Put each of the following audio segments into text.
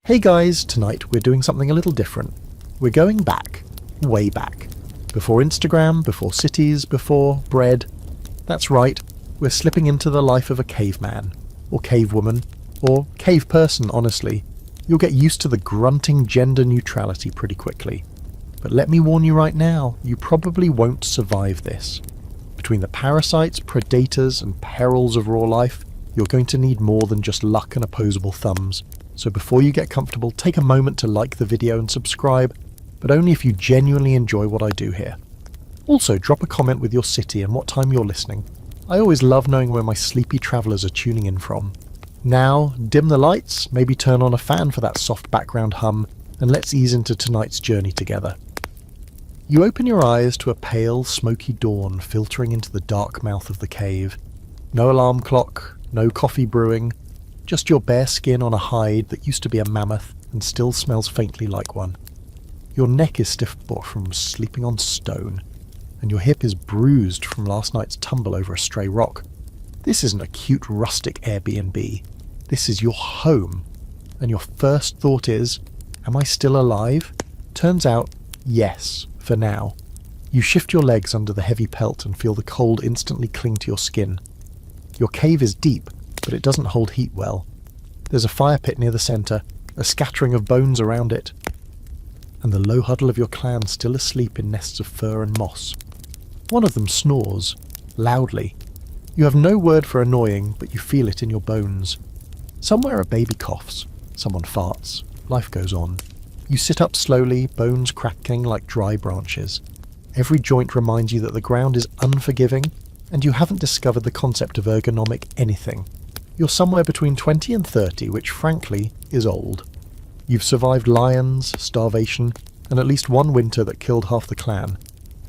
Hey guys, tonight we're doing something a little different. We're going back, way back. Before Instagram, before cities, before bread. That's right, we're slipping into the life of a caveman, or cavewoman, or cave person, honestly. You'll get used to the grunting gender neutrality pretty quickly. But let me warn you right now, you probably won't survive this. Between the parasites, predators, and perils of raw life, you're going to need more than just luck and opposable thumbs. So before you get comfortable, take a moment to like the video and subscribe, but only if you genuinely enjoy what I do here. Also, drop a comment with your city and what time you're listening. I always love knowing where my sleepy travellers are tuning in from. Now, dim the lights, maybe turn on a fan for that soft background hum, and let's ease into tonight's journey together. You open your eyes to a pale, smoky dawn filtering into the dark mouth of the cave. No alarm clock, no coffee brewing, just your bare skin on a hide that used to be a mammoth and still smells faintly like one. Your neck is stiff from sleeping on stone, and your hip is bruised from last night's tumble over a stray rock. This isn't a cute rustic Airbnb. This is your home. And your first thought is, am I still alive? Turns out, yes, for now. You shift your legs under the heavy pelt and feel the cold instantly cling to your skin. Your cave is deep, but it doesn't hold heat well. There's a fire pit near the centre, a scattering of bones around it, and the low huddle of your clan still asleep in nests of fur and moss. One of them snores, loudly. You have no word for annoying, but you feel it in your bones. Somewhere a baby coughs, someone farts, life goes on. You sit up slowly, bones cracking like dry branches. Every joint reminds you that the ground is unforgiving, and you haven't discovered the concept of ergonomic anything. You're somewhere between 20 and 30, which frankly is old. You've survived lions, starvation, and at least one winter that killed half the clan.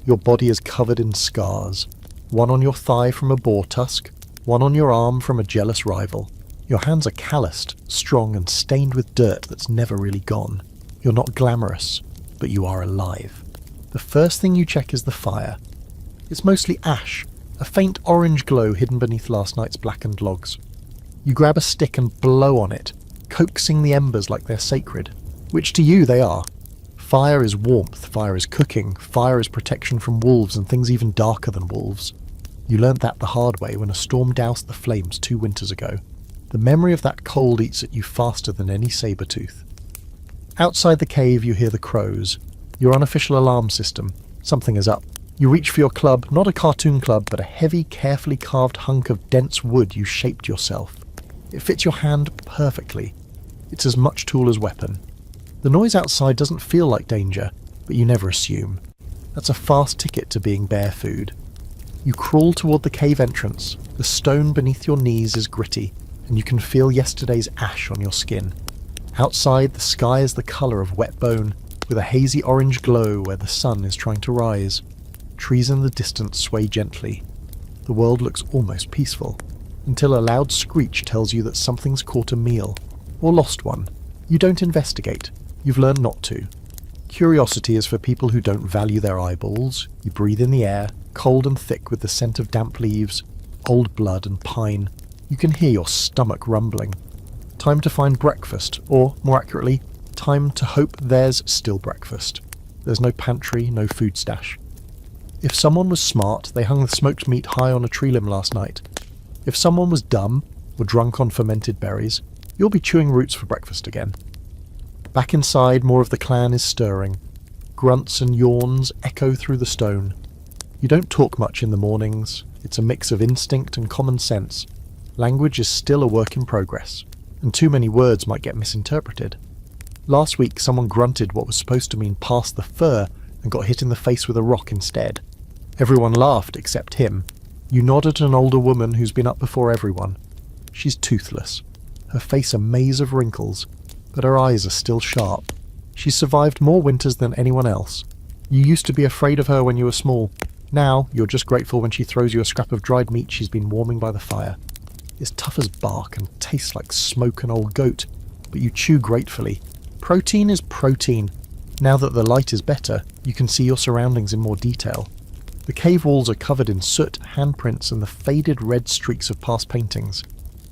Your body is covered in scars. One on your thigh from a boar tusk, one on your arm from a jealous rival. Your hands are calloused, strong and stained with dirt that's never really gone. You're not glamorous, but you are alive. The first thing you check is the fire. It's mostly ash, a faint orange glow hidden beneath last night's blackened logs. You grab a stick and blow on it, coaxing the embers like they're sacred, which to you they are. Fire is warmth, fire is cooking, fire is protection from wolves and things even darker than wolves. You learnt that the hard way when a storm doused the flames 2 winters ago. The memory of that cold eats at you faster than any saber-tooth. Outside the cave you hear the crows, your unofficial alarm system. Something is up. You reach for your club, not a cartoon club, but a heavy, carefully carved hunk of dense wood you shaped yourself. It fits your hand perfectly. It's as much tool as weapon. The noise outside doesn't feel like danger, but you never assume. That's a fast ticket to being bear food. You crawl toward the cave entrance. The stone beneath your knees is gritty, and you can feel yesterday's ash on your skin. Outside, the sky is the colour of wet bone, with a hazy orange glow where the sun is trying to rise. Trees in the distance sway gently. The world looks almost peaceful, until a loud screech tells you that something's caught a meal, or lost one. You don't investigate. You've learned not to. Curiosity is for people who don't value their eyeballs. You breathe in the air, cold and thick with the scent of damp leaves, old blood and pine. You can hear your stomach rumbling. Time to find breakfast, or, more accurately, time to hope there's still breakfast. There's no pantry, no food stash. If someone was smart, they hung the smoked meat high on a tree limb last night. If someone was dumb, or drunk on fermented berries, you'll be chewing roots for breakfast again. Back inside, more of the clan is stirring. Grunts and yawns echo through the stone. You don't talk much in the mornings. It's a mix of instinct and common sense. Language is still a work in progress, and too many words might get misinterpreted. Last week, someone grunted what was supposed to mean past the fur and got hit in the face with a rock instead. Everyone laughed except him. You nod at an older woman who's been up before everyone. She's toothless. Her face a maze of wrinkles, but her eyes are still sharp. She's survived more winters than anyone else. You used to be afraid of her when you were small. Now, you're just grateful when she throws you a scrap of dried meat she's been warming by the fire. It's tough as bark and tastes like smoke and old goat, but you chew gratefully. Protein is protein. Now that the light is better, you can see your surroundings in more detail. The cave walls are covered in soot, handprints, and the faded red streaks of past paintings.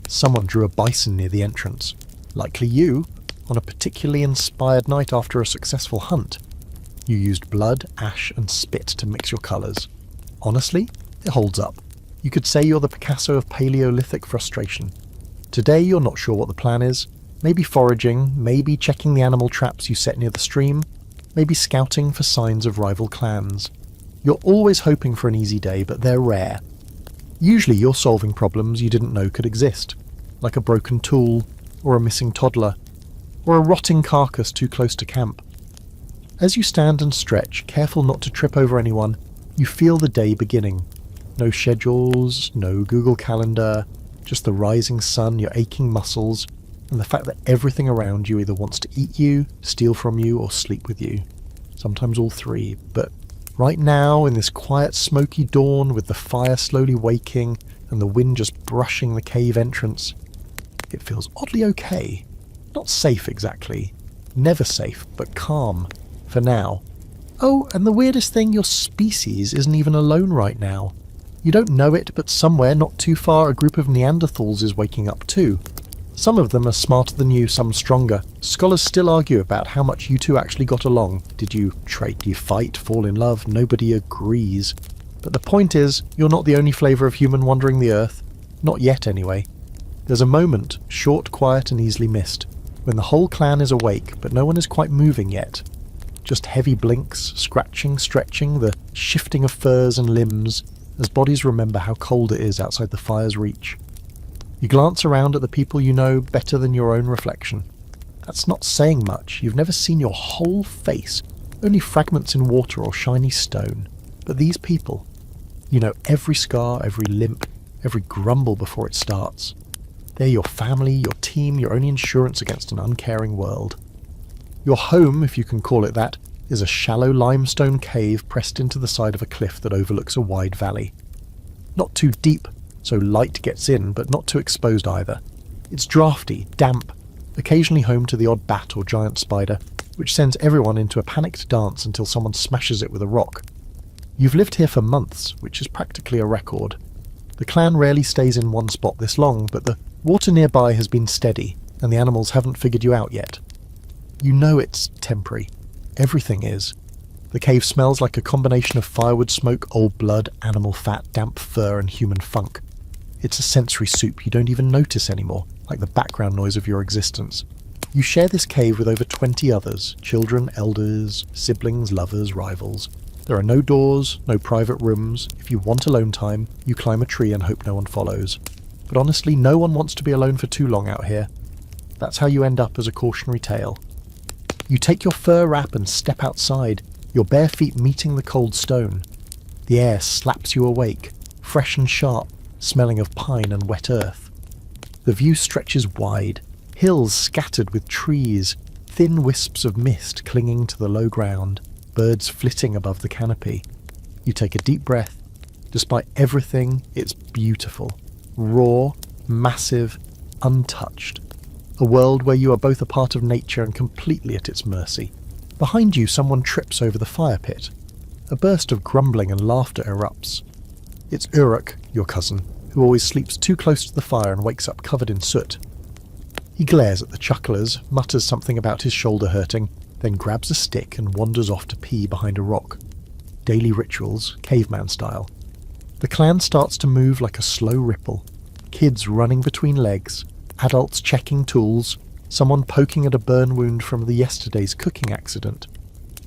Someone drew a bison near the entrance. Likely you. on a particularly inspired night after a successful hunt. You used blood, ash and spit to mix your colours. Honestly, it holds up. You could say you're the Picasso of Paleolithic frustration. Today you're not sure what the plan is. Maybe foraging, maybe checking the animal traps you set near the stream, maybe scouting for signs of rival clans. You're always hoping for an easy day, but they're rare. Usually you're solving problems you didn't know could exist, like a broken tool, or a missing toddler, or a rotting carcass too close to camp. As you stand and stretch, careful not to trip over anyone, you feel the day beginning. No schedules, no Google Calendar, just the rising sun, your aching muscles, and the fact that everything around you either wants to eat you, steal from you, or sleep with you. Sometimes all three, but right now, in this quiet smoky dawn with the fire slowly waking and the wind just brushing the cave entrance, it feels oddly okay. Not safe exactly. Never safe, but calm. For now. Oh, and the weirdest thing, your species isn't even alone right now. You don't know it, but somewhere not too far a group of Neanderthals is waking up too. Some of them are smarter than you, some stronger. Scholars still argue about how much you two actually got along. Did you trade, do you fight, fall in love? Nobody agrees. But the point is, you're not the only flavour of human wandering the earth. Not yet, anyway. There's a moment, short, quiet and easily missed, when the whole clan is awake, but no one is quite moving yet. Just heavy blinks, scratching, stretching, the shifting of furs and limbs, as bodies remember how cold it is outside the fire's reach. You glance around at the people you know better than your own reflection. That's not saying much. You've never seen your whole face, only fragments in water or shiny stone. But these people, you know every scar, every limp, every grumble before it starts. They're your family, your team, your only insurance against an uncaring world. Your home, if you can call it that, is a shallow limestone cave pressed into the side of a cliff that overlooks a wide valley. Not too deep, so light gets in, but not too exposed either. It's drafty, damp, occasionally home to the odd bat or giant spider, which sends everyone into a panicked dance until someone smashes it with a rock. You've lived here for months, which is practically a record. The clan rarely stays in one spot this long, but the water nearby has been steady, and the animals haven't figured you out yet. You know it's temporary. Everything is. The cave smells like a combination of firewood smoke, old blood, animal fat, damp fur and human funk. It's a sensory soup you don't even notice anymore, like the background noise of your existence. You share this cave with over 20 others, children, elders, siblings, lovers, rivals. There are no doors, no private rooms. If you want alone time, you climb a tree and hope no one follows. But honestly, no one wants to be alone for too long out here. That's how you end up as a cautionary tale. You take your fur wrap and step outside, your bare feet meeting the cold stone. The air slaps you awake, fresh and sharp, smelling of pine and wet earth. The view stretches wide, hills scattered with trees, thin wisps of mist clinging to the low ground, birds flitting above the canopy. You take a deep breath. Despite everything, it's beautiful. Raw, massive, untouched. A world where you are both a part of nature and completely at its mercy. Behind you, someone trips over the fire pit. A burst of grumbling and laughter erupts. It's Uruk, your cousin, who always sleeps too close to the fire and wakes up covered in soot. He glares at the chucklers, mutters something about his shoulder hurting, then grabs a stick and wanders off to pee behind a rock. Daily rituals, caveman style. The clan starts to move like a slow ripple. Kids running between legs, adults checking tools, someone poking at a burn wound from the yesterday's cooking accident.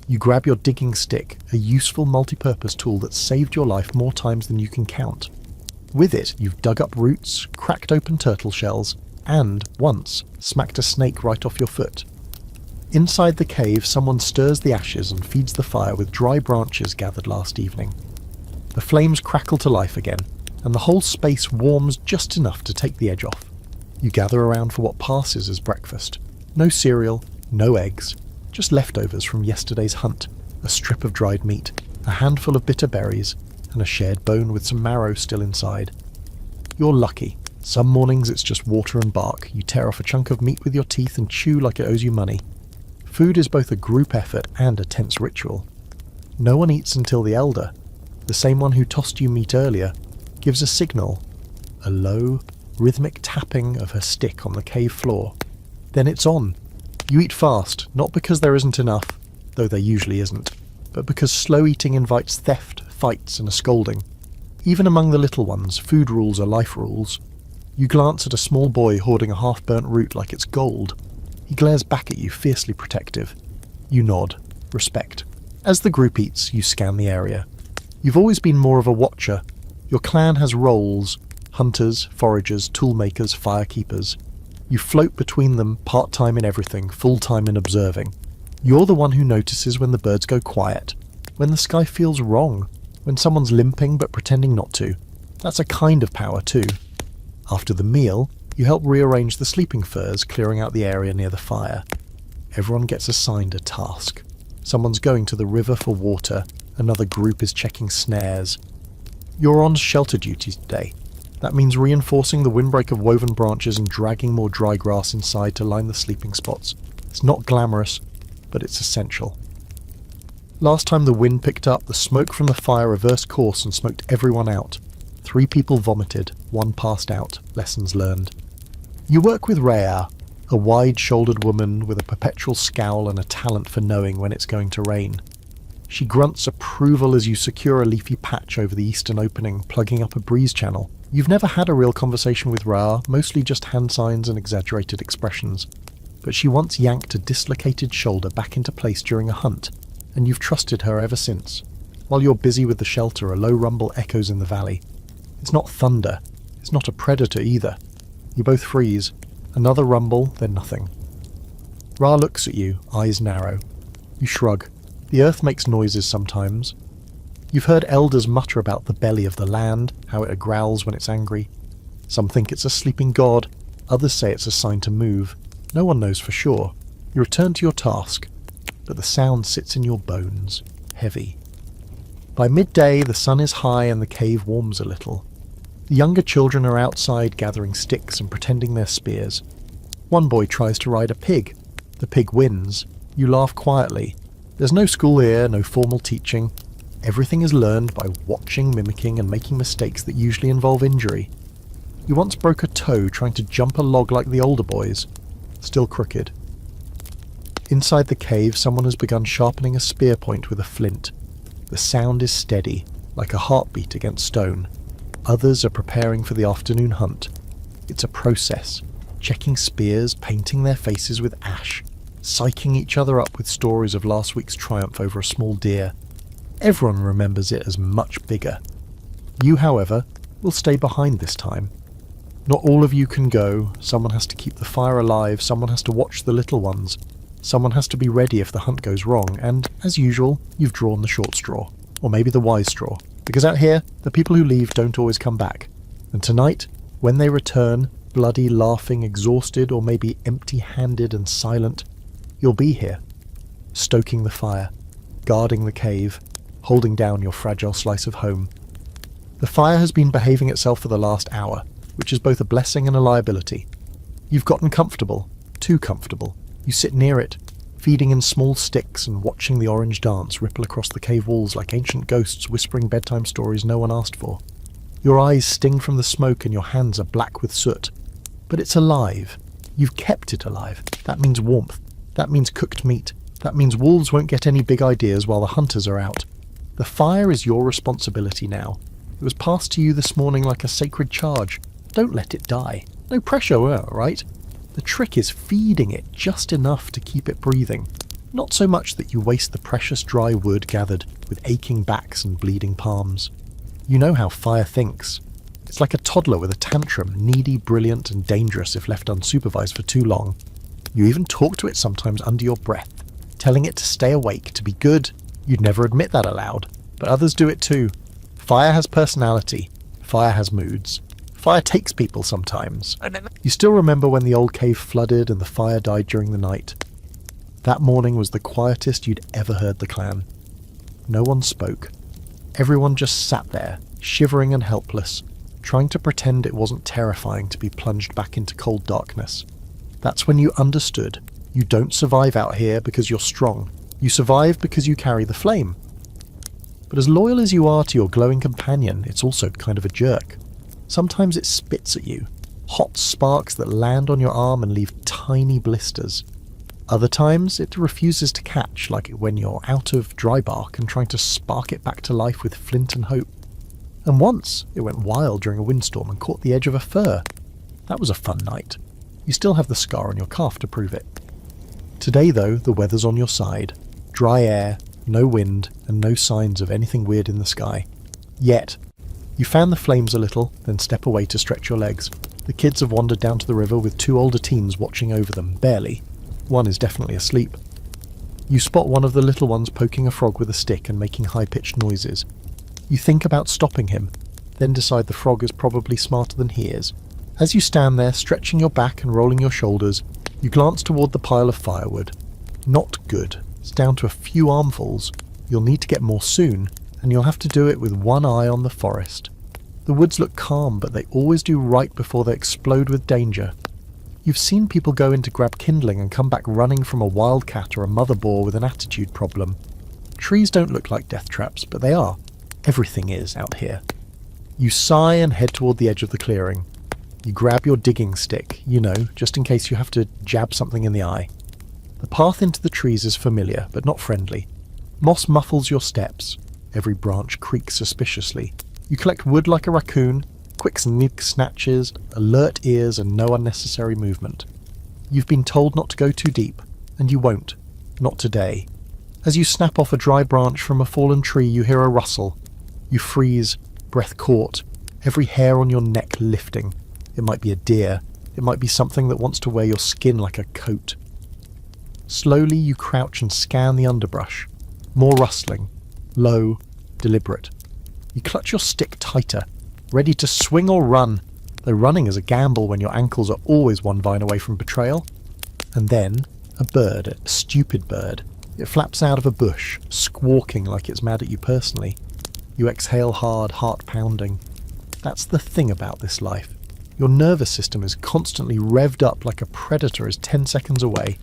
You grab your digging stick, a useful multi-purpose tool that saved your life more times than you can count. With it, you've dug up roots, cracked open turtle shells, and, once, smacked a snake right off your foot. Inside the cave, someone stirs the ashes and feeds the fire with dry branches gathered last evening. The flames crackle to life again, and the whole space warms just enough to take the edge off. You gather around for what passes as breakfast. No cereal, no eggs, just leftovers from yesterday's hunt, a strip of dried meat, a handful of bitter berries, and a shared bone with some marrow still inside. You're lucky. Some mornings it's just water and bark. You tear off a chunk of meat with your teeth and chew like it owes you money. Food is both a group effort and a tense ritual. No one eats until the elder, the same one who tossed you meat earlier, gives a signal, a low, rhythmic tapping of her stick on the cave floor. Then it's on. You eat fast, not because there isn't enough, though there usually isn't, but because slow eating invites theft, fights, and a scolding. Even among the little ones, food rules are life rules. You glance at a small boy hoarding a half-burnt root like it's gold. He glares back at you, fiercely protective. You nod. Respect. As the group eats, you scan the area. You've always been more of a watcher. Your clan has roles: hunters, foragers, toolmakers, firekeepers. You float between them, part-time in everything, full-time in observing. You're the one who notices when the birds go quiet, when the sky feels wrong, when someone's limping but pretending not to. That's a kind of power too. After the meal, you help rearrange the sleeping furs, clearing out the area near the fire. Everyone gets assigned a task. Someone's going to the river for water, another group is checking snares. You're on shelter duty today. That means reinforcing the windbreak of woven branches and dragging more dry grass inside to line the sleeping spots. It's not glamorous, but it's essential. Last time the wind picked up, the smoke from the fire reversed course and smoked everyone out. 3 people vomited, 1 passed out. Lessons learned. You work with Rhea, a wide-shouldered woman with a perpetual scowl and a talent for knowing when it's going to rain. She grunts approval as you secure a leafy patch over the eastern opening, plugging up a breeze channel. You've never had a real conversation with Rhea, mostly just hand signs and exaggerated expressions. But she once yanked a dislocated shoulder back into place during a hunt, and you've trusted her ever since. While you're busy with the shelter, a low rumble echoes in the valley. It's not thunder. It's not a predator either. You both freeze. Another rumble, then nothing. Ra looks at you, eyes narrow. You shrug. The earth makes noises sometimes. You've heard elders mutter about the belly of the land, how it growls when it's angry. Some think it's a sleeping god. Others say it's a sign to move. No one knows for sure. You return to your task, but the sound sits in your bones, heavy. By midday, the sun is high and the cave warms a little. The younger children are outside gathering sticks and pretending they're spears. One boy tries to ride a pig. The pig wins. You laugh quietly. There's no school here, no formal teaching. Everything is learned by watching, mimicking, and making mistakes that usually involve injury. You once broke a toe trying to jump a log like the older boys. Still crooked. Inside the cave, someone has begun sharpening a spear point with a flint. The sound is steady, like a heartbeat against stone. Others are preparing for the afternoon hunt. It's a process, checking spears, painting their faces with ash, psyching each other up with stories of last week's triumph over a small deer. Everyone remembers it as much bigger. You, however, will stay behind this time. Not all of you can go. Someone has to keep the fire alive, someone has to watch the little ones. Someone has to be ready if the hunt goes wrong, and, as usual, you've drawn the short straw. Or maybe the wise straw. Because out here, the people who leave don't always come back. And tonight, when they return, bloody, laughing, exhausted, or maybe empty-handed and silent, you'll be here, stoking the fire, guarding the cave, holding down your fragile slice of home. The fire has been behaving itself for the last hour, which is both a blessing and a liability. You've gotten comfortable, too comfortable. You sit near it, feeding in small sticks and watching the orange dance ripple across the cave walls like ancient ghosts whispering bedtime stories no one asked for. Your eyes sting from the smoke and your hands are black with soot. But it's alive. You've kept it alive. That means warmth. That means cooked meat. That means wolves won't get any big ideas while the hunters are out. The fire is your responsibility now. It was passed to you this morning like a sacred charge. Don't let it die. No pressure, right? The trick is feeding it just enough to keep it breathing. Not so much that you waste the precious dry wood gathered with aching backs and bleeding palms. You know how fire thinks. It's like a toddler with a tantrum, needy, brilliant, and dangerous if left unsupervised for too long. You even talk to it sometimes under your breath, telling it to stay awake, to be good. You'd never admit that aloud, but others do it too. Fire has personality. Fire has moods. Fire takes people sometimes. You still remember when the old cave flooded and the fire died during the night. That morning was the quietest you'd ever heard the clan. No one spoke. Everyone just sat there, shivering and helpless, trying to pretend it wasn't terrifying to be plunged back into cold darkness. That's when you understood. You don't survive out here because you're strong. You survive because you carry the flame. But as loyal as you are to your glowing companion, it's also kind of a jerk. Sometimes it spits at you, hot sparks that land on your arm and leave tiny blisters. Other times, it refuses to catch, like when you're out of dry bark and trying to spark it back to life with flint and hope. And once, it went wild during a windstorm and caught the edge of a fir. That was a fun night. You still have the scar on your calf to prove it. Today, though, the weather's on your side. Dry air, no wind, and no signs of anything weird in the sky. Yet. You fan the flames a little, then step away to stretch your legs. The kids have wandered down to the river with 2 older teens watching over them, barely. One is definitely asleep. You spot one of the little ones poking a frog with a stick and making high-pitched noises. You think about stopping him, then decide the frog is probably smarter than he is. As you stand there, stretching your back and rolling your shoulders, you glance toward the pile of firewood. Not good. It's down to a few armfuls. You'll need to get more soon, and you'll have to do it with one eye on the forest. The woods look calm, but they always do right before they explode with danger. You've seen people go in to grab kindling and come back running from a wildcat or a mother boar with an attitude problem. Trees don't look like death traps, but they are. Everything is out here. You sigh and head toward the edge of the clearing. You grab your digging stick, just in case you have to jab something in the eye. The path into the trees is familiar, but not friendly. Moss muffles your steps. Every branch creaks suspiciously. You collect wood like a raccoon, quick sneak snatches, alert ears, and no unnecessary movement. You've been told not to go too deep, and you won't. Not today. As you snap off a dry branch from a fallen tree, you hear a rustle. You freeze, breath caught, every hair on your neck lifting. It might be a deer. It might be something that wants to wear your skin like a coat. Slowly you crouch and scan the underbrush. More rustling. Low, deliberate. You clutch your stick tighter, ready to swing or run, though running is a gamble when your ankles are always one vine away from betrayal. And then, a bird, a stupid bird. It flaps out of a bush, squawking like it's mad at you personally. You exhale hard, heart pounding. That's the thing about this life. Your nervous system is constantly revved up like a predator is 10 seconds away.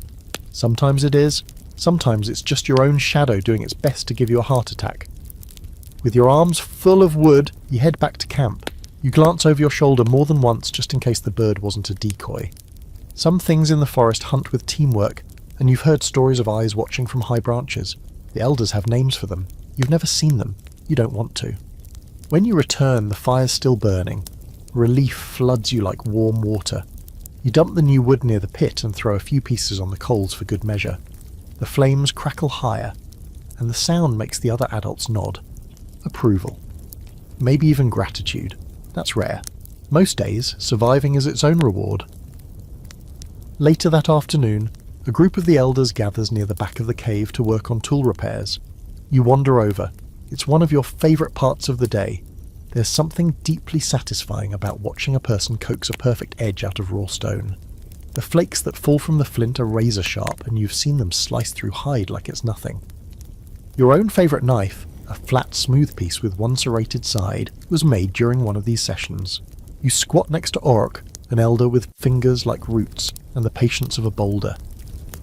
Sometimes it is, sometimes it's just your own shadow doing its best to give you a heart attack. With your arms full of wood, you head back to camp. You glance over your shoulder more than once just in case the bird wasn't a decoy. Some things in the forest hunt with teamwork, and you've heard stories of eyes watching from high branches. The elders have names for them. You've never seen them. You don't want to. When you return, the fire's still burning. Relief floods you like warm water. You dump the new wood near the pit and throw a few pieces on the coals for good measure. The flames crackle higher, and the sound makes the other adults nod. Approval. Maybe even gratitude. That's rare. Most days, surviving is its own reward. Later that afternoon, a group of the elders gathers near the back of the cave to work on tool repairs. You wander over. It's one of your favourite parts of the day. There's something deeply satisfying about watching a person coax a perfect edge out of raw stone. The flakes that fall from the flint are razor sharp, and you've seen them slice through hide like it's nothing. Your own favourite knife, a flat, smooth piece with one serrated side, was made during one of these sessions. You squat next to Orc, an elder with fingers like roots and the patience of a boulder.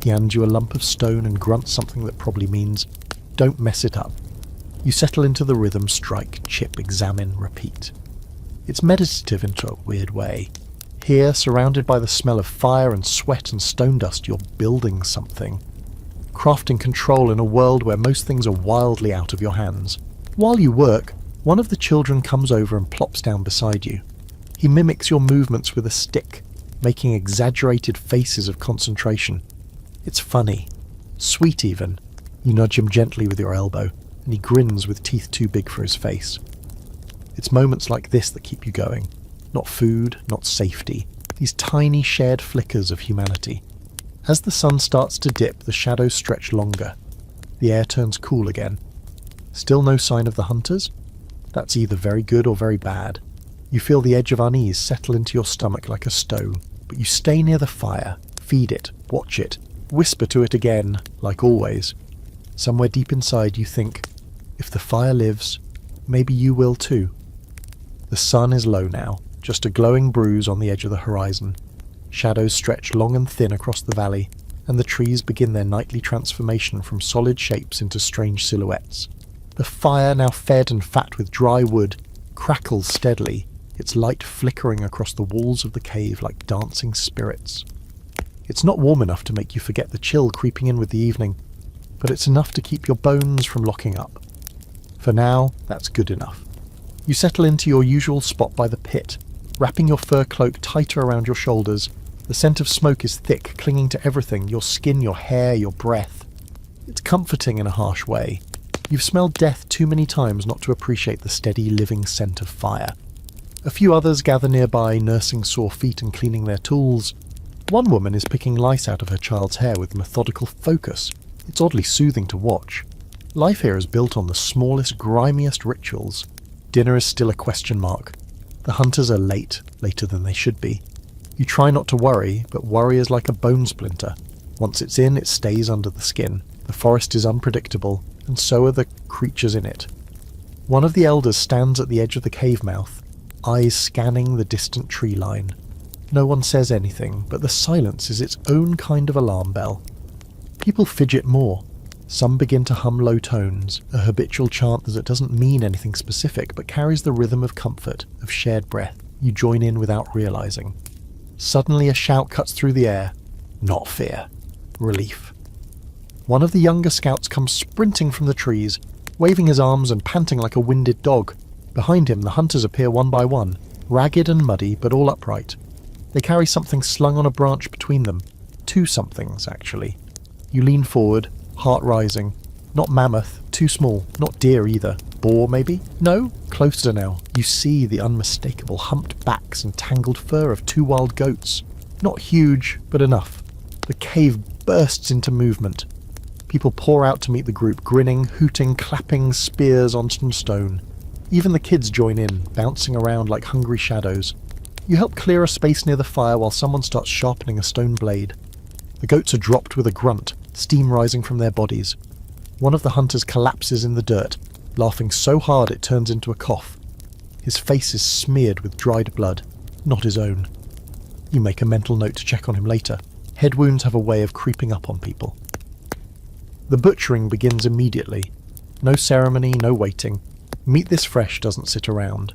He hands you a lump of stone and grunts something that probably means, "Don't mess it up." You settle into the rhythm, strike, chip, examine, repeat. It's meditative in a weird way. Here, surrounded by the smell of fire and sweat and stone dust, you're building something. Crafting control in a world where most things are wildly out of your hands. While you work, one of the children comes over and plops down beside you. He mimics your movements with a stick, making exaggerated faces of concentration. It's funny. Sweet even. You nudge him gently with your elbow, and he grins with teeth too big for his face. It's moments like this that keep you going. Not food, not safety. These tiny shared flickers of humanity. As the sun starts to dip, the shadows stretch longer. The air turns cool again. Still no sign of the hunters? That's either very good or very bad. You feel the edge of unease settle into your stomach like a stone, but you stay near the fire, feed it, watch it, whisper to it again, like always. Somewhere deep inside you think, if the fire lives, maybe you will too. The sun is low now, just a glowing bruise on the edge of the horizon. Shadows stretch long and thin across the valley, and the trees begin their nightly transformation from solid shapes into strange silhouettes. The fire, now fed and fat with dry wood, crackles steadily, its light flickering across the walls of the cave like dancing spirits. It's not warm enough to make you forget the chill creeping in with the evening, but it's enough to keep your bones from locking up. For now, that's good enough. You settle into your usual spot by the pit, wrapping your fur cloak tighter around your shoulders. The scent of smoke is thick, clinging to everything, your skin, your hair, your breath. It's comforting in a harsh way. You've smelled death too many times not to appreciate the steady, living scent of fire. A few others gather nearby, nursing sore feet and cleaning their tools. One woman is picking lice out of her child's hair with methodical focus. It's oddly soothing to watch. Life here is built on the smallest, grimiest rituals. Dinner is still a question mark. The hunters are late, later than they should be. You try not to worry, but worry is like a bone splinter. Once it's in, it stays under the skin. The forest is unpredictable, and so are the creatures in it. One of the elders stands at the edge of the cave mouth, eyes scanning the distant tree line. No one says anything, but the silence is its own kind of alarm bell. People fidget more. Some begin to hum low tones, a habitual chant that doesn't mean anything specific but carries the rhythm of comfort, of shared breath. You join in without realizing. Suddenly a shout cuts through the air. Not fear. Relief. One of the younger scouts comes sprinting from the trees, waving his arms and panting like a winded dog. Behind him the hunters appear one by one, ragged and muddy but all upright. They carry something slung on a branch between them. Two somethings, actually. You lean forward, heart rising. Not mammoth, too small, not deer either. Boar, maybe? No? Closer now. You see the unmistakable humped backs and tangled fur of two wild goats. Not huge, but enough. The cave bursts into movement. People pour out to meet the group, grinning, hooting, clapping spears on some stone. Even the kids join in, bouncing around like hungry shadows. You help clear a space near the fire while someone starts sharpening a stone blade. The goats are dropped with a grunt, steam rising from their bodies. One of the hunters collapses in the dirt, laughing so hard it turns into a cough. His face is smeared with dried blood, not his own. You make a mental note to check on him later. Head wounds have a way of creeping up on people. The butchering begins immediately. No ceremony, no waiting. Meat this fresh doesn't sit around.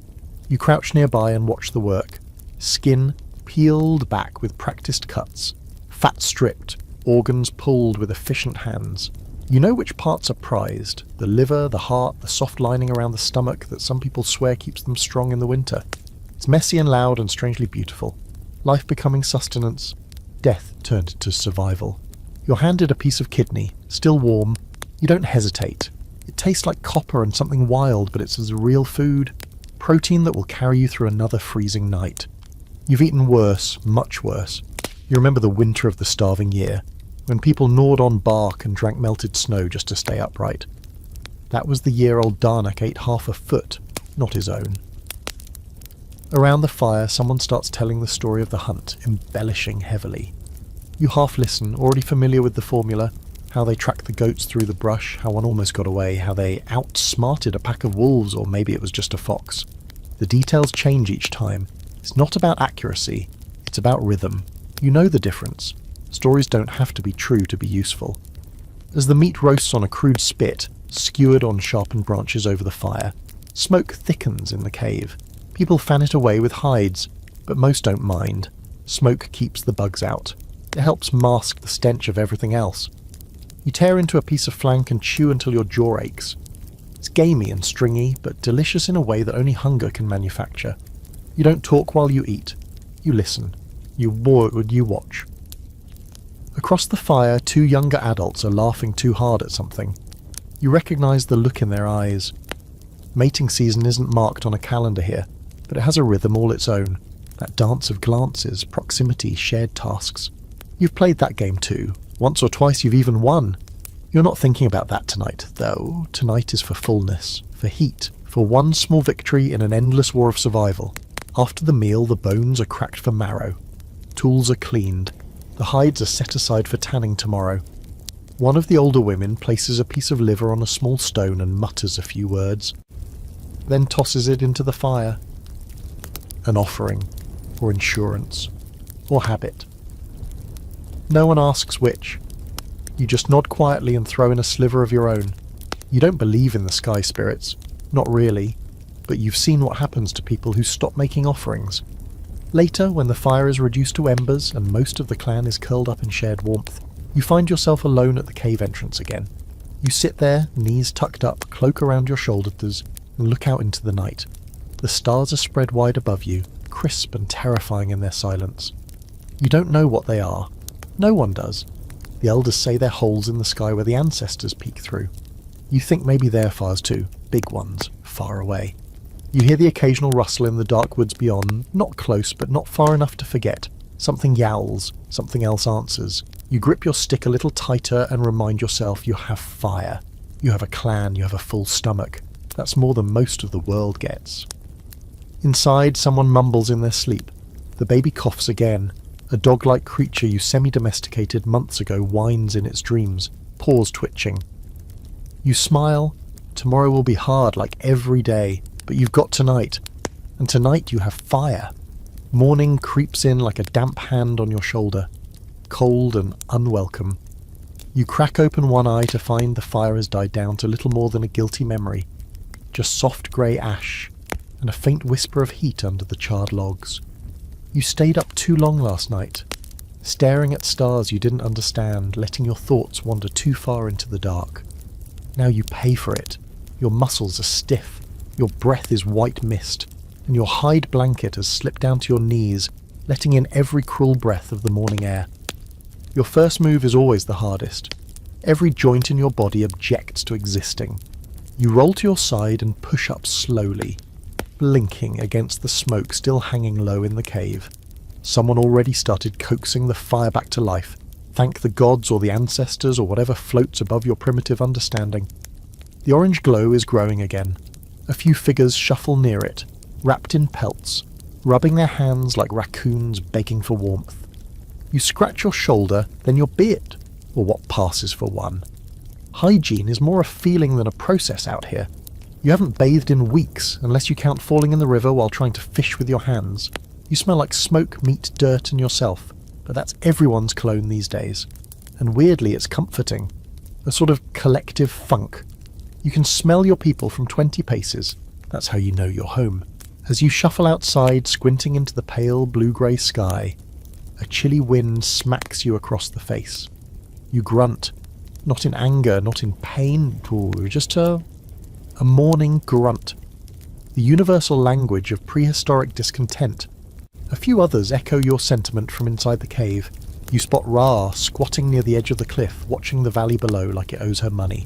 You crouch nearby and watch the work. Skin peeled back with practiced cuts. Fat stripped, organs pulled with efficient hands. You know which parts are prized. The liver, the heart, the soft lining around the stomach that some people swear keeps them strong in the winter. It's messy and loud and strangely beautiful. Life becoming sustenance. Death turned into survival. You're handed a piece of kidney, still warm. You don't hesitate. It tastes like copper and something wild, but it's as real food. Protein that will carry you through another freezing night. You've eaten worse, much worse. You remember the winter of the starving year, when people gnawed on bark and drank melted snow just to stay upright. That was the year old Darnak ate half a foot, not his own. Around the fire, someone starts telling the story of the hunt, embellishing heavily. You half listen, already familiar with the formula, how they tracked the goats through the brush, how one almost got away, how they outsmarted a pack of wolves, or maybe it was just a fox. The details change each time. It's not about accuracy, it's about rhythm. You know the difference. Stories don't have to be true to be useful. As the meat roasts on a crude spit, skewered on sharpened branches over the fire, smoke thickens in the cave. People fan it away with hides, but most don't mind. Smoke keeps the bugs out. It helps mask the stench of everything else. You tear into a piece of flank and chew until your jaw aches. It's gamey and stringy, but delicious in a way that only hunger can manufacture. You don't talk while you eat. You listen. You watch. Across the fire, two younger adults are laughing too hard at something. You recognize the look in their eyes. Mating season isn't marked on a calendar here, but it has a rhythm all its own. That dance of glances, proximity, shared tasks. You've played that game too. Once or twice you've even won. You're not thinking about that tonight, though. Tonight is for fullness, for heat, for one small victory in an endless war of survival. After the meal, the bones are cracked for marrow. Tools are cleaned. The hides are set aside for tanning tomorrow. One of the older women places a piece of liver on a small stone and mutters a few words, then tosses it into the fire. An offering, or insurance, or habit. No one asks which. You just nod quietly and throw in a sliver of your own. You don't believe in the sky spirits, not really, but you've seen what happens to people who stop making offerings. Later, when the fire is reduced to embers and most of the clan is curled up in shared warmth, you find yourself alone at the cave entrance again. You sit there, knees tucked up, cloak around your shoulders, and look out into the night. The stars are spread wide above you, crisp and terrifying in their silence. You don't know what they are. No one does. The elders say they're holes in the sky where the ancestors peek through. You think maybe they're fires too, big ones, far away. You hear the occasional rustle in the dark woods beyond, not close but not far enough to forget. Something yowls, something else answers. You grip your stick a little tighter and remind yourself you have fire. You have a clan, you have a full stomach. That's more than most of the world gets. Inside, someone mumbles in their sleep. The baby coughs again. A dog-like creature you semi-domesticated months ago whines in its dreams, paws twitching. You smile. Tomorrow will be hard like every day, but you've got tonight. And tonight you have fire. Morning creeps in like a damp hand on your shoulder, cold and unwelcome. You crack open one eye to find the fire has died down to little more than a guilty memory. Just soft grey ash, and a faint whisper of heat under the charred logs. You stayed up too long last night, staring at stars you didn't understand, letting your thoughts wander too far into the dark. Now you pay for it. Your muscles are stiff, your breath is white mist, and your hide blanket has slipped down to your knees, letting in every cruel breath of the morning air. Your first move is always the hardest. Every joint in your body objects to existing. You roll to your side and push up slowly, blinking against the smoke still hanging low in the cave. Someone already started coaxing the fire back to life. Thank the gods or the ancestors or whatever floats above your primitive understanding. The orange glow is growing again. A few figures shuffle near it, wrapped in pelts, rubbing their hands like raccoons begging for warmth. You scratch your shoulder, then your beard, or what passes for one. Hygiene is more a feeling than a process out here. You haven't bathed in weeks, unless you count falling in the river while trying to fish with your hands. You smell like smoke, meat, dirt, and yourself, but that's everyone's cologne these days. And weirdly, it's comforting. A sort of collective funk. You can smell your people from 20 paces. That's how you know you're home. As you shuffle outside, squinting into the pale blue-grey sky, a chilly wind smacks you across the face. You grunt, not in anger, not in pain, just a morning grunt. The universal language of prehistoric discontent. A few others echo your sentiment from inside the cave. You spot Ra squatting near the edge of the cliff, watching the valley below like it owes her money.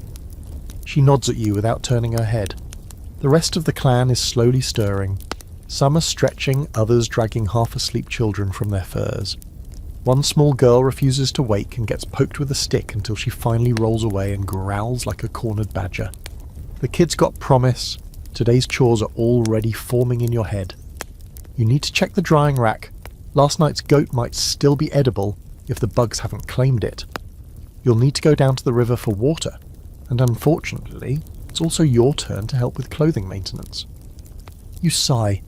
She nods at you without turning her head. The rest of the clan is slowly stirring. Some are stretching, others dragging half-asleep children from their furs. One small girl refuses to wake and gets poked with a stick until she finally rolls away and growls like a cornered badger. The kids got promise. Today's chores are already forming in your head. You need to check the drying rack. Last night's goat might still be edible if the bugs haven't claimed it. You'll need to go down to the river for water, and unfortunately, it's also your turn to help with clothing maintenance. You sigh.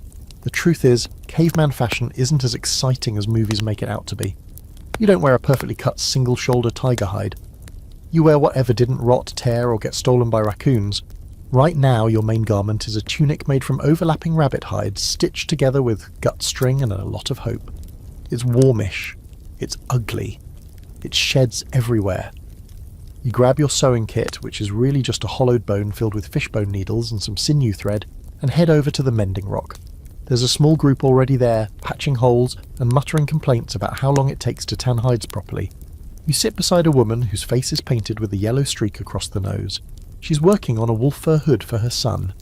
The truth is, caveman fashion isn't as exciting as movies make it out to be. You don't wear a perfectly cut single-shoulder tiger hide. You wear whatever didn't rot, tear, or get stolen by raccoons. Right now, your main garment is a tunic made from overlapping rabbit hides, stitched together with gut string and a lot of hope. It's warmish. It's ugly. It sheds everywhere. You grab your sewing kit, which is really just a hollowed bone filled with fishbone needles and some sinew thread, and head over to the mending rock. There's a small group already there, patching holes and muttering complaints about how long it takes to tan hides properly. You sit beside a woman whose face is painted with a yellow streak across the nose. She's working on a wolf fur hood for her son.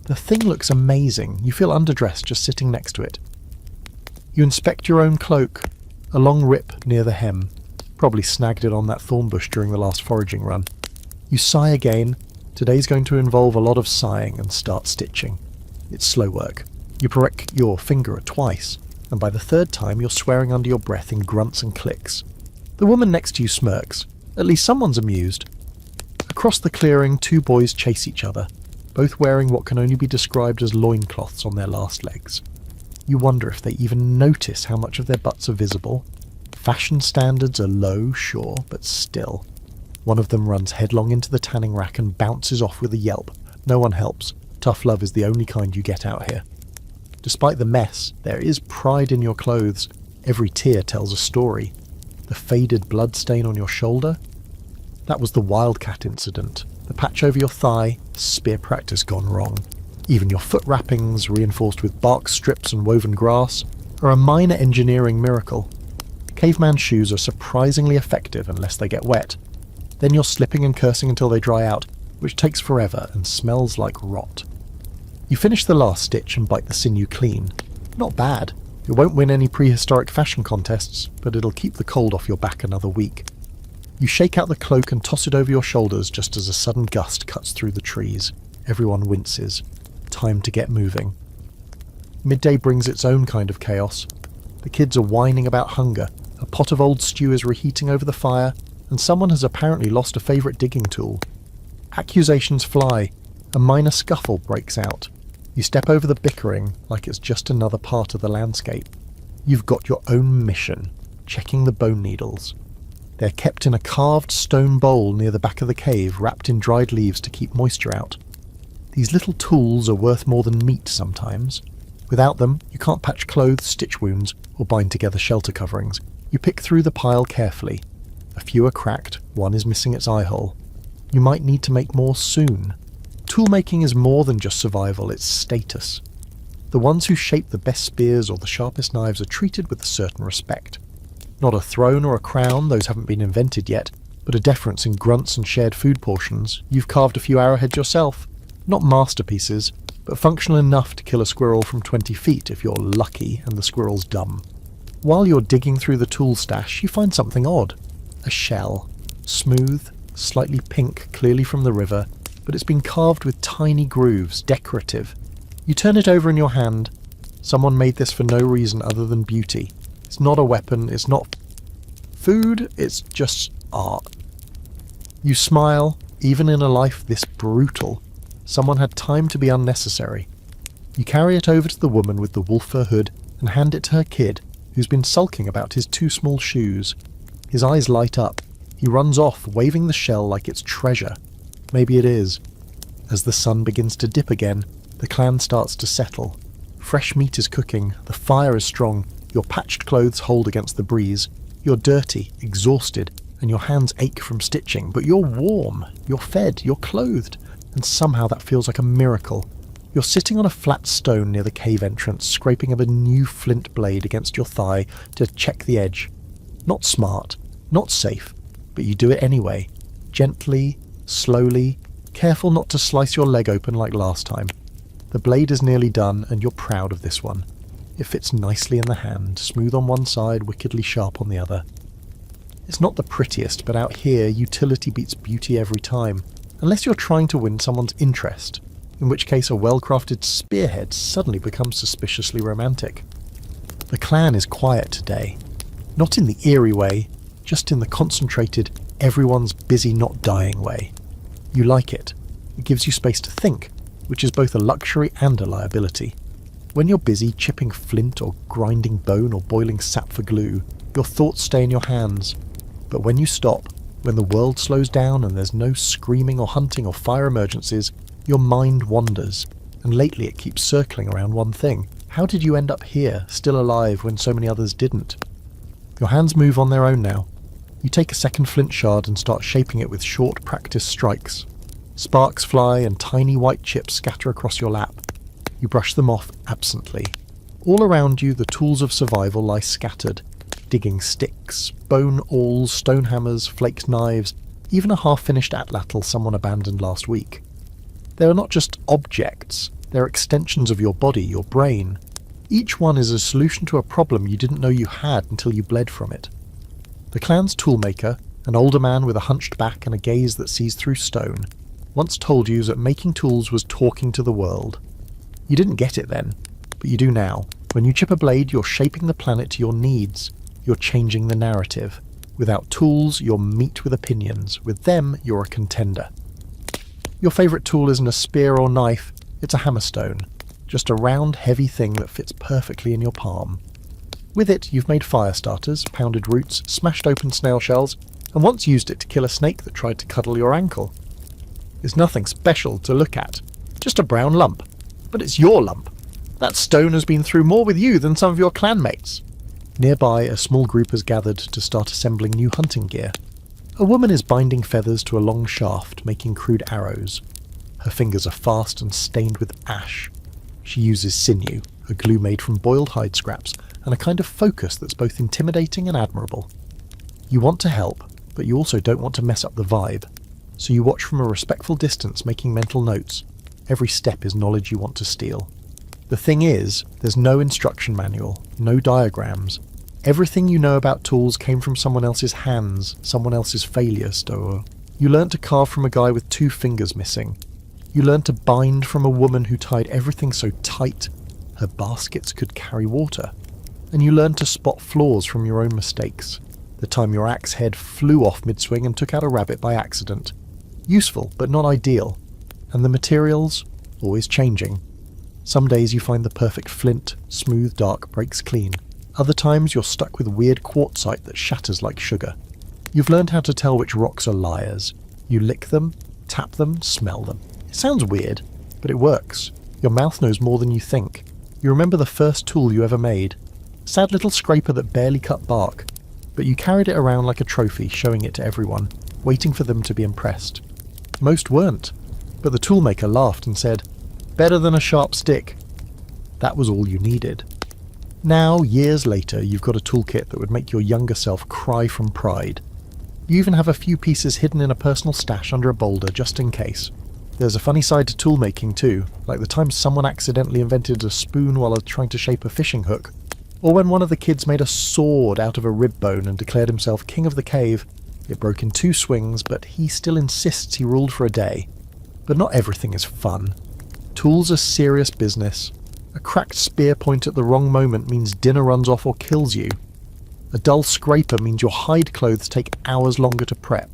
The thing looks amazing. You feel underdressed just sitting next to it. You inspect your own cloak, a long rip near the hem. Probably snagged it on that thorn bush during the last foraging run. You sigh again. Today's going to involve a lot of sighing and start stitching. It's slow work. You prick your finger twice, and by the third time you're swearing under your breath in grunts and clicks. The woman next to you smirks. At least someone's amused. Across the clearing, two boys chase each other, both wearing what can only be described as loincloths on their last legs. You wonder if they even notice how much of their butts are visible. Fashion standards are low, sure, but still. One of them runs headlong into the tanning rack and bounces off with a yelp. No one helps. Tough love is the only kind you get out here. Despite the mess, there is pride in your clothes. Every tear tells a story. The faded blood stain on your shoulder? That was the wildcat incident. The patch over your thigh, spear practice gone wrong. Even your foot wrappings, reinforced with bark strips and woven grass, are a minor engineering miracle. Caveman shoes are surprisingly effective unless they get wet. Then you're slipping and cursing until they dry out, which takes forever and smells like rot. You finish the last stitch and bite the sinew clean. Not bad. It won't win any prehistoric fashion contests, but it'll keep the cold off your back another week. You shake out the cloak and toss it over your shoulders just as a sudden gust cuts through the trees. Everyone winces. Time to get moving. Midday brings its own kind of chaos. The kids are whining about hunger, a pot of old stew is reheating over the fire, and someone has apparently lost a favourite digging tool. Accusations fly. A minor scuffle breaks out. You step over the bickering like it's just another part of the landscape. You've got your own mission, checking the bone needles. They're kept in a carved stone bowl near the back of the cave, wrapped in dried leaves to keep moisture out. These little tools are worth more than meat sometimes. Without them, you can't patch clothes, stitch wounds, or bind together shelter coverings. You pick through the pile carefully. A few are cracked, one is missing its eye hole. You might need to make more soon. Toolmaking is more than just survival, it's status. The ones who shape the best spears or the sharpest knives are treated with a certain respect. Not a throne or a crown, those haven't been invented yet, but a deference in grunts and shared food portions. You've carved a few arrowheads yourself. Not masterpieces, but functional enough to kill a squirrel from 20 feet if you're lucky and the squirrel's dumb. While you're digging through the tool stash, you find something odd. A shell. Smooth, slightly pink, clearly from the river, but it's been carved with tiny grooves, decorative. You turn it over in your hand. Someone made this for no reason other than beauty. It's not a weapon, it's not food, it's just art. You smile, even in a life this brutal. Someone had time to be unnecessary. You carry it over to the woman with the wolf fur hood and hand it to her kid, who's been sulking about his 2 small shoes. His eyes light up. He runs off, waving the shell like it's treasure. Maybe it is. As the sun begins to dip again, the clan starts to settle. Fresh meat is cooking, the fire is strong, your patched clothes hold against the breeze. You're dirty, exhausted, and your hands ache from stitching, but you're warm, you're fed, you're clothed, and somehow that feels like a miracle. You're sitting on a flat stone near the cave entrance, scraping up a new flint blade against your thigh to check the edge. Not smart, not safe, but you do it anyway. Gently, slowly, careful not to slice your leg open like last time. The blade is nearly done, and you're proud of this one. It fits nicely in the hand, smooth on one side, wickedly sharp on the other. It's not the prettiest, but out here, utility beats beauty every time, unless you're trying to win someone's interest, in which case a well-crafted spearhead suddenly becomes suspiciously romantic. The clan is quiet today. Not in the eerie way, just in the concentrated, everyone's busy not dying way. You like it. It gives you space to think, which is both a luxury and a liability. When you're busy chipping flint or grinding bone or boiling sap for glue, your thoughts stay in your hands. But when you stop, when the world slows down and there's no screaming or hunting or fire emergencies, your mind wanders, and lately it keeps circling around one thing. How did you end up here, still alive, when so many others didn't? Your hands move on their own now. You take a second flint shard and start shaping it with short practice strikes. Sparks fly and tiny white chips scatter across your lap. You brush them off absently. All around you, the tools of survival lie scattered. Digging sticks, bone awls, stone hammers, flaked knives, even a half-finished atlatl someone abandoned last week. They are not just objects, they're extensions of your body, your brain. Each one is a solution to a problem you didn't know you had until you bled from it. The clan's toolmaker, an older man with a hunched back and a gaze that sees through stone, once told you that making tools was talking to the world. You didn't get it then, but you do now. When you chip a blade, you're shaping the planet to your needs. You're changing the narrative. Without tools, you're meat with opinions. With them, you're a contender. Your favourite tool isn't a spear or knife, it's a hammerstone. Just a round, heavy thing that fits perfectly in your palm. With it, you've made fire starters, pounded roots, smashed open snail shells, and once used it to kill a snake that tried to cuddle your ankle. It's nothing special to look at, just a brown lump. But it's your lump. That stone has been through more with you than some of your clanmates. Nearby, a small group has gathered to start assembling new hunting gear. A woman is binding feathers to a long shaft, making crude arrows. Her fingers are fast and stained with ash. She uses sinew, a glue made from boiled hide scraps, and a kind of focus that's both intimidating and admirable. You want to help, but you also don't want to mess up the vibe, so you watch from a respectful distance, making mental notes. Every step is knowledge you want to steal. The thing is, there's no instruction manual, no diagrams. Everything you know about tools came from someone else's hands, someone else's failures, or you learnt to carve from a guy with 2 fingers missing. You learned to bind from a woman who tied everything so tight her baskets could carry water. And you learned to spot flaws from your own mistakes. The time your axe head flew off mid-swing and took out a rabbit by accident. Useful, but not ideal. And the materials? Always changing. Some days you find the perfect flint, smooth, dark, breaks clean. Other times you're stuck with weird quartzite that shatters like sugar. You've learned how to tell which rocks are liars. You lick them, tap them, smell them. It sounds weird, but it works. Your mouth knows more than you think. You remember the first tool you ever made. A sad little scraper that barely cut bark, but you carried it around like a trophy, showing it to everyone, waiting for them to be impressed. Most weren't, but the toolmaker laughed and said, "Better than a sharp stick." That was all you needed. Now, years later, you've got a toolkit that would make your younger self cry from pride. You even have a few pieces hidden in a personal stash under a boulder just in case. There's a funny side to toolmaking too, like the time someone accidentally invented a spoon while trying to shape a fishing hook, or when one of the kids made a sword out of a rib bone and declared himself king of the cave. It broke in 2 swings, but he still insists he ruled for a day. But not everything is fun. Tools are serious business. A cracked spear point at the wrong moment means dinner runs off or kills you. A dull scraper means your hide clothes take hours longer to prep.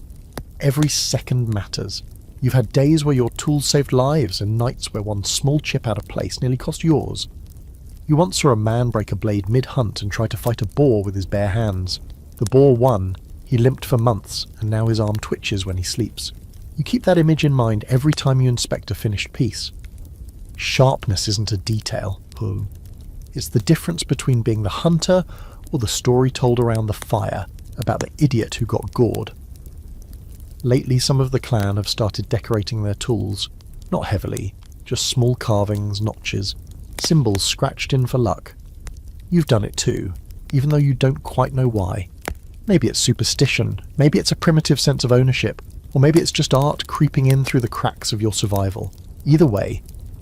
Every second matters. You've had days where your tools saved lives and nights where one small chip out of place nearly cost yours. You once saw a man break a blade mid-hunt and try to fight a boar with his bare hands. The boar won. He limped for months, and now his arm twitches when he sleeps. You keep that image in mind every time you inspect a finished piece. Sharpness isn't a detail. It's the difference between being the hunter or the story told around the fire about the idiot who got gored. Lately, some of the clan have started decorating their tools. Not heavily, just small carvings, notches, symbols scratched in for luck. You've done it too, even though you don't quite know why. Maybe it's superstition, maybe it's a primitive sense of ownership, or maybe it's just art creeping in through the cracks of your survival. Either way,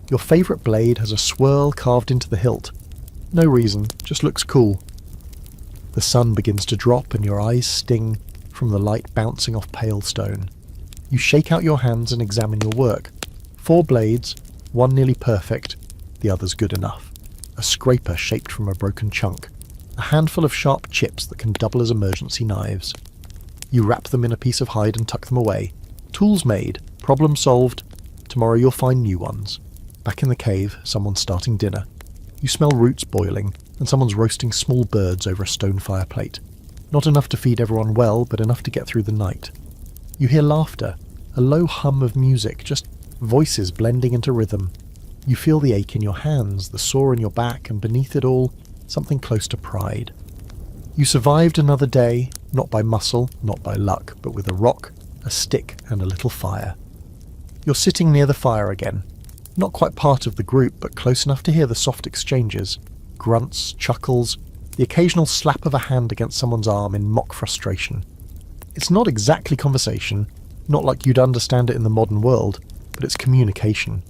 your favourite blade has a swirl carved into the hilt. No reason, just looks cool. The sun begins to drop and your eyes sting from the light bouncing off pale stone. You shake out your hands and examine your work. 4 blades, one nearly perfect, the other's good enough. A scraper shaped from a broken chunk. A handful of sharp chips that can double as emergency knives. You wrap them in a piece of hide and tuck them away. Tools made, problem solved. Tomorrow you'll find new ones. Back in the cave, someone's starting dinner. You smell roots boiling, and someone's roasting small birds over a stone fireplate. Not enough to feed everyone well, but enough to get through the night. You hear laughter, a low hum of music, just voices blending into rhythm. You feel the ache in your hands, the sore in your back, and beneath it all, something close to pride. You survived another day, not by muscle, not by luck, but with a rock, a stick, and a little fire. You're sitting near the fire again. Not quite part of the group, but close enough to hear the soft exchanges. Grunts, chuckles, the occasional slap of a hand against someone's arm in mock frustration. It's not exactly conversation, not like you'd understand it in the modern world, but it's communication.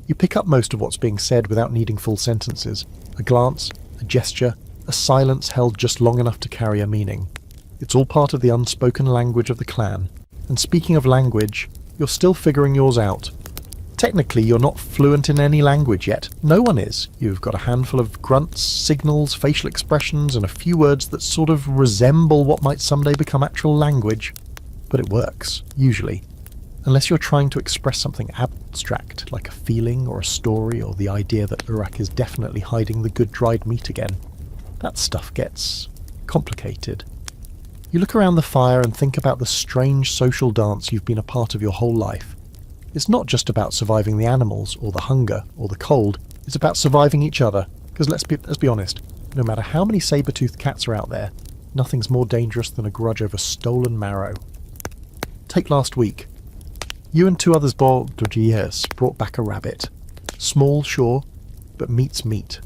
You pick up most of what's being said without needing full sentences. A glance, a gesture, a silence held just long enough to carry a meaning. It's all part of the unspoken language of the clan. And speaking of language, you're still figuring yours out. Technically, you're not fluent in any language yet. No one is. You've got a handful of grunts, signals, facial expressions, and a few words that sort of resemble what might someday become actual language. But it works, usually. Unless you're trying to express something abstract, like a feeling or a story or the idea that Uruk is definitely hiding the good dried meat again. That stuff gets complicated. You look around the fire and think about the strange social dance you've been a part of your whole life. It's not just about surviving the animals, or the hunger, or the cold. It's about surviving each other, because let's be honest, no matter how many saber-toothed cats are out there, nothing's more dangerous than a grudge over stolen marrow. Take last week. You and 2 others brought back a rabbit. Small, sure, but meat's meat.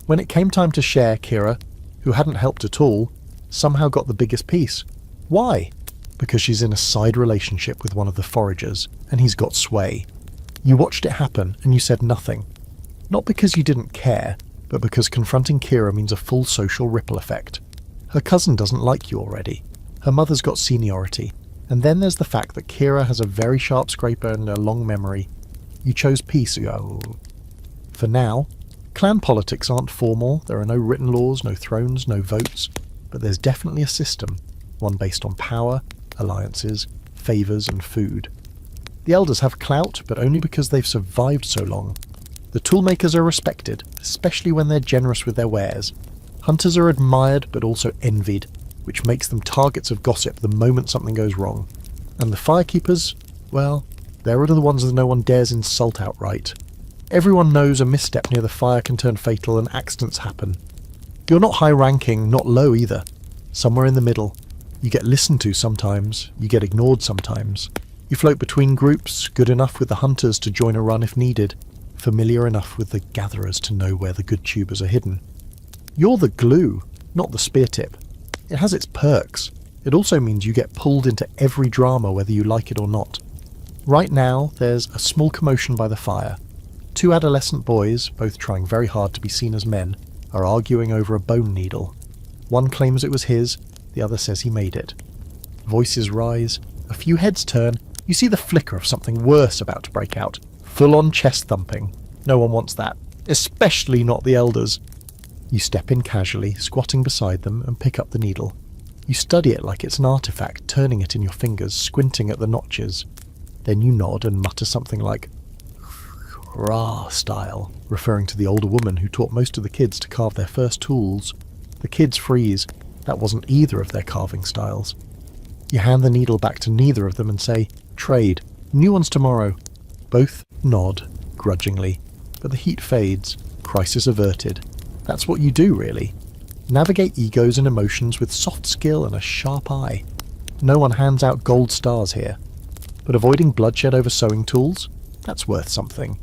When it came time to share, Kira, who hadn't helped at all, somehow got the biggest piece. Why? Because she's in a side relationship with one of the foragers, and he's got sway. You watched it happen, and you said nothing. Not because you didn't care, but because confronting Kira means a full social ripple effect. Her cousin doesn't like you already. Her mother's got seniority. And then there's the fact that Kira has a very sharp scraper and a long memory. You chose peace. For now, clan politics aren't formal, there are no written laws, no thrones, no votes, but there's definitely a system, one based on power, alliances, favours and food. The elders have clout, but only because they've survived so long. The toolmakers are respected, especially when they're generous with their wares. Hunters are admired, but also envied, which makes them targets of gossip the moment something goes wrong. And the firekeepers, well, they're the ones that no one dares insult outright. Everyone knows a misstep near the fire can turn fatal and accidents happen. You're not high-ranking, not low either. Somewhere in the middle. You get listened to sometimes, you get ignored sometimes. You float between groups, good enough with the hunters to join a run if needed, familiar enough with the gatherers to know where the good tubers are hidden. You're the glue, not the spear tip. It has its perks. It also means you get pulled into every drama whether you like it or not. Right now, there's a small commotion by the fire. 2 adolescent boys, both trying very hard to be seen as men, are arguing over a bone needle. One claims it was his, the other says he made it. Voices rise, a few heads turn, you see the flicker of something worse about to break out. Full-on chest thumping. No one wants that, especially not the elders. You step in casually, squatting beside them, and pick up the needle. You study it like it's an artifact, turning it in your fingers, squinting at the notches. Then you nod and mutter something like, "Rah style," referring to the older woman who taught most of the kids to carve their first tools. The kids freeze. That wasn't either of their carving styles. You hand the needle back to neither of them and say, "Trade. New ones tomorrow." Both nod, grudgingly, but the heat fades. Crisis averted. That's what you do, really. Navigate egos and emotions with soft skill and a sharp eye. No one hands out gold stars here. But avoiding bloodshed over sewing tools? That's worth something.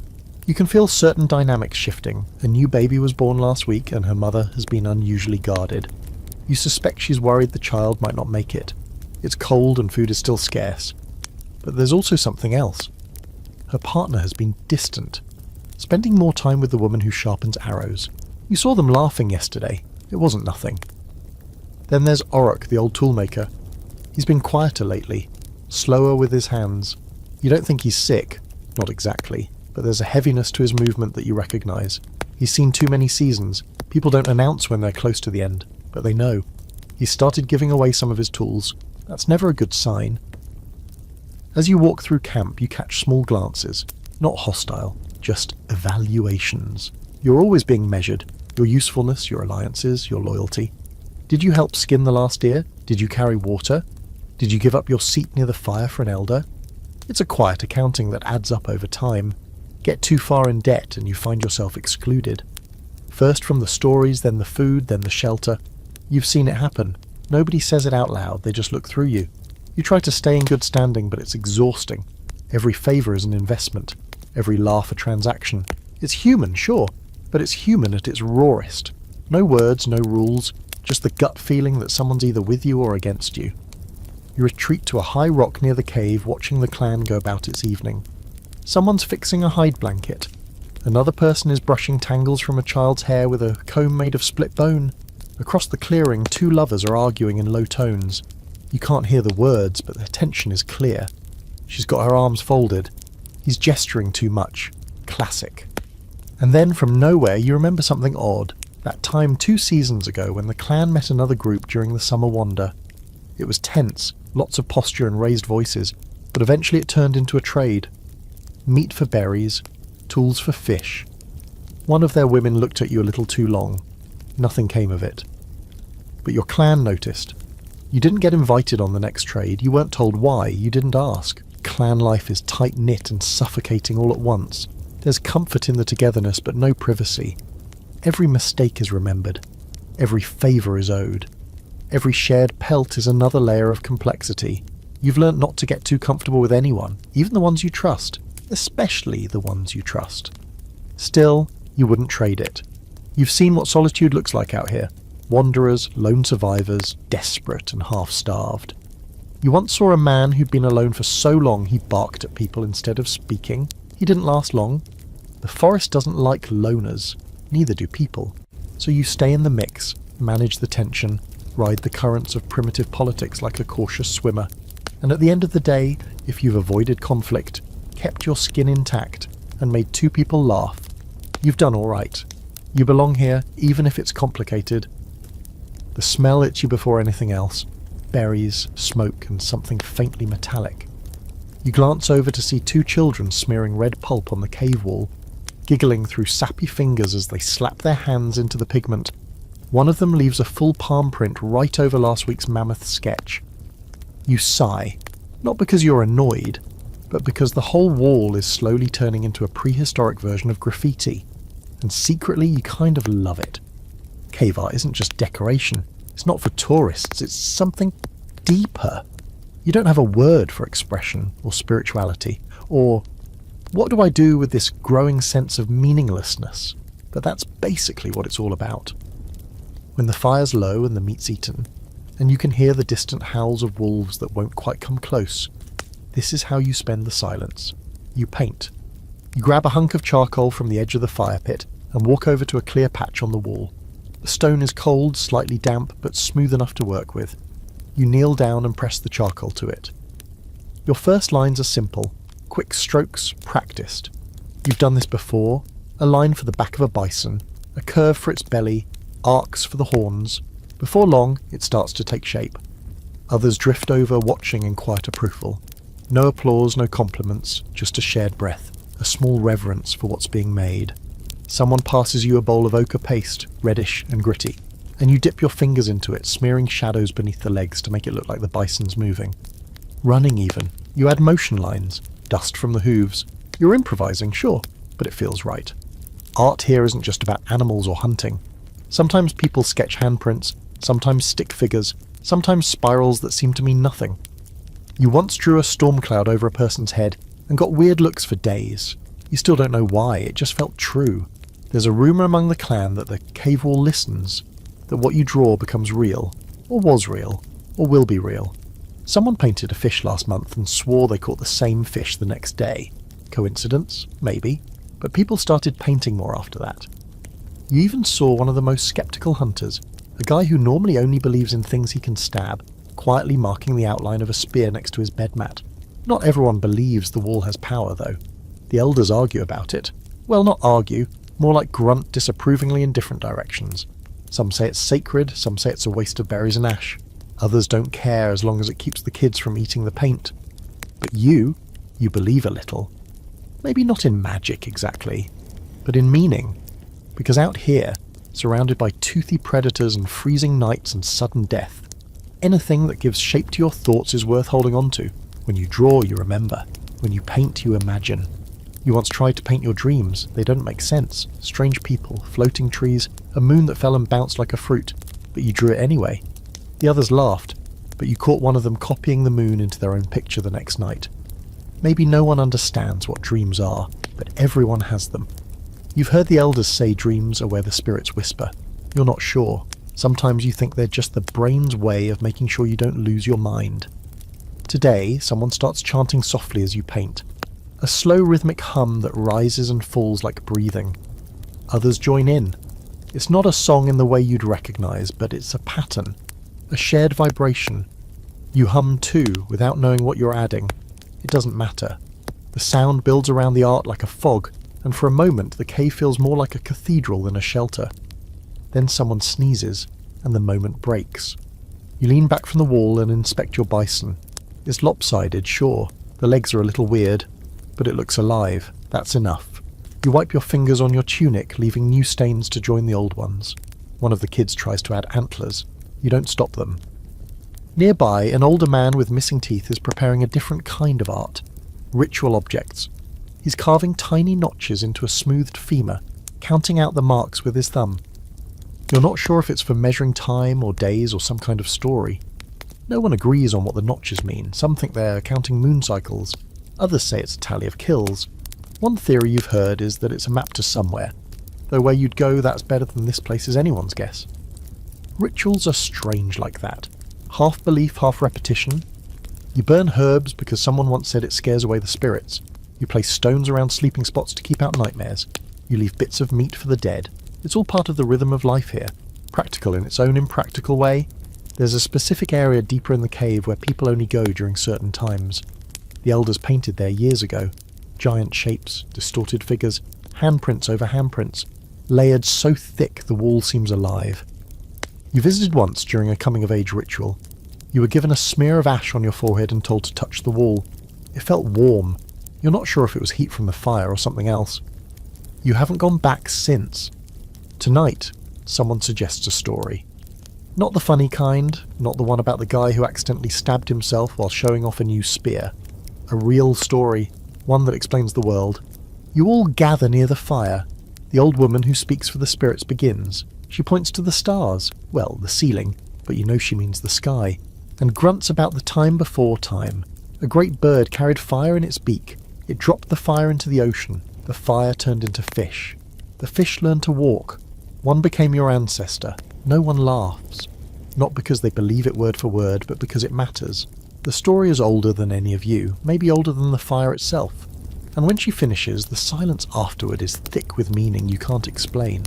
You can feel certain dynamics shifting. A new baby was born last week and her mother has been unusually guarded. You suspect she's worried the child might not make it. It's cold and food is still scarce. But there's also something else. Her partner has been distant, spending more time with the woman who sharpens arrows. You saw them laughing yesterday. It wasn't nothing. Then there's Orok, the old toolmaker. He's been quieter lately, slower with his hands. You don't think he's sick, not exactly, but there's a heaviness to his movement that you recognise. He's seen too many seasons. People don't announce when they're close to the end, but they know. He's started giving away some of his tools. That's never a good sign. As you walk through camp, you catch small glances, not hostile, just evaluations. You're always being measured. Your usefulness, your alliances, your loyalty. Did you help skin the last deer? Did you carry water? Did you give up your seat near the fire for an elder? It's a quiet accounting that adds up over time. Get too far in debt and you find yourself excluded. First from the stories, then the food, then the shelter. You've seen it happen. Nobody says it out loud, they just look through you. You try to stay in good standing, but it's exhausting. Every favour is an investment. Every laugh a transaction. It's human, sure, but it's human at its rawest. No words, no rules, just the gut feeling that someone's either with you or against you. You retreat to a high rock near the cave, watching the clan go about its evening. Someone's fixing a hide blanket. Another person is brushing tangles from a child's hair with a comb made of split bone. Across the clearing, 2 lovers are arguing in low tones. You can't hear the words, but their tension is clear. She's got her arms folded. He's gesturing too much. Classic. And then, from nowhere, you remember something odd. That time 2 seasons ago when the clan met another group during the summer wander. It was tense, lots of posture and raised voices, but eventually it turned into a trade. Meat for berries, tools for fish. One of their women looked at you a little too long. Nothing came of it. But your clan noticed. You didn't get invited on the next trade, you weren't told why, you didn't ask. Clan life is tight-knit and suffocating all at once. There's comfort in the togetherness, but no privacy. Every mistake is remembered. Every favour is owed. Every shared pelt is another layer of complexity. You've learnt not to get too comfortable with anyone, even the ones you trust, especially the ones you trust. Still, you wouldn't trade it. You've seen what solitude looks like out here. Wanderers, lone survivors, desperate and half-starved. You once saw a man who'd been alone for so long he barked at people instead of speaking. He didn't last long. The forest doesn't like loners, neither do people. So you stay in the mix, manage the tension, ride the currents of primitive politics like a cautious swimmer. And at the end of the day, if you've avoided conflict, kept your skin intact, and made two people laugh, you've done all right. You belong here, even if it's complicated. The smell hits you before anything else. Berries, smoke, and something faintly metallic. You glance over to see two children smearing red pulp on the cave wall, giggling through sappy fingers as they slap their hands into the pigment. One of them leaves a full palm print right over last week's mammoth sketch. You sigh, not because you're annoyed, but because the whole wall is slowly turning into a prehistoric version of graffiti, and secretly you kind of love it. Cave art isn't just decoration. It's not for tourists, it's something deeper. You don't have a word for expression or spirituality, or what do I do with this growing sense of meaninglessness? But that's basically what it's all about. When the fire's low and the meat's eaten, and you can hear the distant howls of wolves that won't quite come close, this is how you spend the silence. You paint. You grab a hunk of charcoal from the edge of the fire pit and walk over to a clear patch on the wall. The stone is cold, slightly damp, but smooth enough to work with. You kneel down and press the charcoal to it. Your first lines are simple, quick strokes, practiced. You've done this before, a line for the back of a bison, a curve for its belly, arcs for the horns. Before long, it starts to take shape. Others drift over, watching in quiet approval. No applause, no compliments, just a shared breath, a small reverence for what's being made. Someone passes you a bowl of ochre paste, reddish and gritty, and you dip your fingers into it, smearing shadows beneath the legs to make it look like the bison's moving. Running even, you add motion lines, dust from the hooves. You're improvising, sure, but it feels right. Art here isn't just about animals or hunting. Sometimes people sketch handprints, sometimes stick figures, sometimes spirals that seem to mean nothing. You once drew a storm cloud over a person's head and got weird looks for days. You still don't know why, it just felt true. There's a rumour among the clan that the cave wall listens, that what you draw becomes real, or was real, or will be real. Someone painted a fish last month and swore they caught the same fish the next day. Coincidence? Maybe. But people started painting more after that. You even saw one of the most sceptical hunters, a guy who normally only believes in things he can stab, quietly marking the outline of a spear next to his bed mat. Not everyone believes the wall has power, though. The elders argue about it. Well, not argue, more like grunt disapprovingly in different directions. Some say it's sacred, some say it's a waste of berries and ash. Others don't care as long as it keeps the kids from eating the paint. But you believe a little. Maybe not in magic exactly, but in meaning. Because out here, surrounded by toothy predators and freezing nights and sudden death, anything that gives shape to your thoughts is worth holding on to. When you draw, you remember. When you paint, you imagine. You once tried to paint your dreams. They don't make sense. Strange people, floating trees, a moon that fell and bounced like a fruit. But you drew it anyway. The others laughed, but you caught one of them copying the moon into their own picture the next night. Maybe no one understands what dreams are, but everyone has them. You've heard the elders say dreams are where the spirits whisper. You're not sure. Sometimes you think they're just the brain's way of making sure you don't lose your mind. Today, someone starts chanting softly as you paint. A slow rhythmic hum that rises and falls like breathing. Others join in. It's not a song in the way you'd recognise, but it's a pattern. A shared vibration. You hum too, without knowing what you're adding. It doesn't matter. The sound builds around the art like a fog, and for a moment the cave feels more like a cathedral than a shelter. Then someone sneezes, and the moment breaks. You lean back from the wall and inspect your bison. It's lopsided, sure. The legs are a little weird, but it looks alive. That's enough. You wipe your fingers on your tunic, leaving new stains to join the old ones. One of the kids tries to add antlers. You don't stop them. Nearby, an older man with missing teeth is preparing a different kind of art. Ritual objects. He's carving tiny notches into a smoothed femur, counting out the marks with his thumb. You're not sure if it's for measuring time or days or some kind of story. No one agrees on what the notches mean. Some think they're counting moon cycles. Others say it's a tally of kills. One theory you've heard is that it's a map to somewhere, though where you'd go that's better than this place is anyone's guess. Rituals are strange like that. Half belief, half repetition. You burn herbs because someone once said it scares away the spirits. You place stones around sleeping spots to keep out nightmares. You leave bits of meat for the dead. It's all part of the rhythm of life here, practical in its own impractical way. There's a specific area deeper in the cave where people only go during certain times. The elders painted there years ago. Giant shapes, distorted figures, handprints over handprints, layered so thick the wall seems alive. You visited once during a coming-of-age ritual. You were given a smear of ash on your forehead and told to touch the wall. It felt warm. You're not sure if it was heat from the fire or something else. You haven't gone back since. Tonight, someone suggests a story. Not the funny kind, not the one about the guy who accidentally stabbed himself while showing off a new spear. A real story, one that explains the world. You all gather near the fire. The old woman who speaks for the spirits begins. She points to the stars, well, the ceiling, but you know she means the sky, and grunts about the time before time. A great bird carried fire in its beak. It dropped the fire into the ocean. The fire turned into fish. The fish learned to walk. One became your ancestor. No one laughs. Not because they believe it word for word, but because it matters. The story is older than any of you, maybe older than the fire itself. And when she finishes, the silence afterward is thick with meaning you can't explain.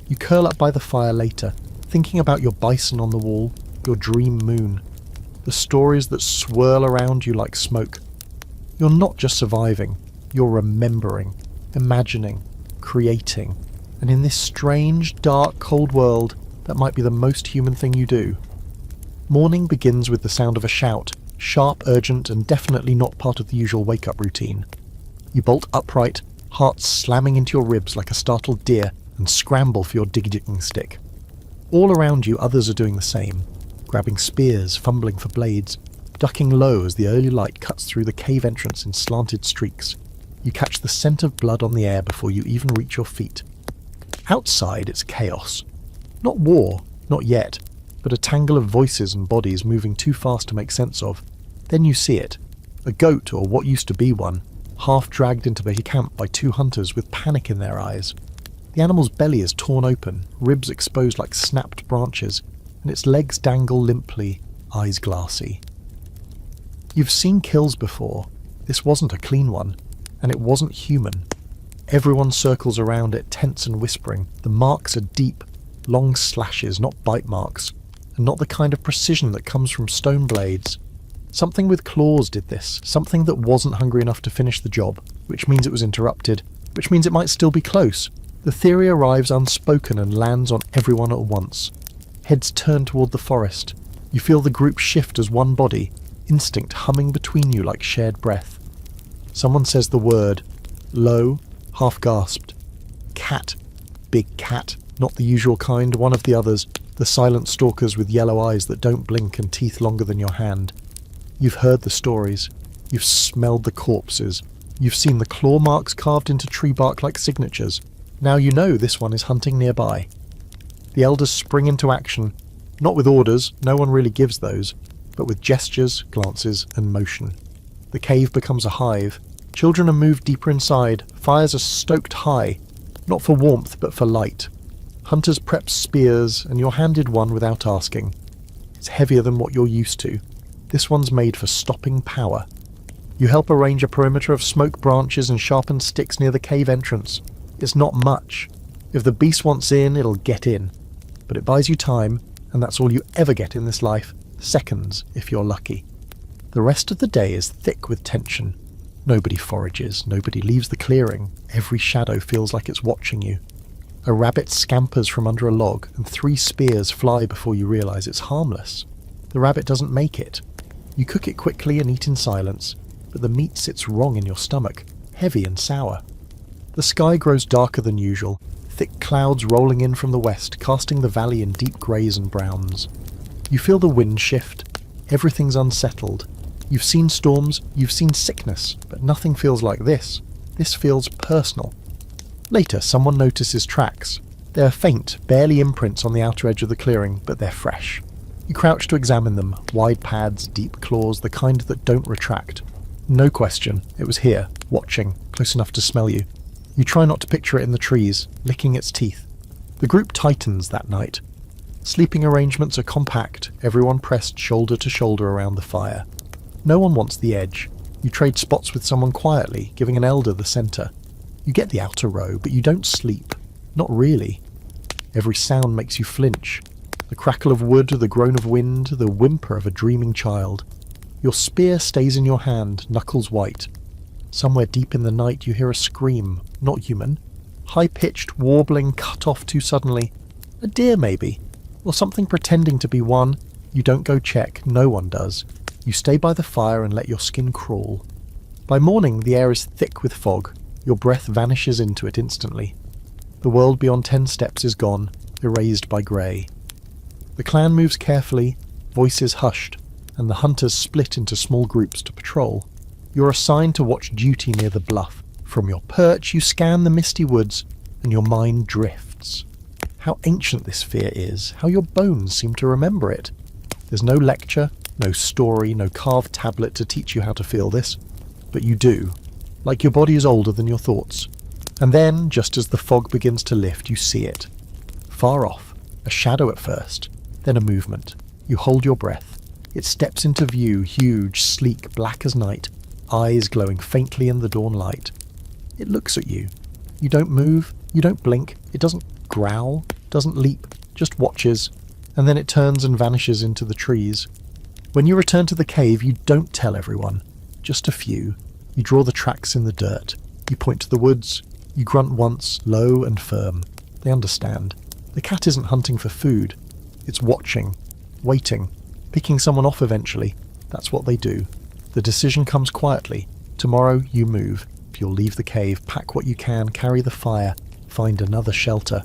You curl up by the fire later, thinking about your bison on the wall, your dream moon, the stories that swirl around you like smoke. You're not just surviving, you're remembering, imagining, creating, and in this strange, dark, cold world, that might be the most human thing you do. Morning begins with the sound of a shout, sharp, urgent, and definitely not part of the usual wake-up routine. You bolt upright, heart slamming into your ribs like a startled deer, and scramble for your digging stick. All around you, others are doing the same, grabbing spears, fumbling for blades, ducking low as the early light cuts through the cave entrance in slanted streaks. You catch the scent of blood on the air before you even reach your feet. Outside, it's chaos. Not war, not yet, but a tangle of voices and bodies moving too fast to make sense of. Then you see it. A goat, or what used to be one, half dragged into the camp by two hunters with panic in their eyes. The animal's belly is torn open, ribs exposed like snapped branches, and its legs dangle limply, eyes glassy. You've seen kills before. This wasn't a clean one, and it wasn't human. Everyone circles around it, tense and whispering. The marks are deep, long slashes, not bite marks, and not the kind of precision that comes from stone blades. Something with claws did this, something that wasn't hungry enough to finish the job, which means it was interrupted, which means it might still be close. The theory arrives unspoken and lands on everyone at once. Heads turn toward the forest. You feel the group shift as one body, instinct humming between you like shared breath. Someone says the word, low, half-gasped. Cat. Big cat. Not the usual kind, one of the others, the silent stalkers with yellow eyes that don't blink and teeth longer than your hand. You've heard the stories. You've smelled the corpses. You've seen the claw marks carved into tree bark like signatures. Now you know this one is hunting nearby. The elders spring into action, not with orders, no one really gives those, but with gestures, glances, and motion. The cave becomes a hive. Children are moved deeper inside, fires are stoked high, not for warmth but for light. Hunters prep spears, and you're handed one without asking. It's heavier than what you're used to. This one's made for stopping power. You help arrange a perimeter of smoke branches and sharpened sticks near the cave entrance. It's not much. If the beast wants in, it'll get in. But it buys you time, and that's all you ever get in this life. Seconds, if you're lucky. The rest of the day is thick with tension. Nobody forages, nobody leaves the clearing. Every shadow feels like it's watching you. A rabbit scampers from under a log, and 3 spears fly before you realise it's harmless. The rabbit doesn't make it. You cook it quickly and eat in silence, but the meat sits wrong in your stomach, heavy and sour. The sky grows darker than usual, thick clouds rolling in from the west, casting the valley in deep greys and browns. You feel the wind shift. Everything's unsettled. You've seen storms, you've seen sickness, but nothing feels like this. This feels personal. Later, someone notices tracks. They are faint, barely imprints on the outer edge of the clearing, but they're fresh. You crouch to examine them, wide pads, deep claws, the kind that don't retract. No question, it was here, watching, close enough to smell you. You try not to picture it in the trees, licking its teeth. The group tightens that night. Sleeping arrangements are compact, everyone pressed shoulder to shoulder around the fire. No one wants the edge. You trade spots with someone quietly, giving an elder the centre. You get the outer row, but you don't sleep. Not really. Every sound makes you flinch. The crackle of wood, the groan of wind, the whimper of a dreaming child. Your spear stays in your hand, knuckles white. Somewhere deep in the night you hear a scream, not human. High-pitched, warbling, cut off too suddenly. A deer, maybe. Or something pretending to be one. You don't go check, no one does. You stay by the fire and let your skin crawl. By morning the air is thick with fog. Your breath vanishes into it instantly. The world beyond 10 steps is gone, erased by grey. The clan moves carefully, voices hushed, and the hunters split into small groups to patrol. You're assigned to watch duty near the bluff. From your perch you scan the misty woods, and your mind drifts. How ancient this fear is, how your bones seem to remember it. There's no lecture, no story, no carved tablet to teach you how to feel this. But you do, like your body is older than your thoughts. And then, just as the fog begins to lift, you see it. Far off, a shadow at first, then a movement. You hold your breath. It steps into view, huge, sleek, black as night, eyes glowing faintly in the dawn light. It looks at you. You don't move, you don't blink, it doesn't growl, doesn't leap, just watches, and then it turns and vanishes into the trees. When you return to the cave, you don't tell everyone, just a few. You draw the tracks in the dirt. You point to the woods. You grunt once, low and firm. They understand. The cat isn't hunting for food. It's watching, waiting, picking someone off eventually. That's what they do. The decision comes quietly. Tomorrow you move. You'll leave the cave, pack what you can, carry the fire, find another shelter.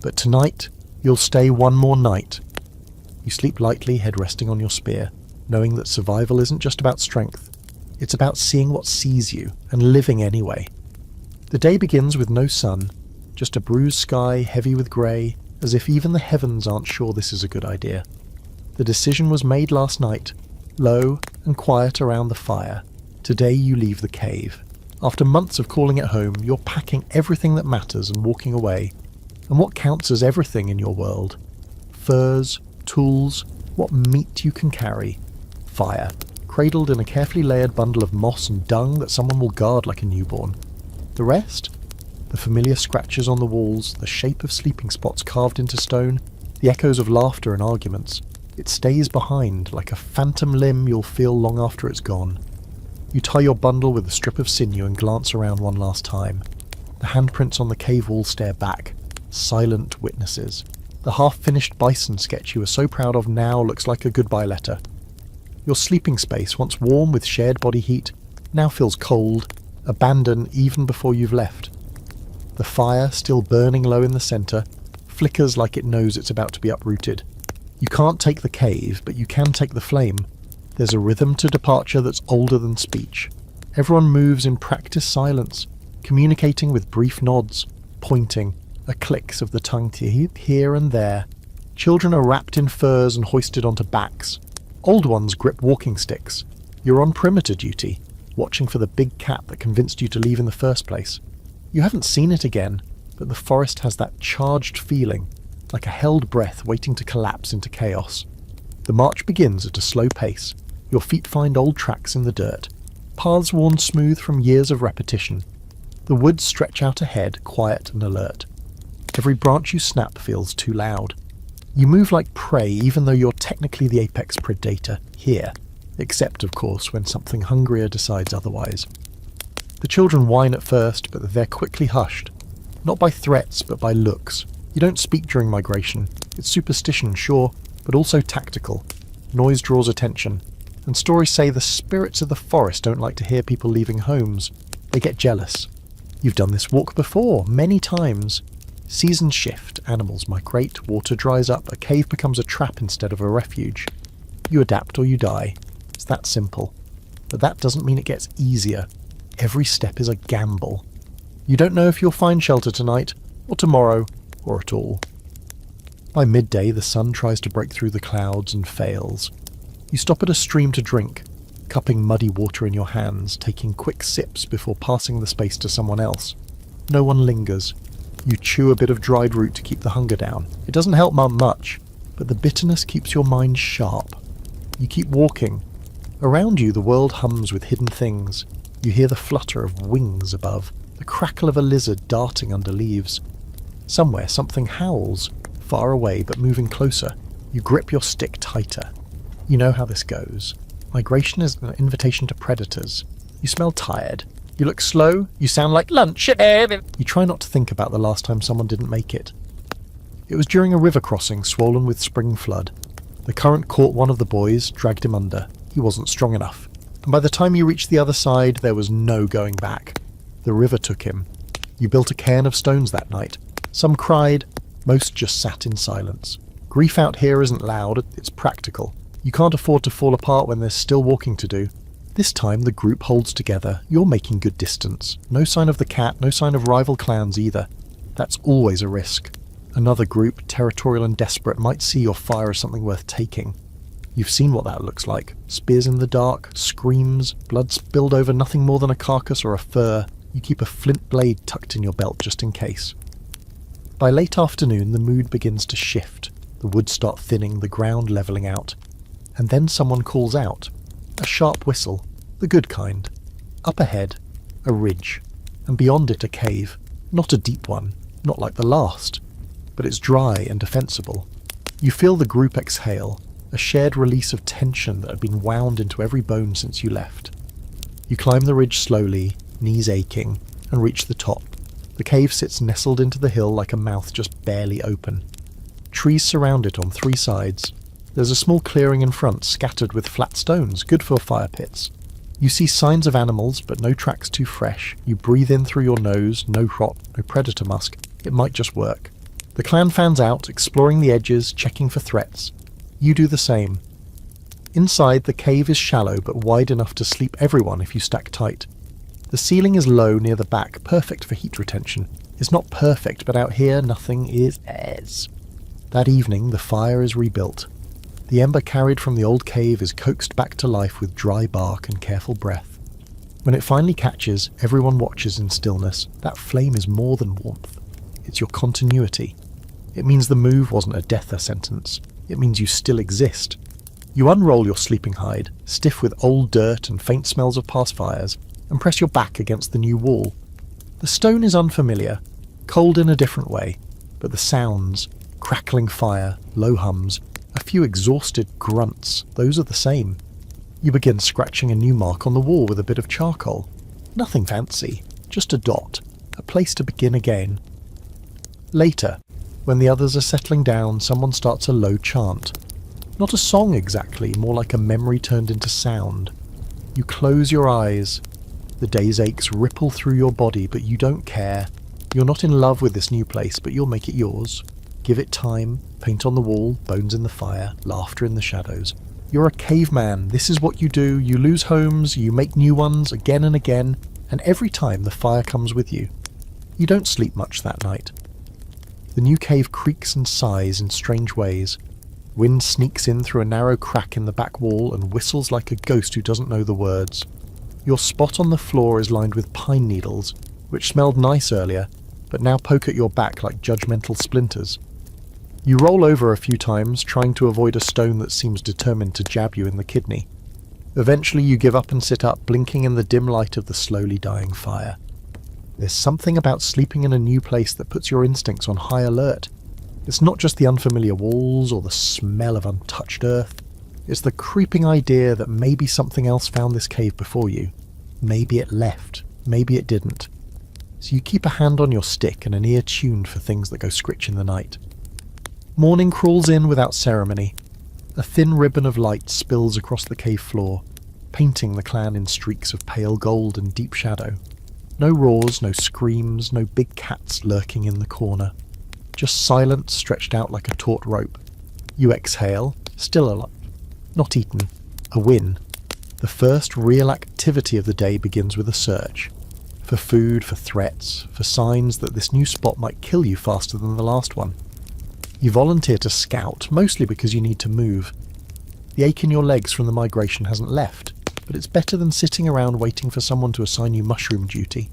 But tonight, you'll stay one more night. You sleep lightly, head resting on your spear, knowing that survival isn't just about strength. It's about seeing what sees you and living anyway. The day begins with no sun, just a bruised sky heavy with grey, as if even the heavens aren't sure this is a good idea. The decision was made last night, low and quiet around the fire. Today you leave the cave. After months of calling it home, you're packing everything that matters and walking away. And what counts as everything in your world? Furs, tools, what meat you can carry. Fire, cradled in a carefully layered bundle of moss and dung that someone will guard like a newborn. The rest? The familiar scratches on the walls, the shape of sleeping spots carved into stone, the echoes of laughter and arguments. It stays behind, like a phantom limb you'll feel long after it's gone. You tie your bundle with a strip of sinew and glance around one last time. The handprints on the cave wall stare back, silent witnesses. The half-finished bison sketch you were so proud of now looks like a goodbye letter. Your sleeping space, once warm with shared body heat, now feels cold, abandoned even before you've left. The fire, still burning low in the centre, flickers like it knows it's about to be uprooted. You can't take the cave, but you can take the flame. There's a rhythm to departure that's older than speech. Everyone moves in practiced silence, communicating with brief nods, pointing, a clicks of the tongue here and there. Children are wrapped in furs and hoisted onto backs. Old ones grip walking sticks. You're on perimeter duty, watching for the big cat that convinced you to leave in the first place. You haven't seen it again, but the forest has that charged feeling, like a held breath waiting to collapse into chaos. The march begins at a slow pace. Your feet find old tracks in the dirt, paths worn smooth from years of repetition. The woods stretch out ahead, quiet and alert. Every branch you snap feels too loud. You move like prey even though you're technically the apex predator here, except of course when something hungrier decides otherwise. The children whine at first, but they're quickly hushed. Not by threats, but by looks. You don't speak during migration. It's superstition, sure, but also tactical. Noise draws attention. And stories say the spirits of the forest don't like to hear people leaving homes. They get jealous. You've done this walk before, many times. Seasons shift, animals migrate, water dries up, a cave becomes a trap instead of a refuge. You adapt or you die. It's that simple. But that doesn't mean it gets easier. Every step is a gamble. You don't know if you'll find shelter tonight, or tomorrow, or at all. By midday, the sun tries to break through the clouds and fails. You stop at a stream to drink, cupping muddy water in your hands, taking quick sips before passing the space to someone else. No one lingers. You chew a bit of dried root to keep the hunger down. It doesn't help much, but the bitterness keeps your mind sharp. You keep walking. Around you, the world hums with hidden things. You hear the flutter of wings above, the crackle of a lizard darting under leaves. Somewhere, something howls, far away but moving closer. You grip your stick tighter. You know how this goes. Migration is an invitation to predators. You smell tired. You look slow. You sound like lunch. You try not to think about the last time someone didn't make it. It was during a river crossing swollen with spring flood. The current caught one of the boys, dragged him under. He wasn't strong enough. And by the time you reached the other side, there was no going back. The river took him. You built a cairn of stones that night. Some cried. Most just sat in silence. Grief out here isn't loud, it's practical. You can't afford to fall apart when there's still walking to do. This time the group holds together. You're making good distance. No sign of the cat, no sign of rival clans either. That's always a risk. Another group, territorial and desperate, might see your fire as something worth taking. You've seen what that looks like. Spears in the dark, screams, blood spilled over nothing more than a carcass or a fur. You keep a flint blade tucked in your belt just in case. By late afternoon, the mood begins to shift. The woods start thinning, the ground levelling out. And then someone calls out. A sharp whistle, the good kind. Up ahead, a ridge, and beyond it a cave. Not a deep one, not like the last, but it's dry and defensible. You feel the group exhale, a shared release of tension that had been wound into every bone since you left. You climb the ridge slowly, knees aching, and reach the top. The cave sits nestled into the hill like a mouth just barely open. Trees surround it on three sides. There's a small clearing in front scattered with flat stones, good for fire pits. You see signs of animals, but no tracks too fresh. You breathe in through your nose, no rot, no predator musk. It might just work. The clan fans out, exploring the edges, checking for threats. You do the same. Inside, the cave is shallow but wide enough to sleep everyone if you stack tight. The ceiling is low near the back, perfect for heat retention. It's not perfect, but out here nothing is as. That evening, the fire is rebuilt. The ember carried from the old cave is coaxed back to life with dry bark and careful breath. When it finally catches, everyone watches in stillness. That flame is more than warmth. It's your continuity. It means the move wasn't a death sentence. It means you still exist. You unroll your sleeping hide, stiff with old dirt and faint smells of past fires, and press your back against the new wall. The stone is unfamiliar, cold in a different way, but the sounds, crackling fire, low hums, a few exhausted grunts, those are the same. You begin scratching a new mark on the wall with a bit of charcoal. Nothing fancy, just a dot, a place to begin again. Later, when the others are settling down, someone starts a low chant. Not a song exactly, more like a memory turned into sound. You close your eyes. The day's aches ripple through your body, but you don't care. You're not in love with this new place, but you'll make it yours. Give it time, paint on the wall, bones in the fire, laughter in the shadows. You're a caveman. This is what you do. You lose homes, you make new ones again and again, and every time the fire comes with you. You don't sleep much that night. The new cave creaks and sighs in strange ways. Wind sneaks in through a narrow crack in the back wall and whistles like a ghost who doesn't know the words. Your spot on the floor is lined with pine needles, which smelled nice earlier, but now poke at your back like judgmental splinters. You roll over a few times, trying to avoid a stone that seems determined to jab you in the kidney. Eventually you give up and sit up, blinking in the dim light of the slowly dying fire. There's something about sleeping in a new place that puts your instincts on high alert. It's not just the unfamiliar walls or the smell of untouched earth. It's the creeping idea that maybe something else found this cave before you. Maybe it left. Maybe it didn't. So you keep a hand on your stick and an ear tuned for things that go scritch in the night. Morning crawls in without ceremony. A thin ribbon of light spills across the cave floor, painting the clan in streaks of pale gold and deep shadow. No roars, no screams, no big cats lurking in the corner. Just silence stretched out like a taut rope. You exhale, still alive. Not eaten. A win. The first real activity of the day begins with a search. For food, for threats, for signs that this new spot might kill you faster than the last one. You volunteer to scout, mostly because you need to move. The ache in your legs from the migration hasn't left, but it's better than sitting around waiting for someone to assign you mushroom duty.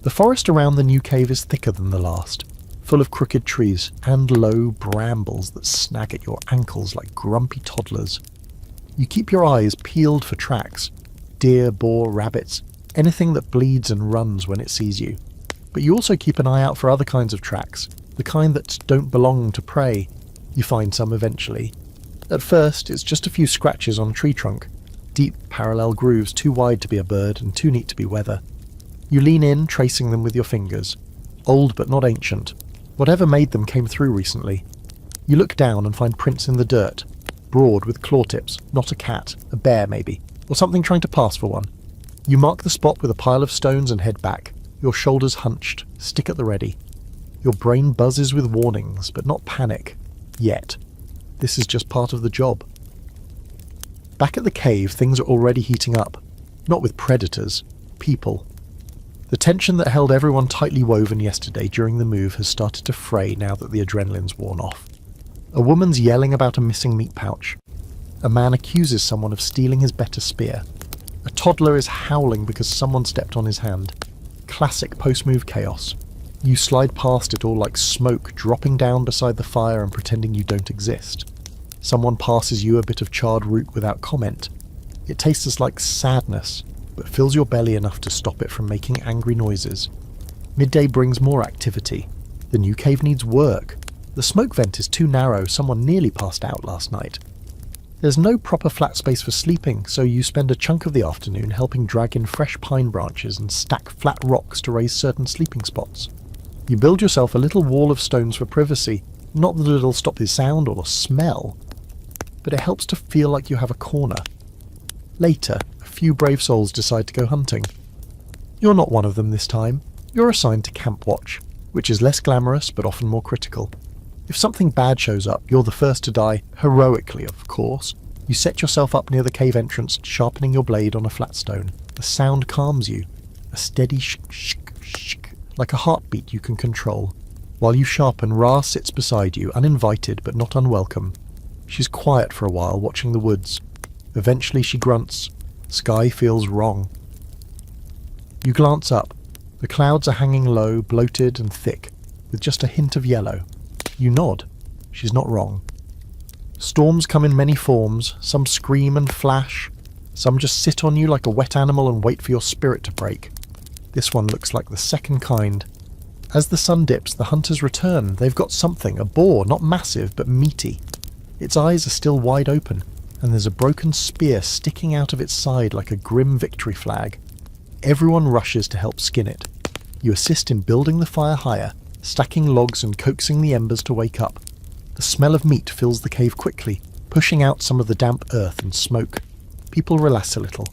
The forest around the new cave is thicker than the last, full of crooked trees and low brambles that snag at your ankles like grumpy toddlers. You keep your eyes peeled for tracks, deer, boar, rabbits, anything that bleeds and runs when it sees you. But you also keep an eye out for other kinds of tracks, the kind that don't belong to prey. You find some eventually. At first, it's just a few scratches on a tree trunk, deep parallel grooves too wide to be a bird and too neat to be weather. You lean in, tracing them with your fingers. Old but not ancient. Whatever made them came through recently. You look down and find prints in the dirt, broad with claw tips, not a cat, a bear maybe, or something trying to pass for one. You mark the spot with a pile of stones and head back, your shoulders hunched, stick at the ready. Your brain buzzes with warnings, but not panic. Yet. This is just part of the job. Back at the cave, things are already heating up. Not with predators, people. The tension that held everyone tightly woven yesterday during the move has started to fray now that the adrenaline's worn off. A woman's yelling about a missing meat pouch. A man accuses someone of stealing his better spear. A toddler is howling because someone stepped on his hand. Classic post-move chaos. You slide past it all like smoke, dropping down beside the fire and pretending you don't exist. Someone passes you a bit of charred root without comment. It tastes like sadness, but fills your belly enough to stop it from making angry noises. Midday brings more activity. The new cave needs work. The smoke vent is too narrow, someone nearly passed out last night. There's no proper flat space for sleeping, so you spend a chunk of the afternoon helping drag in fresh pine branches and stack flat rocks to raise certain sleeping spots. You build yourself a little wall of stones for privacy, not that it'll stop the sound or smell, but it helps to feel like you have a corner. Later, a few brave souls decide to go hunting. You're not one of them this time. You're assigned to camp watch, which is less glamorous but often more critical. If something bad shows up, you're the first to die, heroically of course. You set yourself up near the cave entrance, sharpening your blade on a flat stone. The sound calms you, a steady shk, like a heartbeat you can control. While you sharpen, Ra sits beside you, uninvited but not unwelcome. She's quiet for a while, watching the woods. Eventually she grunts. Sky feels wrong. You glance up. The clouds are hanging low, bloated and thick, with just a hint of yellow. You nod. She's not wrong. Storms come in many forms. Some scream and flash. Some just sit on you like a wet animal and wait for your spirit to break. This one looks like the second kind. As the sun dips, the hunters return. They've got something, a boar, not massive, but meaty. Its eyes are still wide open, and there's a broken spear sticking out of its side like a grim victory flag. Everyone rushes to help skin it. You assist in building the fire higher, stacking logs and coaxing the embers to wake up. The smell of meat fills the cave quickly, pushing out some of the damp earth and smoke. People relax a little.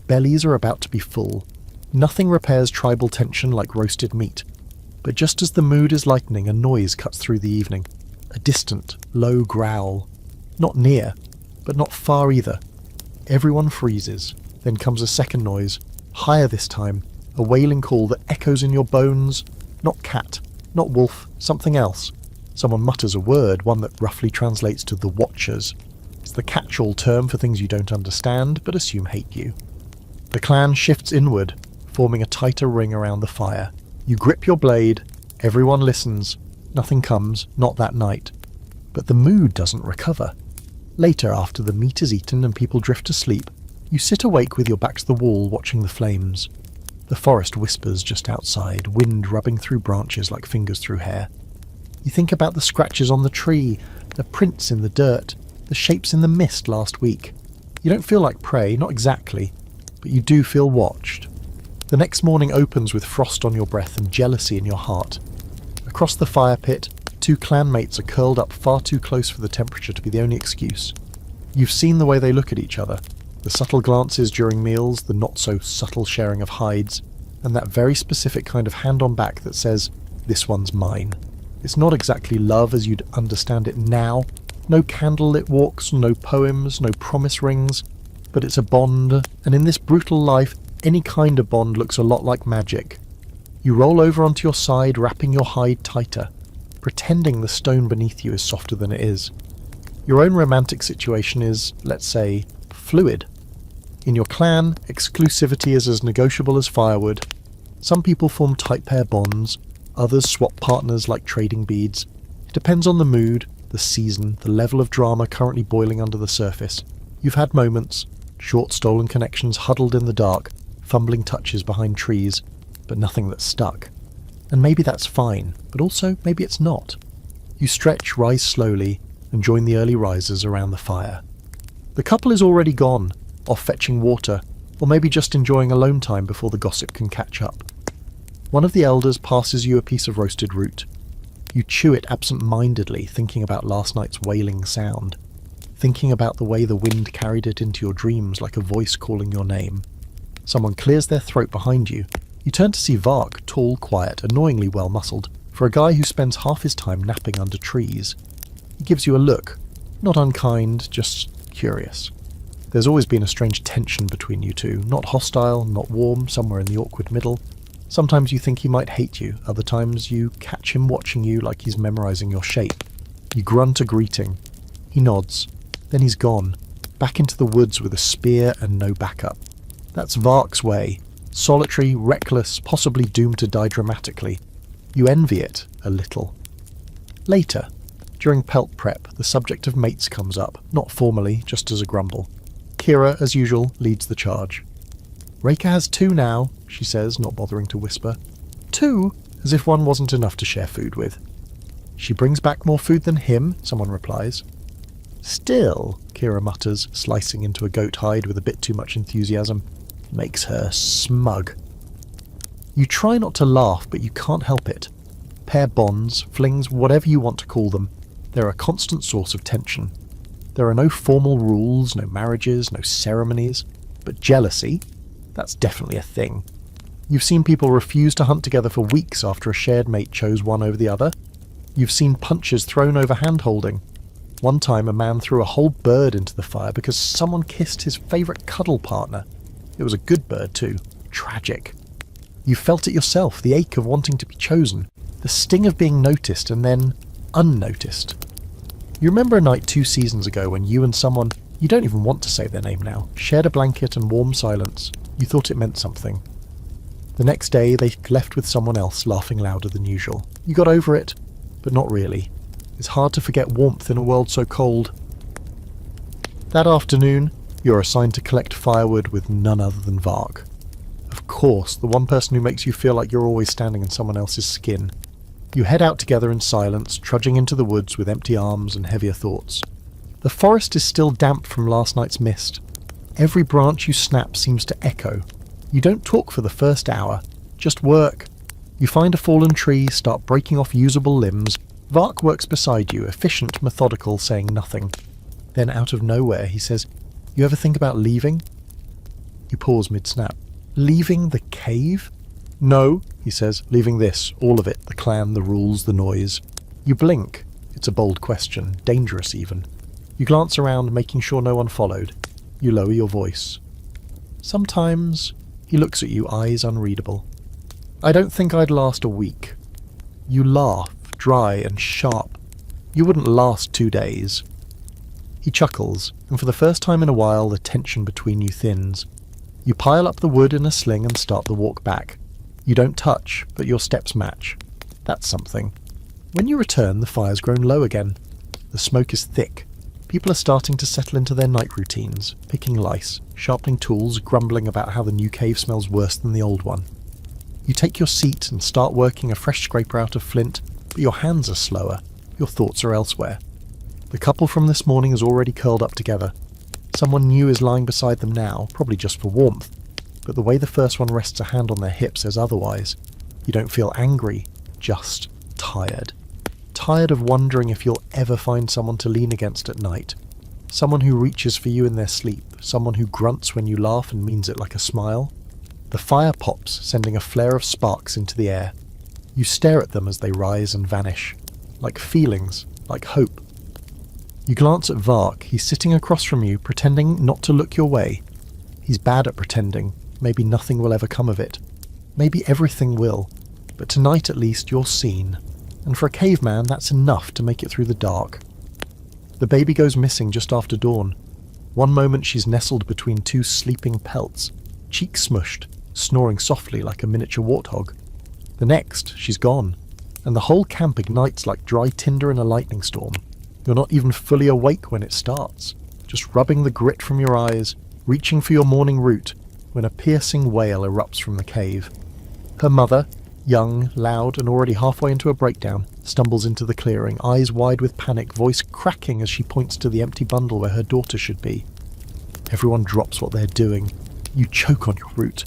Bellies are about to be full. Nothing repairs tribal tension like roasted meat. But just as the mood is lightening, a noise cuts through the evening. A distant, low growl. Not near, but not far either. Everyone freezes. Then comes a second noise, higher this time, a wailing call that echoes in your bones. Not cat, not wolf, something else. Someone mutters a word, one that roughly translates to the Watchers. It's the catch-all term for things you don't understand, but assume hate you. The clan shifts inward, forming a tighter ring around the fire. You grip your blade, everyone listens. Nothing comes, not that night. But the mood doesn't recover. Later, after the meat is eaten and people drift to sleep, you sit awake with your back to the wall watching the flames. The forest whispers just outside, wind rubbing through branches like fingers through hair. You think about the scratches on the tree, the prints in the dirt, the shapes in the mist last week. You don't feel like prey, not exactly, but you do feel watched. The next morning opens with frost on your breath and jealousy in your heart. Across the fire pit, two clanmates are curled up far too close for the temperature to be the only excuse. You've seen the way they look at each other. The subtle glances during meals, the not-so-subtle sharing of hides, and that very specific kind of hand on back that says, "This one's mine." It's not exactly love as you'd understand it now. No candlelit walks, no poems, no promise rings. but it's a bond, and in this brutal life, any kind of bond looks a lot like magic. You roll over onto your side, wrapping your hide tighter, pretending the stone beneath you is softer than it is. Your own romantic situation is, let's say, fluid. In your clan, exclusivity is as negotiable as firewood. Some people form tight pair bonds, others swap partners like trading beads. It depends on the mood, the season, the level of drama currently boiling under the surface. You've had moments, short stolen connections huddled in the dark, fumbling touches behind trees, but nothing that's stuck. And maybe that's fine, but also maybe it's not. You stretch, rise slowly, and join the early risers around the fire. The couple is already gone, off fetching water, or maybe just enjoying alone time before the gossip can catch up. One of the elders passes you a piece of roasted root. You chew it absent-mindedly, thinking about last night's wailing sound, thinking about the way the wind carried it into your dreams like a voice calling your name. Someone clears their throat behind you. You turn to see Vark, tall, quiet, annoyingly well-muscled, for a guy who spends half his time napping under trees. He gives you a look, not unkind, just curious. There's always been a strange tension between you two, not hostile, not warm, somewhere in the awkward middle. Sometimes you think he might hate you, other times you catch him watching you like he's memorizing your shape. You grunt a greeting. He nods. Then he's gone, back into the woods with a spear and no backup. That's Vark's way. Solitary, reckless, possibly doomed to die dramatically. You envy it, a little. Later, during pelt prep, the subject of mates comes up, not formally, just as a grumble. Kira, as usual, leads the charge. Reika has 2 now, she says, not bothering to whisper. 2? As if one wasn't enough to share food with. She brings back more food than him, someone replies. Still, Kira mutters, slicing into a goat hide with a bit too much enthusiasm. Makes her smug. You try not to laugh, but you can't help it. Pair bonds, flings, whatever you want to call them, they're a constant source of tension. There are no formal rules, no marriages, no ceremonies, but jealousy, that's definitely a thing. You've seen people refuse to hunt together for weeks after a shared mate chose one over the other. You've seen punches thrown over hand-holding. One time a man threw a whole bird into the fire because someone kissed his favourite cuddle partner. It was a good bird too. Tragic. You felt it yourself, the ache of wanting to be chosen, the sting of being noticed and then unnoticed. You remember a night 2 seasons ago when you and someone, you don't even want to say their name now, shared a blanket and warm silence. You thought it meant something. The next day they left with someone else, laughing louder than usual. You got over it, but not really. It's hard to forget warmth in a world so cold. That afternoon, you're assigned to collect firewood with none other than Vark. Of course, the one person who makes you feel like you're always standing in someone else's skin. You head out together in silence, trudging into the woods with empty arms and heavier thoughts. The forest is still damp from last night's mist. Every branch you snap seems to echo. You don't talk for the first hour, just work. You find a fallen tree, start breaking off usable limbs. Vark works beside you, efficient, methodical, saying nothing. Then out of nowhere he says, "You ever think about leaving?" You pause mid-snap. Leaving the cave? "No," he says, "leaving this, all of it, the clan, the rules, the noise." You blink. It's a bold question, dangerous even. You glance around, making sure no one followed. You lower your voice. Sometimes he looks at you, eyes unreadable. "I don't think I'd last a week." You laugh, dry and sharp. You wouldn't last 2 days. He chuckles, and for the first time in a while the tension between you thins. You pile up the wood in a sling and start the walk back. You don't touch, but your steps match. That's something. When you return, the fire's grown low again. The smoke is thick. People are starting to settle into their night routines, picking lice, sharpening tools, grumbling about how the new cave smells worse than the old one. You take your seat and start working a fresh scraper out of flint, but your hands are slower. Your thoughts are elsewhere. The couple from this morning is already curled up together. Someone new is lying beside them now, probably just for warmth, but the way the first one rests a hand on their hip says otherwise. You don't feel angry, just tired. Tired of wondering if you'll ever find someone to lean against at night. Someone who reaches for you in their sleep, someone who grunts when you laugh and means it like a smile. The fire pops, sending a flare of sparks into the air. You stare at them as they rise and vanish, like feelings, like hope. You glance at Vark. He's sitting across from you, pretending not to look your way. He's bad at pretending. Maybe nothing will ever come of it. Maybe everything will. But tonight at least you're seen. And for a caveman, that's enough to make it through the dark. The baby goes missing just after dawn. One moment she's nestled between two sleeping pelts, cheeks smushed, snoring softly like a miniature warthog. The next, she's gone. And the whole camp ignites like dry tinder in a lightning storm. You're not even fully awake when it starts, just rubbing the grit from your eyes, reaching for your morning root, when a piercing wail erupts from the cave. Her mother, young, loud, and already halfway into a breakdown, stumbles into the clearing, eyes wide with panic, voice cracking as she points to the empty bundle where her daughter should be. Everyone drops what they're doing. You choke on your root.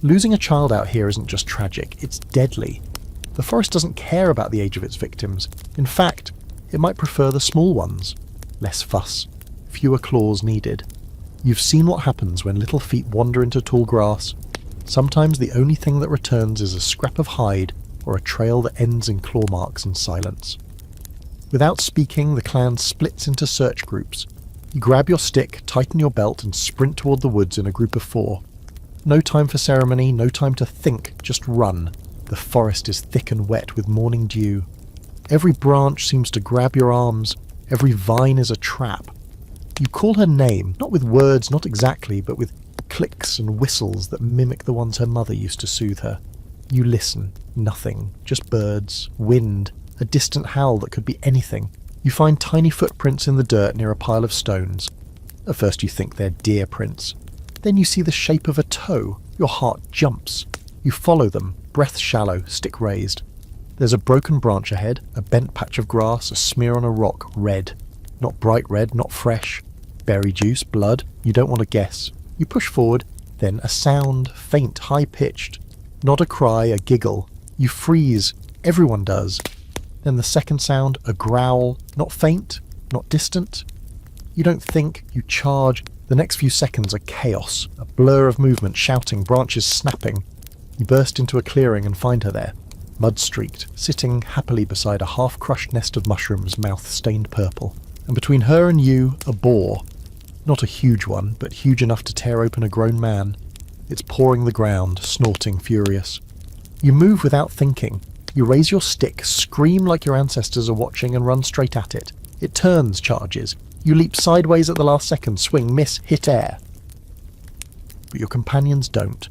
Losing a child out here isn't just tragic, it's deadly. The forest doesn't care about the age of its victims. In fact, it might prefer the small ones. Less fuss, fewer claws needed. You've seen what happens when little feet wander into tall grass. Sometimes the only thing that returns is a scrap of hide or a trail that ends in claw marks and silence. Without speaking, the clan splits into search groups. You grab your stick, tighten your belt, and sprint toward the woods in a group of 4. No time for ceremony, no time to think, just run. The forest is thick and wet with morning dew. Every branch seems to grab your arms. Every vine is a trap. You call her name, not with words, not exactly, but with clicks and whistles that mimic the ones her mother used to soothe her. You listen. Nothing. Just birds, wind, a distant howl that could be anything. You find tiny footprints in the dirt near a pile of stones. At first you think they're deer prints. Then you see the shape of a toe. Your heart jumps. You follow them, breath shallow, stick raised. There's a broken branch ahead, a bent patch of grass, a smear on a rock, red. Not bright red, not fresh. Berry juice, blood, you don't want to guess. You push forward, then a sound, faint, high-pitched. Not a cry, a giggle. You freeze, everyone does. Then the second sound, a growl, not faint, not distant. You don't think, you charge. The next few seconds are chaos, a blur of movement, shouting, branches snapping. You burst into a clearing and find her there. Mud-streaked, sitting happily beside a half-crushed nest of mushrooms, mouth stained purple. And between her and you, a boar. Not a huge one, but huge enough to tear open a grown man. It's pawing the ground, snorting furious. You move without thinking. You raise your stick, scream like your ancestors are watching, and run straight at it. It turns, charges. You leap sideways at the last second, swing, miss, hit air. But your companions don't.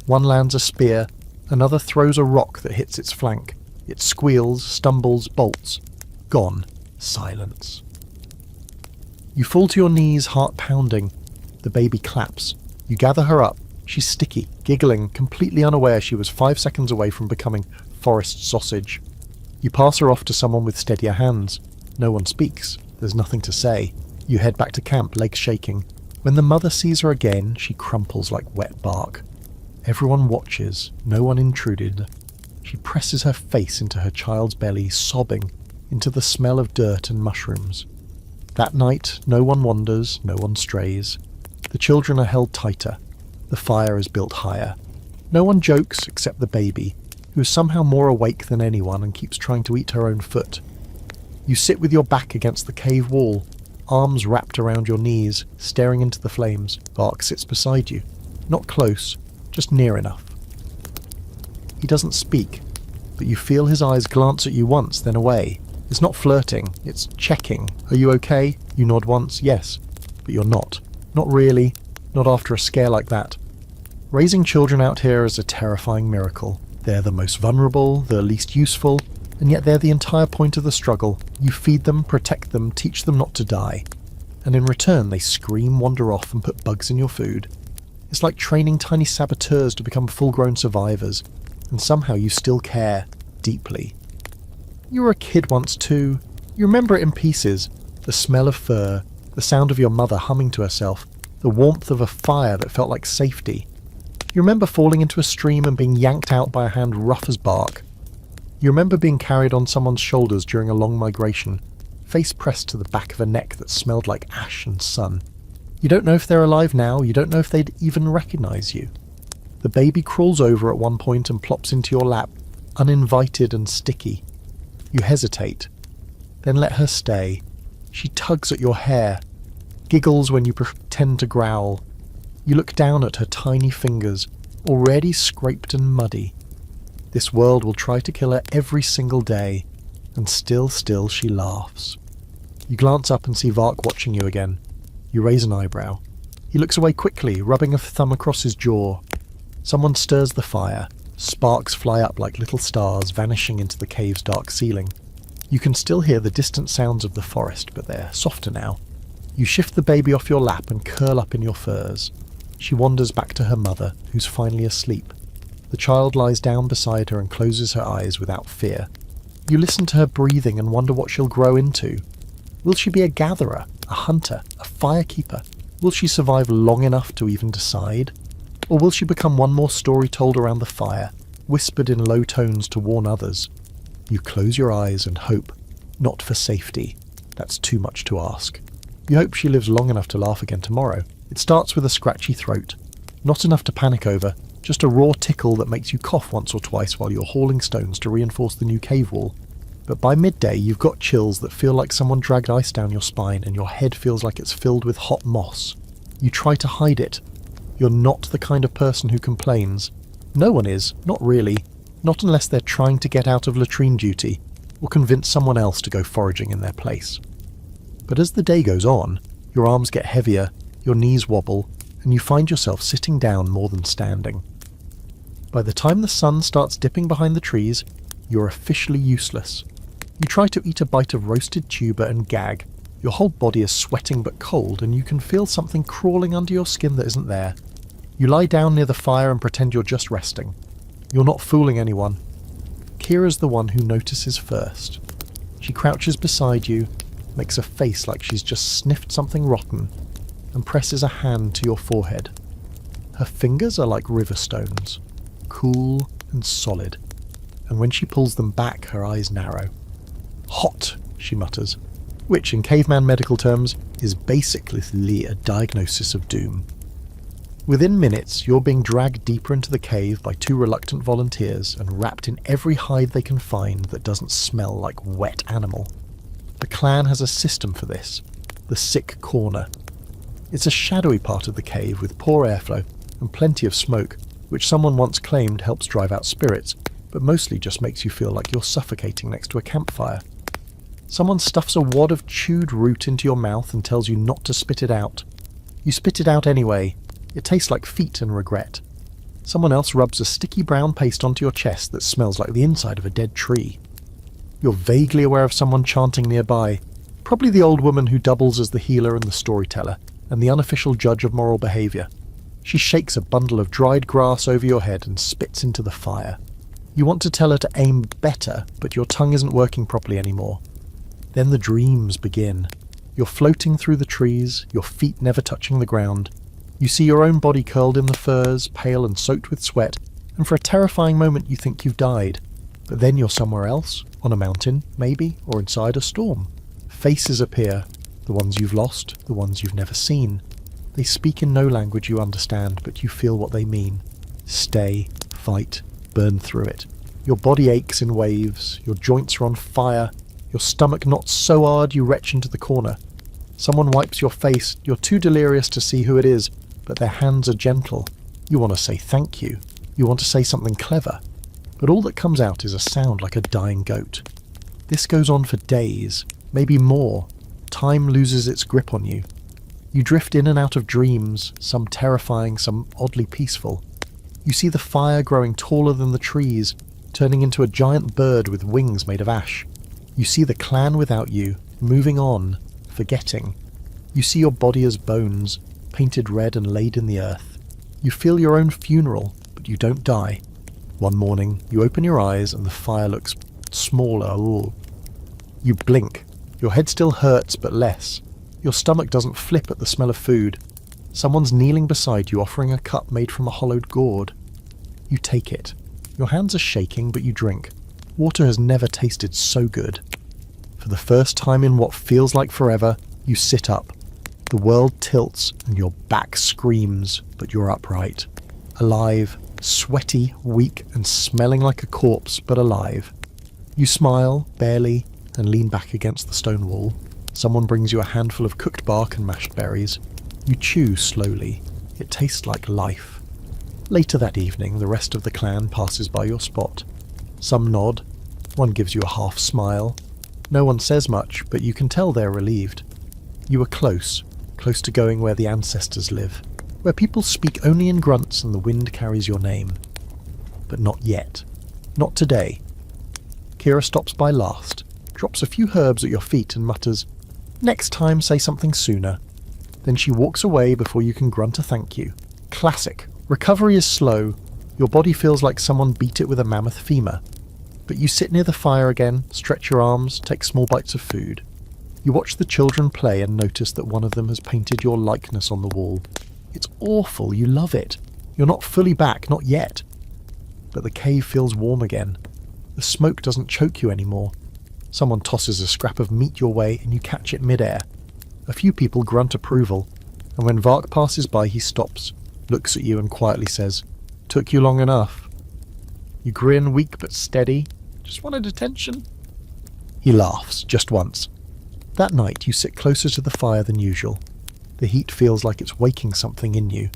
One lands a spear, another throws a rock that hits its flank. It squeals, stumbles, bolts. Gone. Silence. You fall to your knees, heart pounding. The baby claps. You gather her up. She's sticky, giggling, completely unaware she was 5 seconds away from becoming forest sausage. You pass her off to someone with steadier hands. No one speaks. There's nothing to say. You head back to camp, legs shaking. When the mother sees her again, she crumples like wet bark. Everyone watches, no one intruded. She presses her face into her child's belly, sobbing, into the smell of dirt and mushrooms. That night, no one wanders, no one strays. The children are held tighter. The fire is built higher. No one jokes except the baby, who is somehow more awake than anyone and keeps trying to eat her own foot. You sit with your back against the cave wall, arms wrapped around your knees, staring into the flames. Vark sits beside you. Not close, just near enough. He doesn't speak, but you feel his eyes glance at you once, then away. It's not flirting, it's checking. Are you okay? You nod once, yes. But you're not. Not really. Not after a scare like that. Raising children out here is a terrifying miracle. They're the most vulnerable, the least useful, and yet they're the entire point of the struggle. You feed them, protect them, teach them not to die. And in return they scream, wander off, and put bugs in your food. It's like training tiny saboteurs to become full-grown survivors, and somehow you still care, deeply. You were a kid once too. You remember it in pieces. The smell of fur, the sound of your mother humming to herself, the warmth of a fire that felt like safety. You remember falling into a stream and being yanked out by a hand rough as bark. You remember being carried on someone's shoulders during a long migration, face pressed to the back of a neck that smelled like ash and sun. You don't know if they're alive now, you don't know if they'd even recognize you. The baby crawls over at one point and plops into your lap, uninvited and sticky. You hesitate, then let her stay. She tugs at your hair, giggles when you pretend to growl. You look down at her tiny fingers, already scraped and muddy. This world will try to kill her every single day, and still she laughs. You glance up and see Vark watching you again. You raise an eyebrow. He looks away quickly, rubbing a thumb across his jaw. Someone stirs the fire. Sparks fly up like little stars, vanishing into the cave's dark ceiling. You can still hear the distant sounds of the forest, but they're softer now. You shift the baby off your lap and curl up in your furs. She wanders back to her mother, who's finally asleep. The child lies down beside her and closes her eyes without fear. You listen to her breathing and wonder what she'll grow into. Will she be a gatherer, a hunter, a firekeeper? Will she survive long enough to even decide? Or will she become one more story told around the fire, whispered in low tones to warn others? You close your eyes and hope, not for safety. That's too much to ask. You hope she lives long enough to laugh again tomorrow. It starts with a scratchy throat. Not enough to panic over, just a raw tickle that makes you cough once or twice while you're hauling stones to reinforce the new cave wall. But by midday you've got chills that feel like someone dragged ice down your spine and your head feels like it's filled with hot moss. You try to hide it. You're not the kind of person who complains. No one is, not really. Not unless they're trying to get out of latrine duty or convince someone else to go foraging in their place. But as the day goes on, your arms get heavier, your knees wobble, and you find yourself sitting down more than standing. By the time the sun starts dipping behind the trees, you're officially useless. You try to eat a bite of roasted tuber and gag. Your whole body is sweating but cold, and you can feel something crawling under your skin that isn't there. You lie down near the fire and pretend you're just resting. You're not fooling anyone. Kira's the one who notices first. She crouches beside you, makes a face like she's just sniffed something rotten, and presses a hand to your forehead. Her fingers are like river stones, cool and solid, and when she pulls them back, her eyes narrow. "Hot," she mutters, which in caveman medical terms is basically a diagnosis of doom. Within minutes, you're being dragged deeper into the cave by two reluctant volunteers and wrapped in every hide they can find that doesn't smell like wet animal. The clan has a system for this, the sick corner. It's a shadowy part of the cave with poor airflow and plenty of smoke, which someone once claimed helps drive out spirits, but mostly just makes you feel like you're suffocating next to a campfire. Someone stuffs a wad of chewed root into your mouth and tells you not to spit it out. You spit it out anyway. It tastes like feet and regret. Someone else rubs a sticky brown paste onto your chest that smells like the inside of a dead tree. You're vaguely aware of someone chanting nearby, probably the old woman who doubles as the healer and the storyteller, and the unofficial judge of moral behaviour. She shakes a bundle of dried grass over your head and spits into the fire. You want to tell her to aim better, but your tongue isn't working properly anymore. Then the dreams begin. You're floating through the trees, your feet never touching the ground. You see your own body curled in the furs, pale and soaked with sweat, and for a terrifying moment you think you've died. But then you're somewhere else, on a mountain, maybe, or inside a storm. Faces appear, the ones you've lost, the ones you've never seen. They speak in no language you understand, but you feel what they mean. Stay, fight, burn through it. Your body aches in waves, your joints are on fire, your stomach knots so hard you retch into the corner. Someone wipes your face, you're too delirious to see who it is, but their hands are gentle. You want to say thank you. You want to say something clever. But all that comes out is a sound like a dying goat. This goes on for days, maybe more. Time loses its grip on you. You drift in and out of dreams, some terrifying, some oddly peaceful. You see the fire growing taller than the trees, turning into a giant bird with wings made of ash. You see the clan without you, moving on, forgetting. You see your body as bones, painted red and laid in the earth. You feel your own funeral, but you don't die. One morning, you open your eyes and the fire looks smaller. Ooh. You blink. Your head still hurts, but less. Your stomach doesn't flip at the smell of food. Someone's kneeling beside you, offering a cup made from a hollowed gourd. You take it. Your hands are shaking, but you drink. Water has never tasted so good. For the first time in what feels like forever, you sit up. The world tilts and your back screams, but you're upright. Alive, sweaty, weak, and smelling like a corpse, but alive. You smile, barely, and lean back against the stone wall. Someone brings you a handful of cooked bark and mashed berries. You chew slowly. It tastes like life. Later that evening, the rest of the clan passes by your spot. Some nod. One gives you a half smile. No one says much, but you can tell they're relieved. You are close to going where the ancestors live, where people speak only in grunts and the wind carries your name. But not yet. Not today. Kira stops by last, drops a few herbs at your feet and mutters, "Next time say something sooner." Then she walks away before you can grunt a thank you. Classic. Recovery is slow. Your body feels like someone beat it with a mammoth femur. But you sit near the fire again, stretch your arms, take small bites of food. You watch the children play and notice that one of them has painted your likeness on the wall. It's awful, you love it. You're not fully back, not yet. But the cave feels warm again. The smoke doesn't choke you anymore. Someone tosses a scrap of meat your way and you catch it mid-air. A few people grunt approval, and when Vark passes by he stops, looks at you and quietly says, "Took you long enough." You grin, weak but steady. "Just wanted attention." He laughs, just once. That night you sit closer to the fire than usual. The heat feels like it's waking something in you.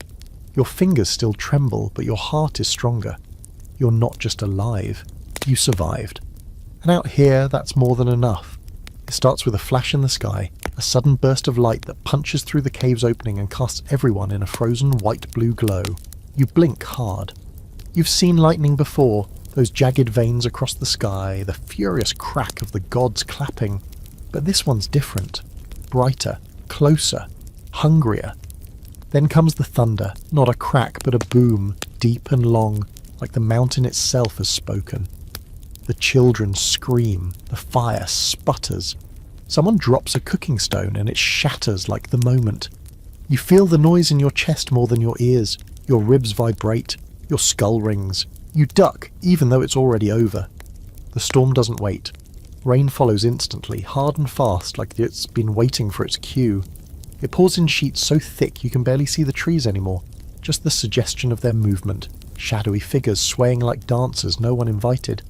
Your fingers still tremble, but your heart is stronger. You're not just alive, you survived. And out here, that's more than enough. It starts with a flash in the sky, a sudden burst of light that punches through the cave's opening and casts everyone in a frozen white-blue glow. You blink hard. You've seen lightning before, those jagged veins across the sky, the furious crack of the gods clapping. But this one's different. Brighter, closer, hungrier. Then comes the thunder, not a crack but a boom, deep and long, like the mountain itself has spoken. The children scream, the fire sputters. Someone drops a cooking stone and it shatters like the moment. You feel the noise in your chest more than your ears. Your ribs vibrate, your skull rings. You duck, even though it's already over. The storm doesn't wait. Rain follows instantly, hard and fast, like it's been waiting for its cue. It pours in sheets so thick you can barely see the trees anymore, just the suggestion of their movement, shadowy figures swaying like dancers no one invited.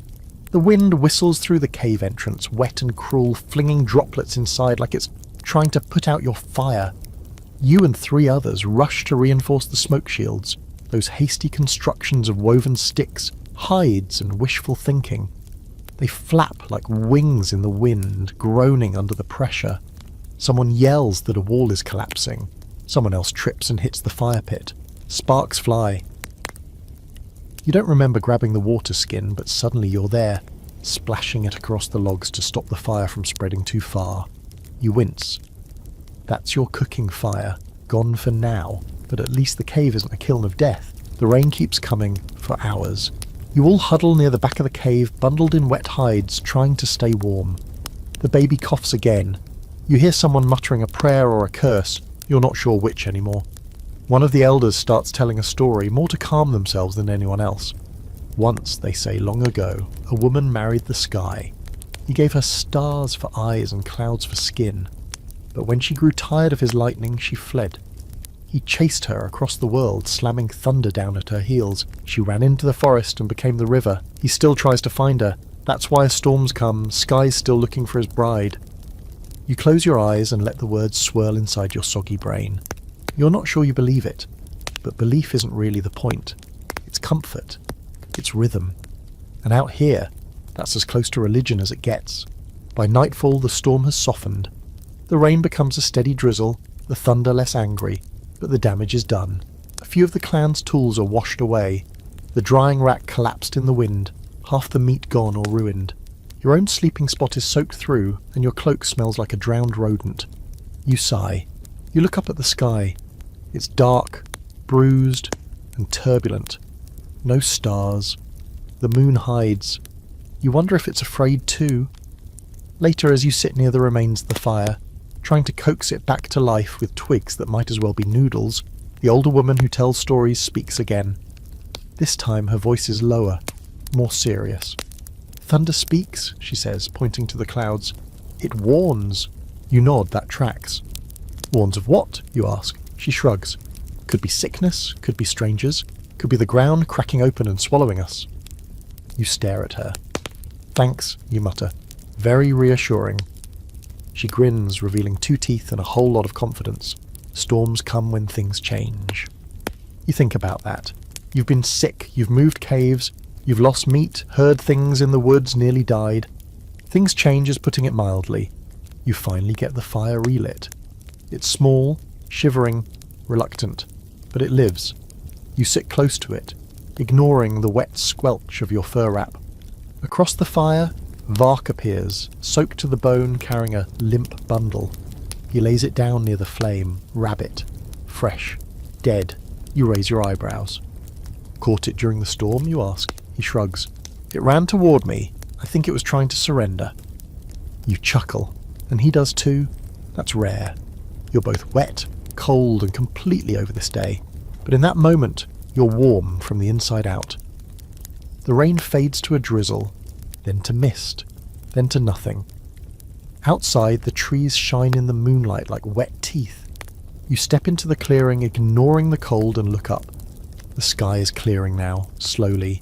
The wind whistles through the cave entrance, wet and cruel, flinging droplets inside like it's trying to put out your fire. You and 3 others rush to reinforce the smoke shields, those hasty constructions of woven sticks, hides and wishful thinking. They flap like wings in the wind, groaning under the pressure. Someone yells that a wall is collapsing. Someone else trips and hits the fire pit. Sparks fly. You don't remember grabbing the water skin, but suddenly you're there, splashing it across the logs to stop the fire from spreading too far. You wince. That's your cooking fire, gone for now, but at least the cave isn't a kiln of death. The rain keeps coming for hours. You all huddle near the back of the cave, bundled in wet hides, trying to stay warm. The baby coughs again. You hear someone muttering a prayer or a curse. You're not sure which anymore. One of the elders starts telling a story, more to calm themselves than anyone else. Once, they say long ago, a woman married the sky. He gave her stars for eyes and clouds for skin. But when she grew tired of his lightning, she fled. He chased her across the world, slamming thunder down at her heels. She ran into the forest and became the river. He still tries to find her. That's why storms come, Sky's still looking for his bride. You close your eyes and let the words swirl inside your soggy brain. You're not sure you believe it, but belief isn't really the point. It's comfort. It's rhythm. And out here, that's as close to religion as it gets. By nightfall, the storm has softened. The rain becomes a steady drizzle, the thunder less angry. But the damage is done. A few of the clan's tools are washed away. The drying rack collapsed in the wind, half the meat gone or ruined. Your own sleeping spot is soaked through, and your cloak smells like a drowned rodent. You sigh. You look up at the sky. It's dark, bruised, and turbulent. No stars. The moon hides. You wonder if it's afraid too. Later, as you sit near the remains of the fire, trying to coax it back to life with twigs that might as well be noodles, the older woman who tells stories speaks again. This time her voice is lower, more serious. "Thunder speaks," she says, pointing to the clouds. "It warns." You nod, that tracks. "Warns of what?" you ask. She shrugs. "Could be sickness, could be strangers, could be the ground cracking open and swallowing us." You stare at her. "Thanks," you mutter. "Very reassuring." She grins, revealing 2 teeth and a whole lot of confidence. Storms come when things change. You think about that. You've been sick, you've moved caves, you've lost meat, heard things in the woods, nearly died. Things change is putting it mildly. You finally get the fire relit. It's small, shivering, reluctant, but it lives. You sit close to it, ignoring the wet squelch of your fur wrap. Across the fire, Vark appears, soaked to the bone, carrying a limp bundle. He lays it down near the flame, rabbit, fresh, dead. You raise your eyebrows. Caught it during the storm, you ask. He shrugs. It ran toward me. I think it was trying to surrender. You chuckle, and he does too. That's rare. You're both wet, cold, and completely over this day. But in that moment, you're warm from the inside out. The rain fades to a drizzle, then to mist, then to nothing. Outside, the trees shine in the moonlight like wet teeth. You step into the clearing, ignoring the cold, and look up. The sky is clearing now, slowly.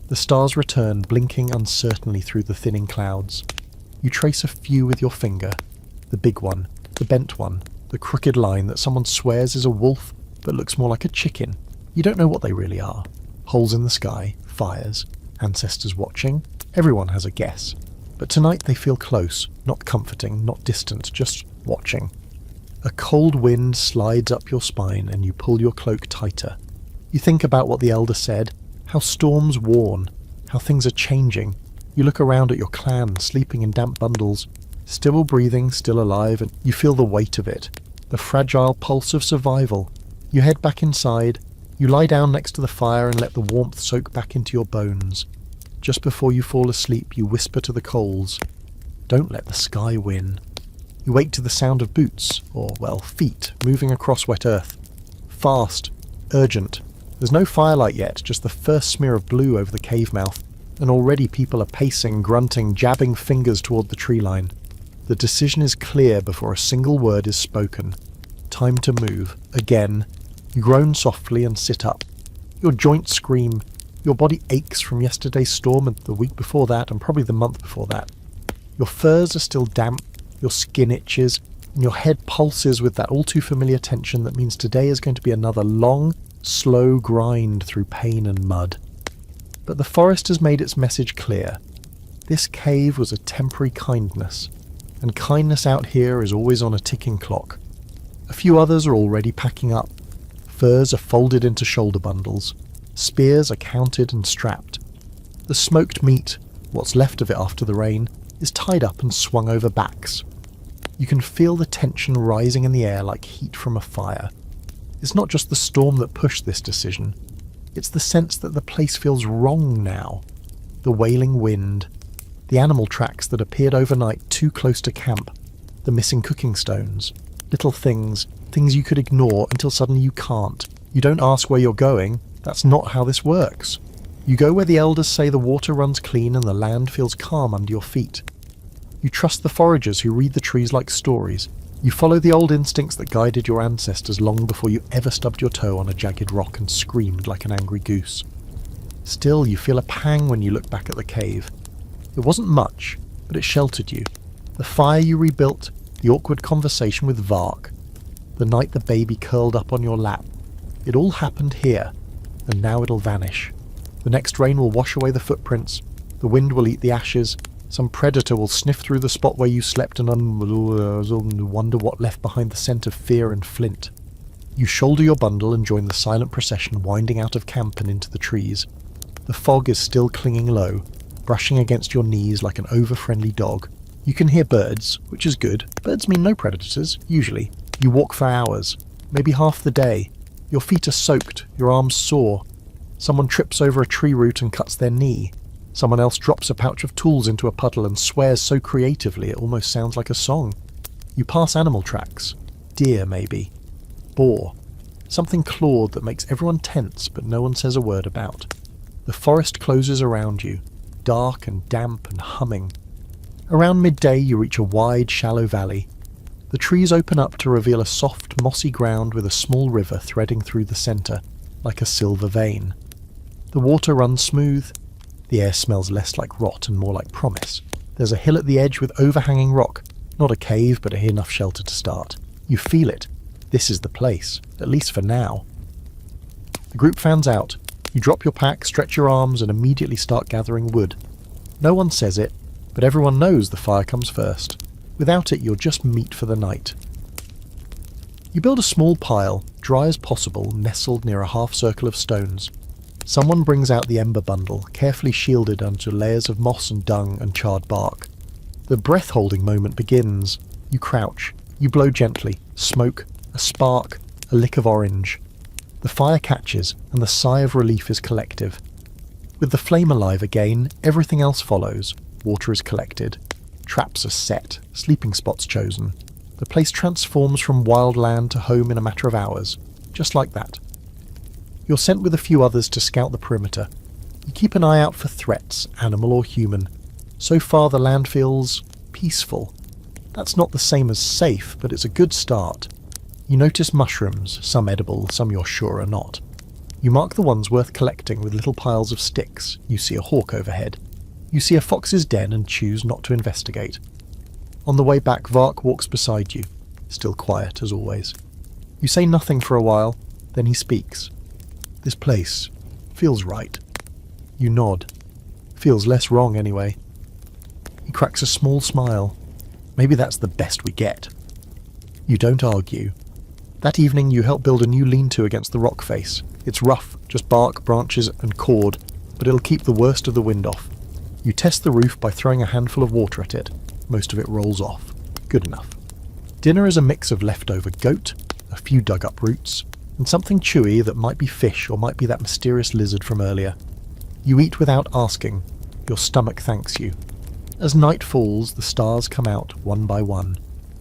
The stars return, blinking uncertainly through the thinning clouds. You trace a few with your finger. The big one, the bent one, the crooked line that someone swears is a wolf, but looks more like a chicken. You don't know what they really are. Holes in the sky, fires, ancestors watching. Everyone has a guess. But tonight they feel close, not comforting, not distant, just watching. A cold wind slides up your spine and you pull your cloak tighter. You think about what the elder said, how storms warn, how things are changing. You look around at your clan, sleeping in damp bundles, still breathing, still alive, and you feel the weight of it, the fragile pulse of survival. You head back inside, you lie down next to the fire and let the warmth soak back into your bones. Just before you fall asleep, you whisper to the coals, "Don't let the sky win." You wake to the sound of boots, or, well, feet, moving across wet earth. Fast, urgent. There's no firelight yet, just the first smear of blue over the cave mouth, and already people are pacing, grunting, jabbing fingers toward the tree line. The decision is clear before a single word is spoken. Time to move. Again. You groan softly and sit up. Your joints scream. Your body aches from yesterday's storm and the week before that, and probably the month before that. Your furs are still damp, your skin itches, and your head pulses with that all-too-familiar tension that means today is going to be another long, slow grind through pain and mud. But the forest has made its message clear. This cave was a temporary kindness, and kindness out here is always on a ticking clock. A few others are already packing up. Furs are folded into shoulder bundles. Spears are counted and strapped. The smoked meat, what's left of it after the rain, is tied up and swung over backs. You can feel the tension rising in the air like heat from a fire. It's not just the storm that pushed this decision. It's the sense that the place feels wrong now. The wailing wind, the animal tracks that appeared overnight too close to camp, the missing cooking stones, little things you could ignore until suddenly you can't. You don't ask where you're going. That's not how this works. You go where the elders say the water runs clean and the land feels calm under your feet. You trust the foragers who read the trees like stories. You follow the old instincts that guided your ancestors long before you ever stubbed your toe on a jagged rock and screamed like an angry goose. Still, you feel a pang when you look back at the cave. It wasn't much, but it sheltered you. The fire you rebuilt, the awkward conversation with Vark, the night the baby curled up on your lap. It all happened here, and now it'll vanish. The next rain will wash away the footprints, the wind will eat the ashes, some predator will sniff through the spot where you slept and wonder what left behind the scent of fear and flint. You shoulder your bundle and join the silent procession winding out of camp and into the trees. The fog is still clinging low, brushing against your knees like an over-friendly dog. You can hear birds, which is good. Birds mean no predators, usually. You walk for hours, maybe half the day. Your feet are soaked, your arms sore. Someone trips over a tree root and cuts their knee. Someone else drops a pouch of tools into a puddle and swears so creatively it almost sounds like a song. You pass animal tracks. Deer, maybe. Boar. Something clawed that makes everyone tense but no one says a word about. The forest closes around you, dark and damp and humming. Around midday you reach a wide, shallow valley. The trees open up to reveal a soft, mossy ground with a small river threading through the centre, like a silver vein. The water runs smooth. The air smells less like rot and more like promise. There's a hill at the edge with overhanging rock, Not a cave, but enough shelter to start. You feel it. This is the place, at least for now. The group fans out. You drop your pack, stretch your arms, and immediately start gathering wood. No one says it, but everyone knows the fire comes first. Without it, you're just meat for the night. You build a small pile, dry as possible, nestled near a half-circle of stones. Someone brings out the ember bundle, carefully shielded under layers of moss and dung and charred bark. The breath-holding moment begins. You crouch. You blow gently. Smoke, a spark, a lick of orange. The fire catches, and the sigh of relief is collective. With the flame alive again, everything else follows. Water is collected. Traps are set. Sleeping spots chosen. The place transforms from wild land to home in a matter of hours. Just like that. You're sent with a few others to scout the perimeter. You keep an eye out for threats, animal or human. So far the land feels peaceful. That's not the same as safe, but it's a good start. You notice mushrooms, some edible, some you're sure are not. You mark the ones worth collecting with little piles of sticks. You see a hawk overhead. You see a fox's den and choose not to investigate. On the way back, Vark walks beside you, still quiet as always. You say nothing for a while, then he speaks. This place feels right. You nod. Feels less wrong anyway. He cracks a small smile. Maybe that's the best we get. You don't argue. That evening you help build a new lean-to against the rock face. It's rough, just bark, branches and cord, but it'll keep the worst of the wind off. You test the roof by throwing a handful of water at it. Most of it rolls off. Good enough. Dinner is a mix of leftover goat, a few dug-up roots, and something chewy that might be fish or might be that mysterious lizard from earlier. You eat without asking. Your stomach thanks you. As night falls, the stars come out one by one.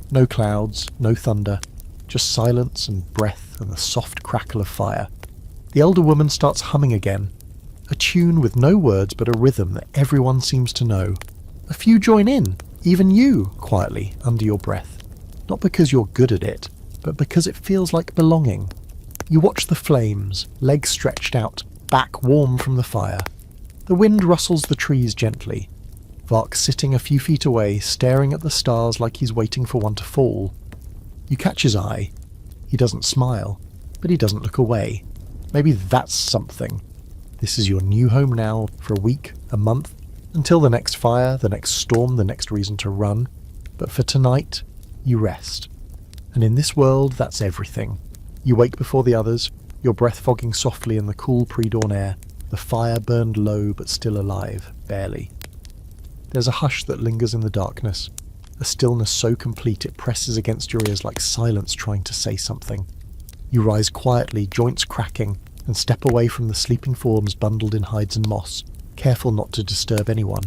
No clouds, no thunder, just silence and breath and the soft crackle of fire. The elder woman starts humming again, a tune with no words but a rhythm that everyone seems to know. A few join in, even you, quietly, under your breath. Not because you're good at it, but because it feels like belonging. You watch the flames, legs stretched out, back warm from the fire. The wind rustles the trees gently. Vark sitting a few feet away, staring at the stars like he's waiting for one to fall. You catch his eye. He doesn't smile, but he doesn't look away. Maybe that's something. This is your new home now, for a week, a month, until the next fire, the next storm, the next reason to run. But for tonight, you rest. And in this world, that's everything. You wake before the others, your breath fogging softly in the cool pre-dawn air, the fire burned low but still alive, barely. There's a hush that lingers in the darkness, a stillness so complete it presses against your ears like silence trying to say something. You rise quietly, joints cracking, and step away from the sleeping forms bundled in hides and moss, careful not to disturb anyone.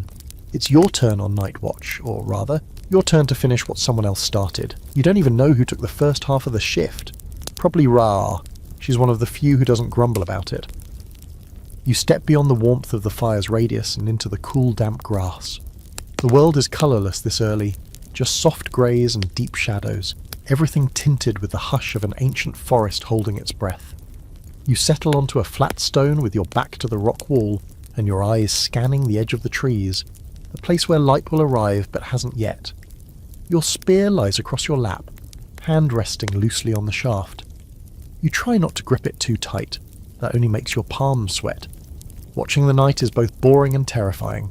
It's your turn on night watch, or rather, your turn to finish what someone else started. You don't even know who took the first half of the shift. Probably Ra. She's one of the few who doesn't grumble about it. You step beyond the warmth of the fire's radius and into the cool, damp grass. The world is colourless this early, just soft greys and deep shadows, everything tinted with the hush of an ancient forest holding its breath. You settle onto a flat stone with your back to the rock wall and your eyes scanning the edge of the trees, the place where light will arrive but hasn't yet. Your spear lies across your lap, hand resting loosely on the shaft. You try not to grip it too tight, that only makes your palms sweat. Watching the night is both boring and terrifying.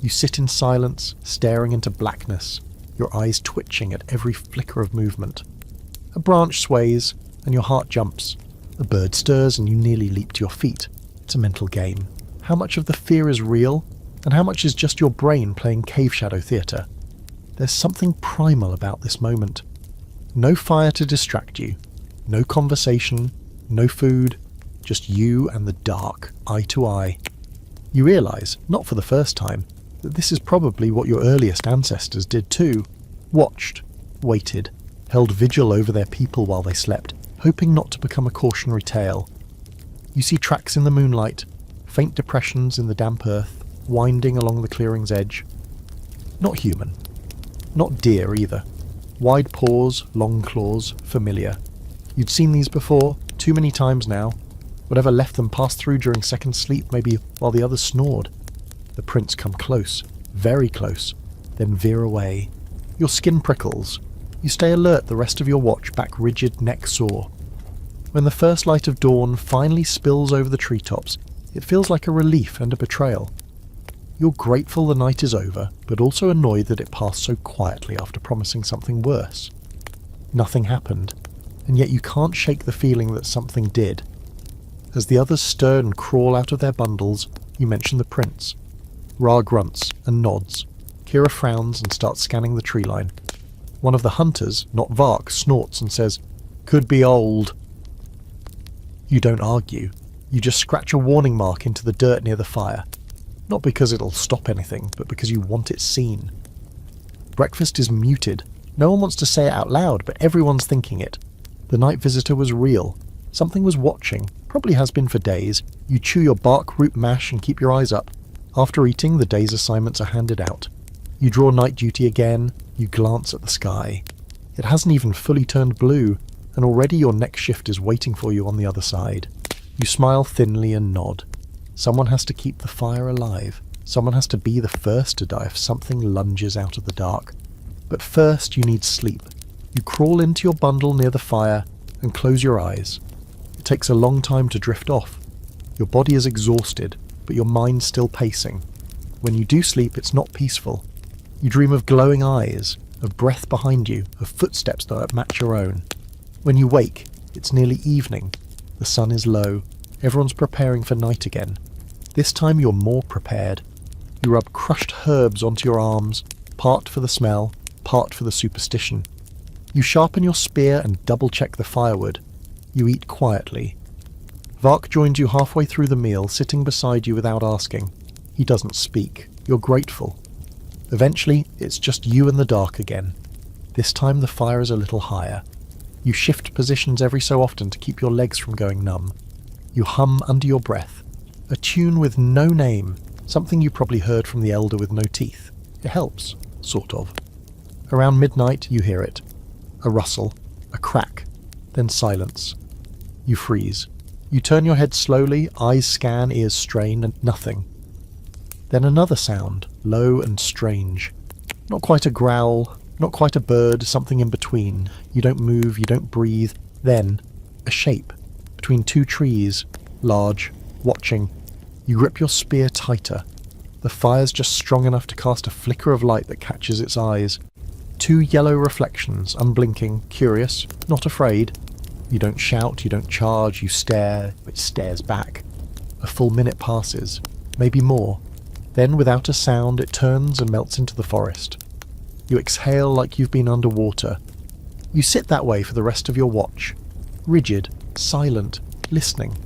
You sit in silence, staring into blackness, your eyes twitching at every flicker of movement. A branch sways, and your heart jumps. A bird stirs and you nearly leap to your feet. It's a mental game. How much of the fear is real, and how much is just your brain playing cave shadow theatre? There's something primal about this moment. No fire to distract you, no conversation, no food, just you and the dark, eye to eye. You realise, not for the first time, that this is probably what your earliest ancestors did too. Watched, waited, held vigil over their people while they slept, hoping not to become a cautionary tale. You see tracks in the moonlight, faint depressions in the damp earth, winding along the clearing's edge. Not human. Not deer either. Wide paws, long claws, familiar. You'd seen these before, too many times now. Whatever left them passed through during second sleep, maybe while the others snored. The prints come close, very close, then veer away. Your skin prickles. You stay alert the rest of your watch, back rigid, neck sore. When the first light of dawn finally spills over the treetops, it feels like a relief and a betrayal. You're grateful the night is over, but also annoyed that it passed so quietly after promising something worse. Nothing happened, and yet you can't shake the feeling that something did. As the others stir and crawl out of their bundles, you mention the prints. Ra grunts and nods. Kira frowns and starts scanning the tree line. One of the hunters, not Vark, snorts and says, "Could be old." You don't argue. You just scratch a warning mark into the dirt near the fire. Not because it'll stop anything, but because you want it seen. Breakfast is muted. No one wants to say it out loud, but everyone's thinking it. The night visitor was real. Something was watching, probably has been for days. You chew your bark root mash and keep your eyes up. After eating, the day's assignments are handed out. You draw night duty again. You glance at the sky. It hasn't even fully turned blue, and already your next shift is waiting for you on the other side. You smile thinly and nod. Someone has to keep the fire alive. Someone has to be the first to die if something lunges out of the dark. But first you need sleep. You crawl into your bundle near the fire and close your eyes. It takes a long time to drift off. Your body is exhausted, but your mind's still pacing. When you do sleep, it's not peaceful. You dream of glowing eyes, of breath behind you, of footsteps that match your own. When you wake, it's nearly evening. The sun is low. Everyone's preparing for night again. This time you're more prepared. You rub crushed herbs onto your arms, part for the smell, part for the superstition. You sharpen your spear and double-check the firewood. You eat quietly. Vark joins you halfway through the meal, sitting beside you without asking. He doesn't speak. You're grateful. Eventually, it's just you and the dark again. This time the fire is a little higher. You shift positions every so often to keep your legs from going numb. You hum under your breath. A tune with no name, something you probably heard from the elder with no teeth. It helps, sort of. Around midnight, you hear it. A rustle, a crack, then silence. You freeze. You turn your head slowly, eyes scan, ears strain, and nothing. Then another sound, low and strange. Not quite a growl, not quite a bird, something in between. You don't move, you don't breathe. Then, a shape, between two trees, large, watching. You grip your spear tighter. The fire's just strong enough to cast a flicker of light that catches its eyes. Two yellow reflections, unblinking, curious, not afraid. You don't shout, you don't charge, you stare. It stares back. A full minute passes, maybe more. Then, without a sound, it turns and melts into the forest. You exhale like you've been underwater. You sit that way for the rest of your watch, rigid, silent, listening.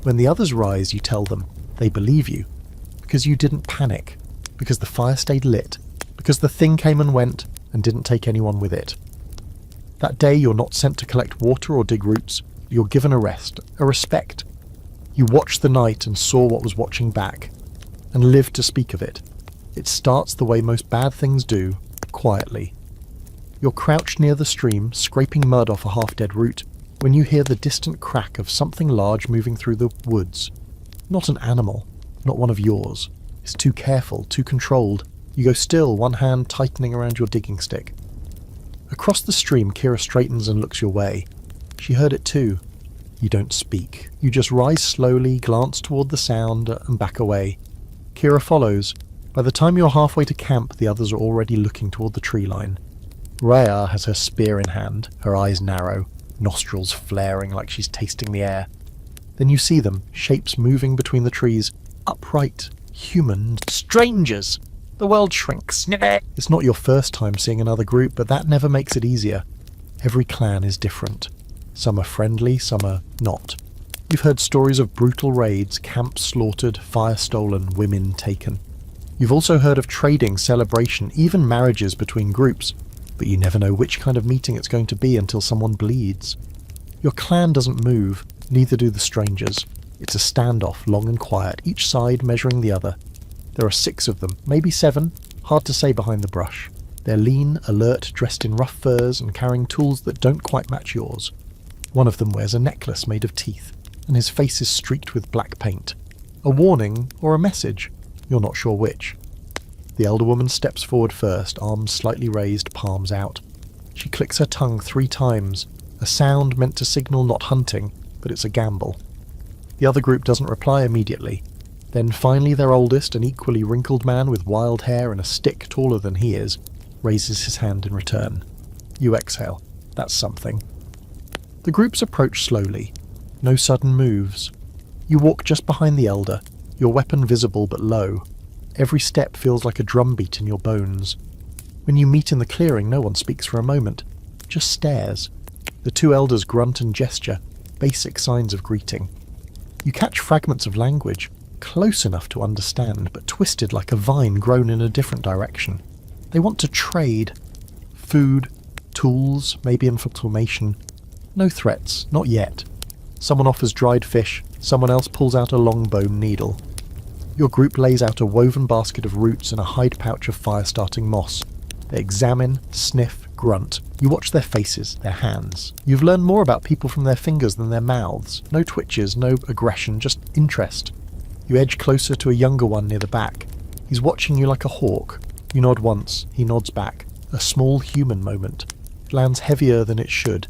When the others rise, you tell them. They believe you. Because you didn't panic. Because the fire stayed lit. Because the thing came and went and didn't take anyone with it. That day you're not sent to collect water or dig roots. You're given a rest, a respect. You watched the night and saw what was watching back. And lived to speak of it. It starts the way most bad things do, quietly. You're crouched near the stream, scraping mud off a half-dead root, when you hear the distant crack of something large moving through the woods. Not an animal, not one of yours. It's too careful, too controlled. You go still, one hand tightening around your digging stick. Across the stream, Kira straightens and looks your way. She heard it too. You don't speak. You just rise slowly, glance toward the sound, and back away. Kira follows. By the time you're halfway to camp, the others are already looking toward the tree line. Rhea has her spear in hand, her eyes narrow, nostrils flaring like she's tasting the air. Then you see them, shapes moving between the trees, upright, human, strangers. The world shrinks. It's not your first time seeing another group, but that never makes it easier. Every clan is different. Some are friendly, some are not. You've heard stories of brutal raids, camps slaughtered, fire stolen, women taken. You've also heard of trading, celebration, even marriages between groups, but you never know which kind of meeting it's going to be until someone bleeds. Your clan doesn't move, neither do the strangers. It's a standoff, long and quiet, each side measuring the other. There are 6 of them, maybe 7, hard to say behind the brush. They're lean, alert, dressed in rough furs and carrying tools that don't quite match yours. One of them wears a necklace made of teeth, and his face is streaked with black paint. A warning or a message? You're not sure which. The elder woman steps forward first, arms slightly raised, palms out. She clicks her tongue 3 times, a sound meant to signal not hunting, but it's a gamble. The other group doesn't reply immediately. Then finally their oldest, an equally wrinkled man with wild hair and a stick taller than he is, raises his hand in return. You exhale. That's something. The groups approach slowly. No sudden moves. You walk just behind the elder, your weapon visible but low. Every step feels like a drumbeat in your bones. When you meet in the clearing, no one speaks for a moment, just stares. The 2 elders grunt and gesture, basic signs of greeting. You catch fragments of language, close enough to understand, but twisted like a vine grown in a different direction. They want to trade. Food, tools, maybe information. No threats, not yet. Someone offers dried fish, someone else pulls out a long bone needle. Your group lays out a woven basket of roots and a hide pouch of fire-starting moss. They examine, sniff, grunt. You watch their faces, their hands. You've learned more about people from their fingers than their mouths. No twitches, no aggression, just interest. You edge closer to a younger one near the back. He's watching you like a hawk. You nod once, he nods back. A small human moment. It lands heavier than it should.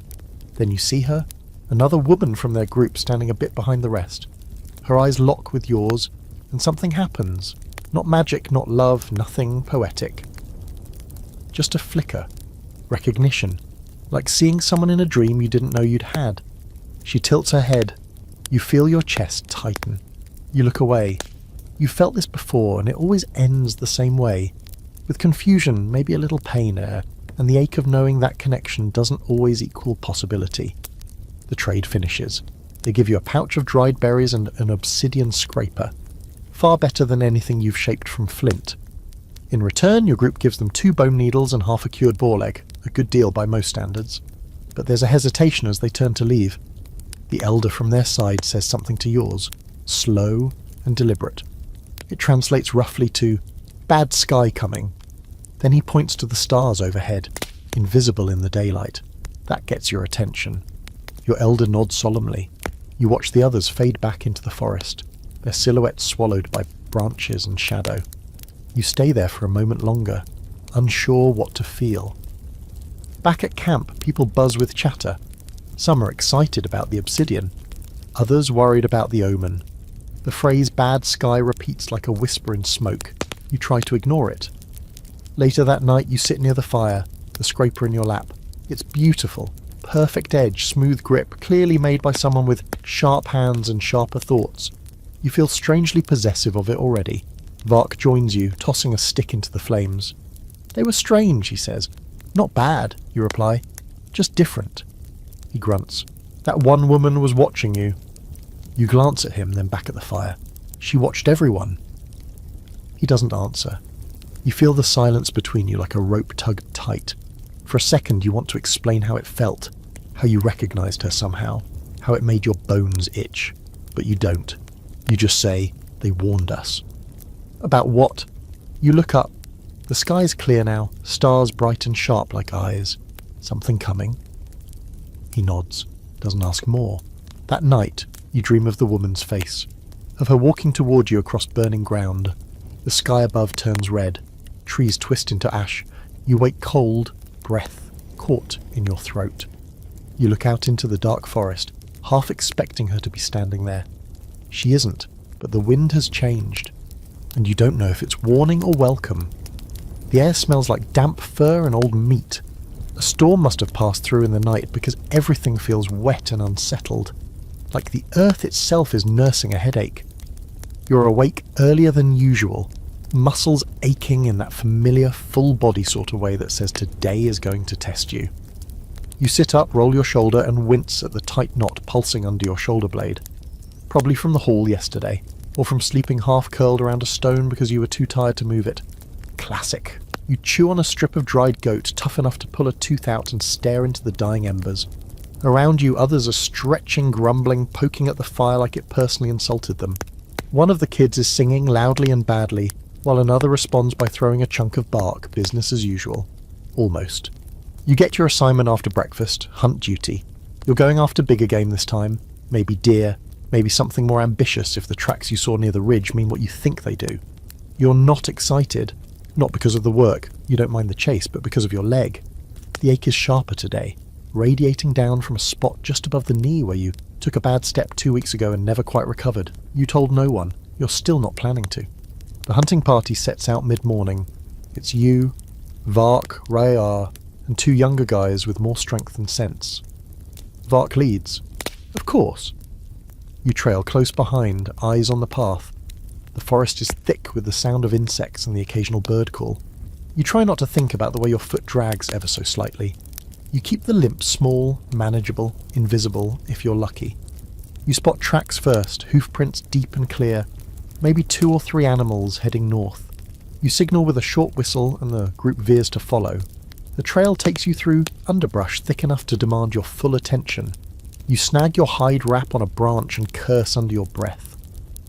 Then you see her, another woman from their group standing a bit behind the rest. Her eyes lock with yours, and something happens. Not magic, not love, nothing poetic. Just a flicker. Recognition. Like seeing someone in a dream you didn't know you'd had. She tilts her head. You feel your chest tighten. You look away. You've felt this before, and it always ends the same way. With confusion, maybe a little pain there, and the ache of knowing that connection doesn't always equal possibility. The trade finishes. They give you a pouch of dried berries and an obsidian scraper. Far better than anything you've shaped from flint. In return, your group gives them 2 bone needles and half a cured boar leg, a good deal by most standards. But there's a hesitation as they turn to leave. The elder from their side says something to yours, slow and deliberate. It translates roughly to, "Bad sky coming." Then he points to the stars overhead, invisible in the daylight. That gets your attention. Your elder nods solemnly. You watch the others fade back into the forest, their silhouettes swallowed by branches and shadow. You stay there for a moment longer, unsure what to feel. Back at camp, people buzz with chatter. Some are excited about the obsidian, others worried about the omen. The phrase "bad sky" repeats like a whisper in smoke. You try to ignore it. Later that night, you sit near the fire, the scraper in your lap. It's beautiful. Perfect edge, smooth grip, clearly made by someone with sharp hands and sharper thoughts. You feel strangely possessive of it already. Vark joins you, tossing a stick into the flames. "They were strange," he says. "Not bad," you reply. "Just different." He grunts. "That one woman was watching you." You glance at him, then back at the fire. "She watched everyone." He doesn't answer. You feel the silence between you like a rope tugged tight. For a second you want to explain how it felt, how you recognized her somehow, how it made your bones itch. But you don't. You just say, "They warned us." About what? You look up. The sky's clear now, stars bright and sharp like eyes. Something coming? He nods, doesn't ask more. That night, you dream of the woman's face, of her walking toward you across burning ground. The sky above turns red. Trees twist into ash. You wake cold, breath caught in your throat. You look out into the dark forest, half expecting her to be standing there. She isn't, but the wind has changed, and you don't know if it's warning or welcome. The air smells like damp fur and old meat. A storm must have passed through in the night because everything feels wet and unsettled, like the earth itself is nursing a headache. You're awake earlier than usual, muscles aching in that familiar full-body sort of way that says today is going to test you. You sit up, roll your shoulder, and wince at the tight knot pulsing under your shoulder blade. Probably from the haul yesterday, or from sleeping half-curled around a stone because you were too tired to move it. Classic. You chew on a strip of dried goat, tough enough to pull a tooth out and stare into the dying embers. Around you, others are stretching, grumbling, poking at the fire like it personally insulted them. One of the kids is singing loudly and badly, while another responds by throwing a chunk of bark, business as usual. Almost. You get your assignment after breakfast, hunt duty. You're going after bigger game this time, maybe deer, maybe something more ambitious if the tracks you saw near the ridge mean what you think they do. You're not excited. Not because of the work, you don't mind the chase, but because of your leg. The ache is sharper today, radiating down from a spot just above the knee where you took a bad step 2 weeks ago and never quite recovered. You told no one. You're still not planning to. The hunting party sets out mid-morning. It's you, Vark, Rayar, and 2 younger guys with more strength than sense. Vark leads. Of course. You trail close behind, eyes on the path. The forest is thick with the sound of insects and the occasional bird call. You try not to think about the way your foot drags ever so slightly. You keep the limp small, manageable, invisible, if you're lucky. You spot tracks first, hoof prints deep and clear, maybe 2 or 3 animals heading north. You signal with a short whistle and the group veers to follow. The trail takes you through underbrush thick enough to demand your full attention. You snag your hide wrap on a branch and curse under your breath.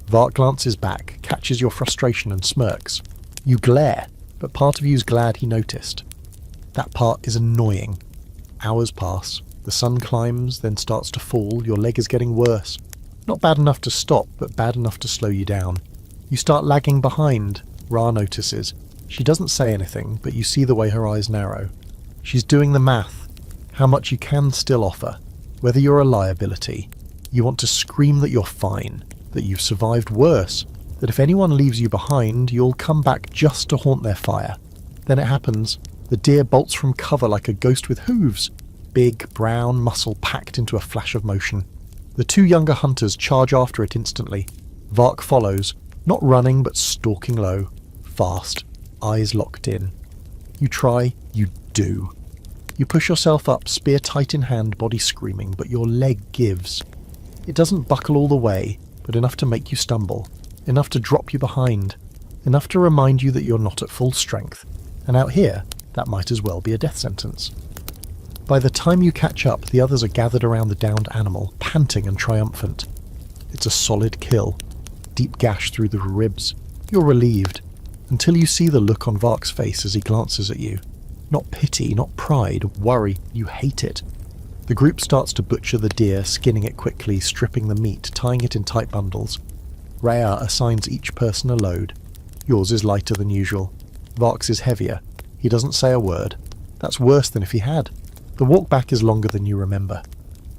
Vark glances back, catches your frustration and smirks. You glare, but part of you's glad he noticed. That part is annoying. Hours pass. The sun climbs, then starts to fall. Your leg is getting worse. Not bad enough to stop, but bad enough to slow you down. You start lagging behind. Ra notices. She doesn't say anything, but you see the way her eyes narrow. She's doing the math. How much you can still offer. Whether you're a liability. You want to scream that you're fine. That you've survived worse. That if anyone leaves you behind, you'll come back just to haunt their fire. Then it happens. The deer bolts from cover like a ghost with hooves. Big, brown muscle packed into a flash of motion. The 2 younger hunters charge after it instantly. Vark follows, not running but stalking low. Fast, eyes locked in. You try, you do. You push yourself up, spear tight in hand, body screaming, but your leg gives. It doesn't buckle all the way, but enough to make you stumble. Enough to drop you behind. Enough to remind you that you're not at full strength. And out here, that might as well be a death sentence. By the time you catch up, the others are gathered around the downed animal, panting and triumphant. It's a solid kill. Deep gash through the ribs. You're relieved, until you see the look on Vark's face as he glances at you. Not pity, not pride, worry, you hate it. The group starts to butcher the deer, skinning it quickly, stripping the meat, tying it in tight bundles. Rhea assigns each person a load. Yours is lighter than usual. Vark's is heavier. He doesn't say a word. That's worse than if he had. The walk back is longer than you remember.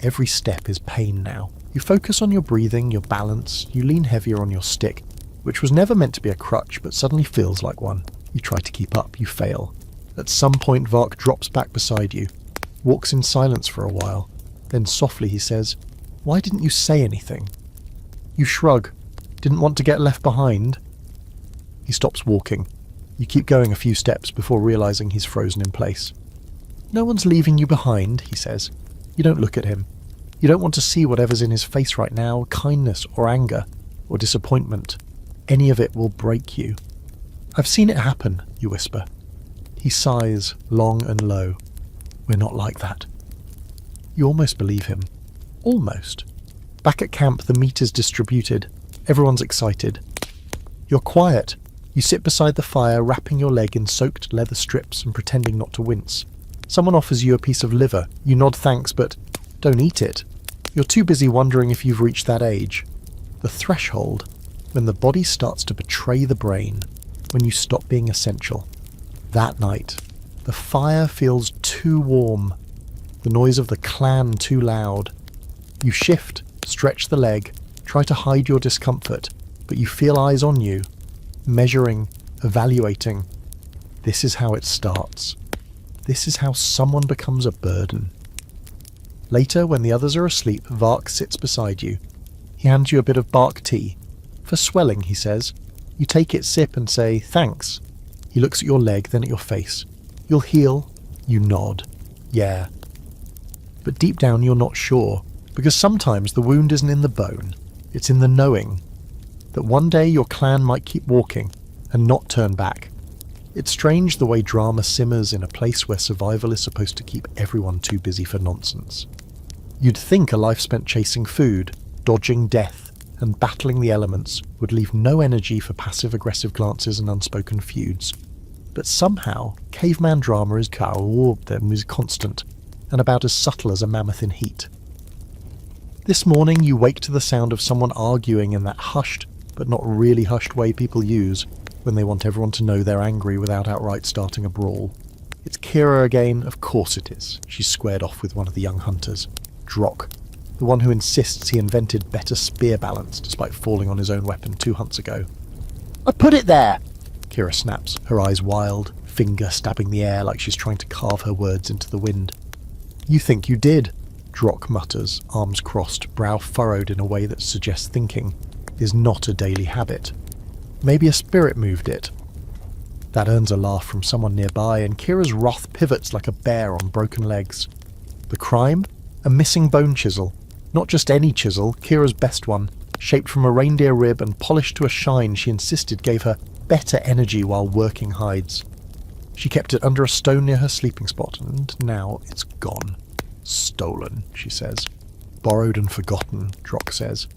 Every step is pain now. You focus on your breathing, your balance, you lean heavier on your stick, which was never meant to be a crutch but suddenly feels like one. You try to keep up, you fail. At some point Vark drops back beside you, walks in silence for a while. Then softly he says, "Why didn't you say anything?" You shrug. Didn't want to get left behind. He stops walking. You keep going a few steps before realizing he's frozen in place. "No one's leaving you behind," he says. You don't look at him. You don't want to see whatever's in his face right now, kindness or anger or disappointment. Any of it will break you. "I've seen it happen," you whisper. He sighs, long and low. "We're not like that." You almost believe him. Almost. Back at camp, the meat is distributed. Everyone's excited. You're quiet. You sit beside the fire, wrapping your leg in soaked leather strips and pretending not to wince. Someone offers you a piece of liver. You nod thanks, but don't eat it. You're too busy wondering if you've reached that age. The threshold, when the body starts to betray the brain, when you stop being essential. That night, the fire feels too warm. The noise of the clan too loud. You shift, stretch the leg, try to hide your discomfort, but you feel eyes on you, measuring, evaluating. This is how it starts. This is how someone becomes a burden. Later, when the others are asleep, Vark sits beside you. He hands you a bit of bark tea. "For swelling," he says. You take it, sip, and say, "Thanks." He looks at your leg, then at your face. "You'll heal?" You nod. "Yeah." But deep down you're not sure, because sometimes the wound isn't in the bone, it's in the knowing that one day your clan might keep walking and not turn back. It's strange the way drama simmers in a place where survival is supposed to keep everyone too busy for nonsense. You'd think a life spent chasing food, dodging death, and battling the elements would leave no energy for passive-aggressive glances and unspoken feuds. But somehow, caveman drama is constant, and about as subtle as a mammoth in heat. This morning you wake to the sound of someone arguing in that hushed, but not really hushed way people use. when they want everyone to know they're angry without outright starting a brawl. It's Kira again, of course it is. She's squared off with one of the young hunters. Drock, the one who insists he invented better spear balance despite falling on his own weapon 2 hunts ago. "I put it there!" Kira snaps, her eyes wild, finger stabbing the air like she's trying to carve her words into the wind. "You think you did," Drock mutters, arms crossed, brow furrowed in a way that suggests thinking is not a daily habit. Maybe a spirit moved it. That earns a laugh from someone nearby, and Kira's wrath pivots like a bear on broken legs. The crime? A missing bone chisel. Not just any chisel, Kira's best one, shaped from a reindeer rib and polished to a shine she insisted gave her better energy while working hides. She kept it under a stone near her sleeping spot, and now it's gone. "Stolen," she says. "Borrowed and forgotten," Drock says.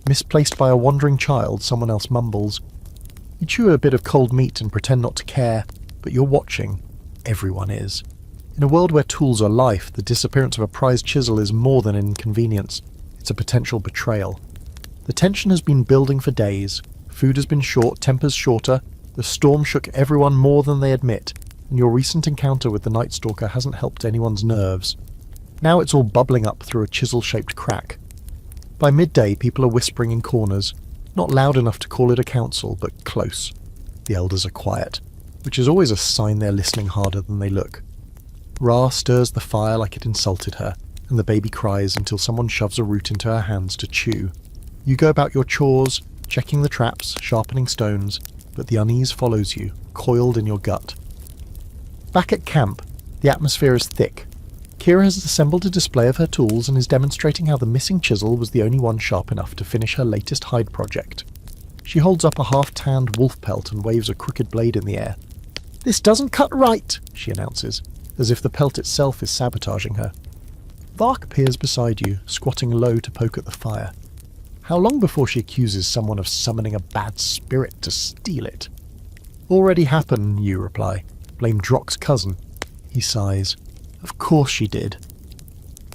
"Misplaced by a wandering child," someone else mumbles. You chew a bit of cold meat and pretend not to care, but you're watching. Everyone is. In a world where tools are life, the disappearance of a prized chisel is more than an inconvenience. It's a potential betrayal. The tension has been building for days. Food has been short, tempers shorter. The storm shook everyone more than they admit, and your recent encounter with the Night Stalker hasn't helped anyone's nerves. Now it's all bubbling up through a chisel-shaped crack. By midday, people are whispering in corners, not loud enough to call it a council, but close. The elders are quiet, which is always a sign they're listening harder than they look. Ra stirs the fire like it insulted her, and the baby cries until someone shoves a root into her hands to chew. You go about your chores, checking the traps, sharpening stones, but the unease follows you, coiled in your gut. Back at camp, the atmosphere is thick. Kira has assembled a display of her tools and is demonstrating how the missing chisel was the only one sharp enough to finish her latest hide project. She holds up a half-tanned wolf pelt and waves a crooked blade in the air. "This doesn't cut right," she announces, as if the pelt itself is sabotaging her. Vark appears beside you, squatting low to poke at the fire. How long before she accuses someone of summoning a bad spirit to steal it? "Already happened," you reply. "Blame Drock's cousin." He sighs. "Of course she did."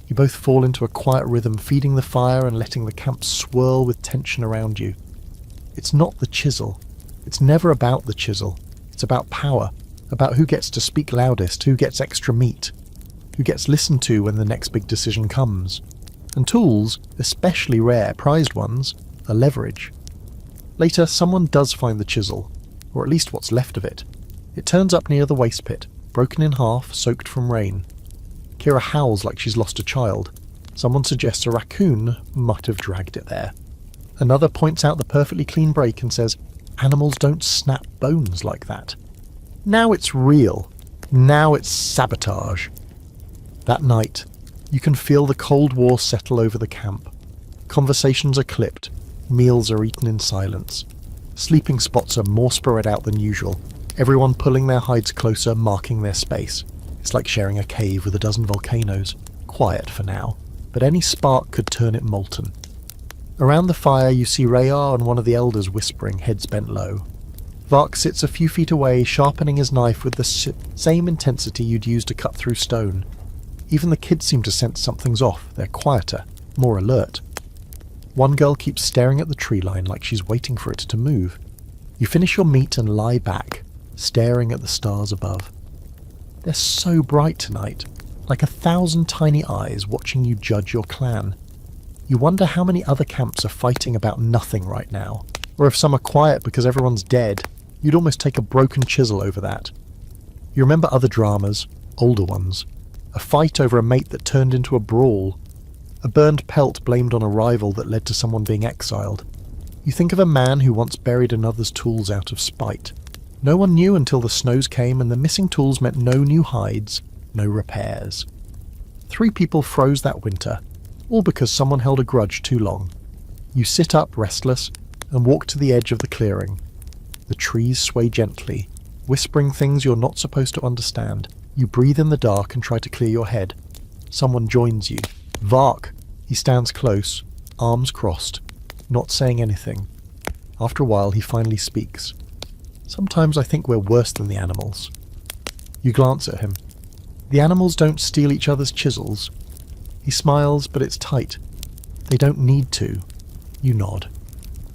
You both fall into a quiet rhythm, feeding the fire and letting the camp swirl with tension around you. It's not the chisel. It's never about the chisel. It's about power, about who gets to speak loudest, who gets extra meat, who gets listened to when the next big decision comes. And tools, especially rare, prized ones, are leverage. Later, someone does find the chisel, or at least what's left of it. It turns up near the waste pit, broken in half, soaked from rain. Kira howls like she's lost a child. Someone suggests a raccoon might have dragged it there. Another points out the perfectly clean break and says, "Animals don't snap bones like that." Now it's real. Now it's sabotage. That night, you can feel the Cold War settle over the camp. Conversations are clipped. Meals are eaten in silence. Sleeping spots are more spread out than usual. Everyone pulling their hides closer, marking their space. It's like sharing a cave with a dozen volcanoes. Quiet for now, but any spark could turn it molten. Around the fire you see Rayar and one of the elders whispering, heads bent low. Vark sits a few feet away, sharpening his knife with the same intensity you'd use to cut through stone. Even the kids seem to sense something's off. They're quieter, more alert. One girl keeps staring at the tree line like she's waiting for it to move. You finish your meat and lie back, staring at the stars above. They're so bright tonight, like 1,000 tiny eyes watching you judge your clan. You wonder how many other camps are fighting about nothing right now, or if some are quiet because everyone's dead. You'd almost take a broken chisel over that. You remember other dramas, older ones. A fight over a mate that turned into a brawl. A burned pelt blamed on a rival that led to someone being exiled. You think of a man who once buried another's tools out of spite. No one knew until the snows came and the missing tools meant no new hides, no repairs. 3 people froze that winter, all because someone held a grudge too long. You sit up, restless, and walk to the edge of the clearing. The trees sway gently, whispering things you're not supposed to understand. You breathe in the dark and try to clear your head. Someone joins you. Vark! He stands close, arms crossed, not saying anything. After a while he finally speaks. "Sometimes I think we're worse than the animals." You glance at him. "The animals don't steal each other's chisels." He smiles, but it's tight. "They don't need to." You nod.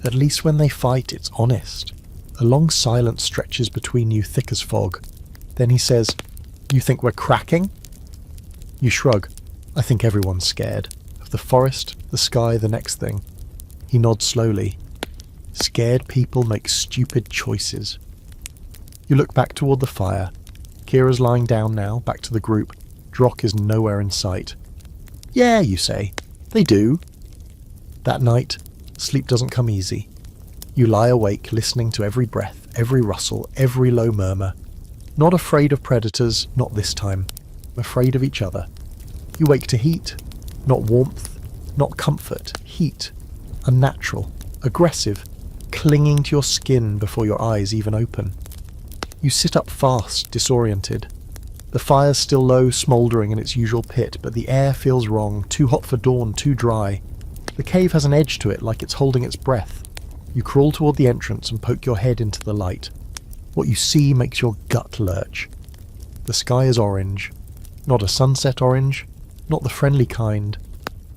"At least when they fight, it's honest." A long silence stretches between you, thick as fog. Then he says, "You think we're cracking?" You shrug. "I think everyone's scared. Of the forest, the sky, the next thing." He nods slowly. Scared people make stupid choices. You look back toward the fire. Kira's lying down now, back to the group. Drock is nowhere in sight. "Yeah," you say. "They do." That night, sleep doesn't come easy. You lie awake, listening to every breath, every rustle, every low murmur. Not afraid of predators, not this time. Afraid of each other. You wake to heat. Not warmth, not comfort. Heat. Unnatural. Aggressive. Clinging to your skin before your eyes even open. You sit up fast, disoriented. The fire's still low, smouldering in its usual pit, but the air feels wrong, too hot for dawn, too dry. The cave has an edge to it, like it's holding its breath. You crawl toward the entrance and poke your head into the light. What you see makes your gut lurch. The sky is orange. Not a sunset orange, not the friendly kind.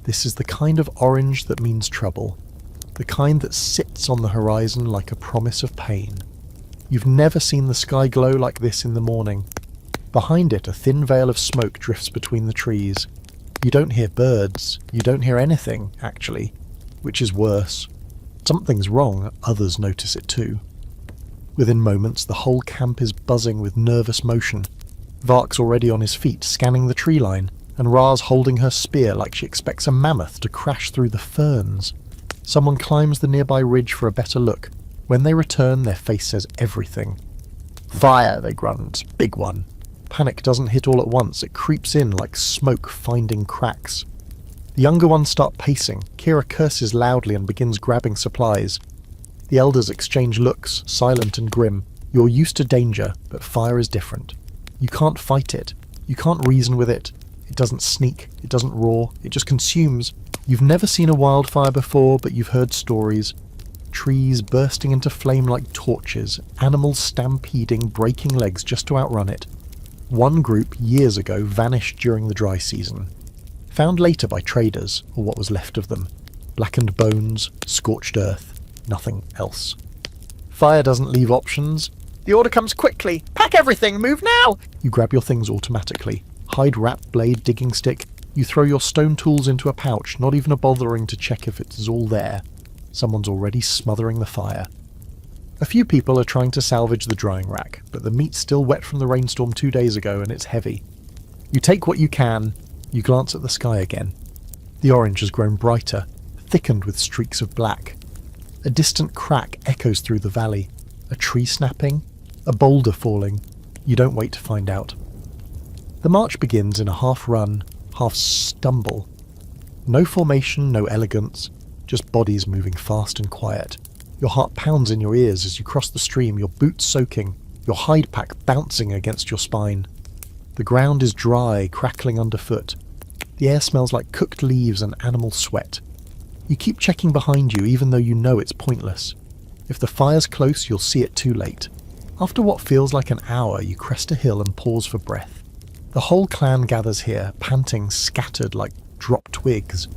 This is the kind of orange that means trouble. The kind that sits on the horizon like a promise of pain. You've never seen the sky glow like this in the morning. Behind it, a thin veil of smoke drifts between the trees. You don't hear birds. You don't hear anything, actually, which is worse. Something's wrong, others notice it too. Within moments, the whole camp is buzzing with nervous motion. Vark's already on his feet, scanning the tree line, and Ra's holding her spear like she expects a mammoth to crash through the ferns. Someone climbs the nearby ridge for a better look. When they return, their face says everything. "Fire," they grunt. "Big one." Panic doesn't hit all at once. It creeps in like smoke finding cracks. The younger ones start pacing. Kira curses loudly and begins grabbing supplies. The elders exchange looks, silent and grim. You're used to danger, but fire is different. You can't fight it. You can't reason with it. It doesn't sneak. It doesn't roar. It just consumes. You've never seen a wildfire before, but you've heard stories. Trees bursting into flame like torches, animals stampeding, breaking legs just to outrun it. One group, years ago, vanished during the dry season. Found later by traders, or what was left of them. Blackened bones, scorched earth, nothing else. Fire doesn't leave options. "The order comes quickly! Pack everything! Move now!" You grab your things automatically. Hide wrap, blade, digging stick. You throw your stone tools into a pouch, not even bothering to check if it's all there. Someone's already smothering the fire. A few people are trying to salvage the drying rack, but the meat's still wet from the rainstorm 2 days ago and it's heavy. You take what you can. You glance at the sky again. The orange has grown brighter, thickened with streaks of black. A distant crack echoes through the valley. A tree snapping? A boulder falling? You don't wait to find out. The march begins in a half-run, half-stumble. No formation, no elegance, just bodies moving fast and quiet. Your heart pounds in your ears as you cross the stream, your boots soaking, your hide pack bouncing against your spine. The ground is dry, crackling underfoot. The air smells like cooked leaves and animal sweat. You keep checking behind you even though you know it's pointless. If the fire's close, you'll see it too late. After what feels like an hour, you crest a hill and pause for breath. The whole clan gathers here, panting, scattered like dropped twigs.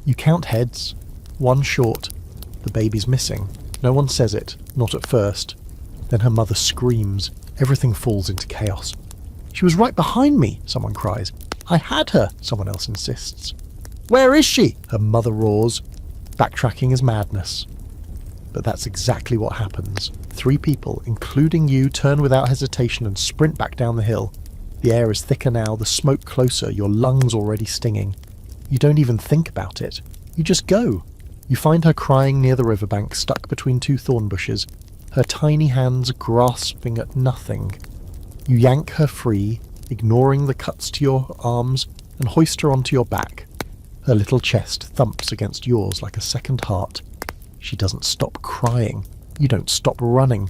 You count heads. One short. The baby's missing. No one says it, not at first. Then her mother screams. Everything falls into chaos. "She was right behind me," someone cries. "I had her," someone else insists. "Where is she?" her mother roars. Backtracking is madness. But that's exactly what happens. 3 people, including you, turn without hesitation and sprint back down the hill. The air is thicker now, the smoke closer, your lungs already stinging. You don't even think about it. You just go. You find her crying near the riverbank, stuck between 2 thorn bushes, her tiny hands grasping at nothing. You yank her free, ignoring the cuts to your arms, and hoist her onto your back. Her little chest thumps against yours like a second heart. She doesn't stop crying. You don't stop running.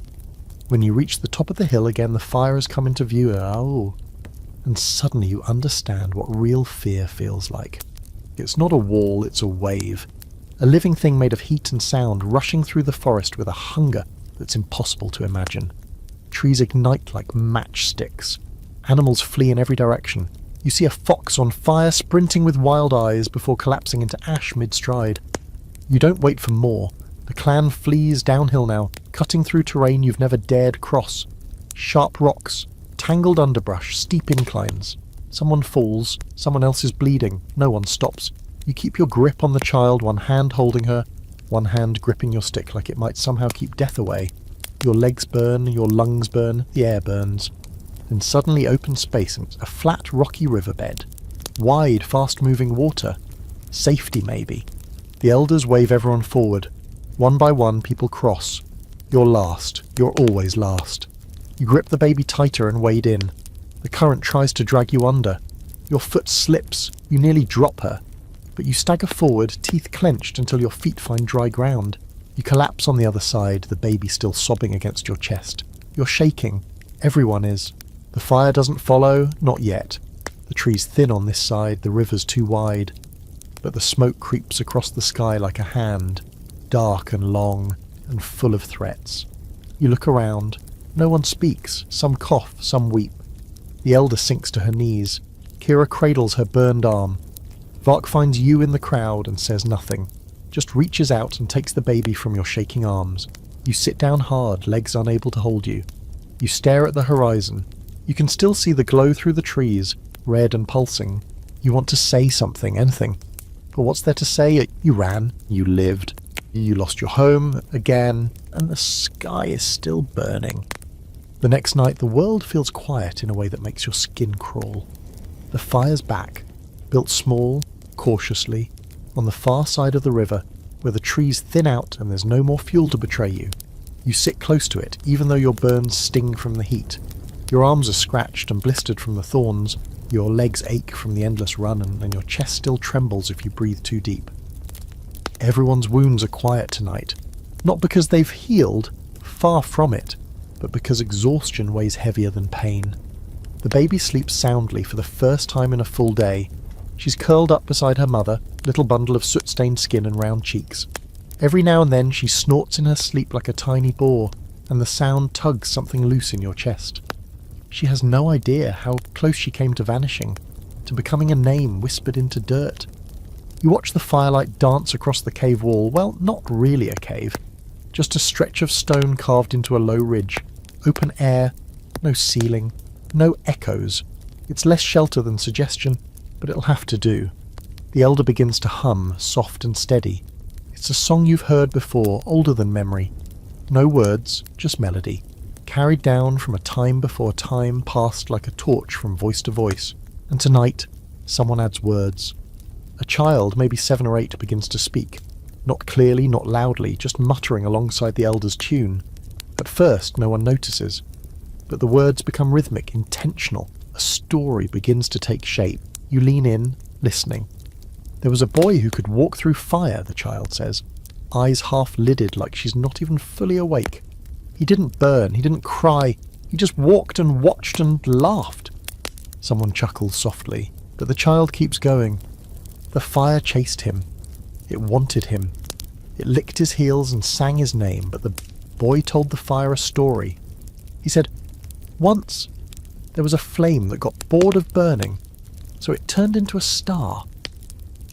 When you reach the top of the hill again, the fire has come into view. Oh. And suddenly you understand what real fear feels like. It's not a wall, it's a wave. A living thing made of heat and sound, rushing through the forest with a hunger that's impossible to imagine. Trees ignite like matchsticks. Animals flee in every direction. You see a fox on fire sprinting with wild eyes before collapsing into ash mid-stride. You don't wait for more. The clan flees downhill now, cutting through terrain you've never dared cross. Sharp rocks, tangled underbrush, steep inclines. Someone falls, someone else is bleeding, no one stops. You keep your grip on the child, one hand holding her, one hand gripping your stick like it might somehow keep death away. Your legs burn, your lungs burn, the air burns. Then suddenly open space and a flat, rocky riverbed. Wide, fast-moving water. Safety, maybe. The elders wave everyone forward. One by one, people cross. You're last. You're always last. You grip the baby tighter and wade in. The current tries to drag you under. Your foot slips. You nearly drop her. But you stagger forward, teeth clenched until your feet find dry ground. You collapse on the other side, the baby still sobbing against your chest. You're shaking. Everyone is. The fire doesn't follow, not yet. The tree's thin on this side, the river's too wide. But the smoke creeps across the sky like a hand, dark and long, and full of threats. You look around. No one speaks. Some cough, some weep. The elder sinks to her knees. Kira cradles her burned arm. Vark finds you in the crowd and says nothing, just reaches out and takes the baby from your shaking arms. You sit down hard, legs unable to hold you. You stare at the horizon. You can still see the glow through the trees, red and pulsing. You want to say something, anything. But what's there to say? You ran, you lived, you lost your home again, and the sky is still burning. The next night the world feels quiet in a way that makes your skin crawl. The fire's back, built small, cautiously, on the far side of the river, where the trees thin out and there's no more fuel to betray you. You sit close to it, even though your burns sting from the heat. Your arms are scratched and blistered from the thorns, your legs ache from the endless run, and your chest still trembles if you breathe too deep. Everyone's wounds are quiet tonight, not because they've healed, far from it, but because exhaustion weighs heavier than pain. The baby sleeps soundly for the first time in a full day. She's curled up beside her mother, little bundle of soot-stained skin and round cheeks. Every now and then she snorts in her sleep like a tiny boar, and the sound tugs something loose in your chest. She has no idea how close she came to vanishing, to becoming a name whispered into dirt. You watch the firelight dance across the cave wall. Well, not really a cave, just a stretch of stone carved into a low ridge. Open air, no ceiling, no echoes. It's less shelter than suggestion, but it'll have to do. The elder begins to hum, soft and steady. It's a song you've heard before, older than memory. No words, just melody, carried down from a time before time, passed like a torch from voice to voice. And tonight, someone adds words. A child, maybe 7 or 8, begins to speak. Not clearly, not loudly, just muttering alongside the elder's tune. At first, no one notices. But the words become rhythmic, intentional. A story begins to take shape. You lean in, listening. There was a boy who could walk through fire, the child says, eyes half-lidded like she's not even fully awake. He didn't burn, he didn't cry, he just walked and watched and laughed. Someone chuckles softly, but the child keeps going. The fire chased him. It wanted him. It licked his heels and sang his name, but the boy told the fire a story. He said, "Once there was a flame that got bored of burning, so it turned into a star."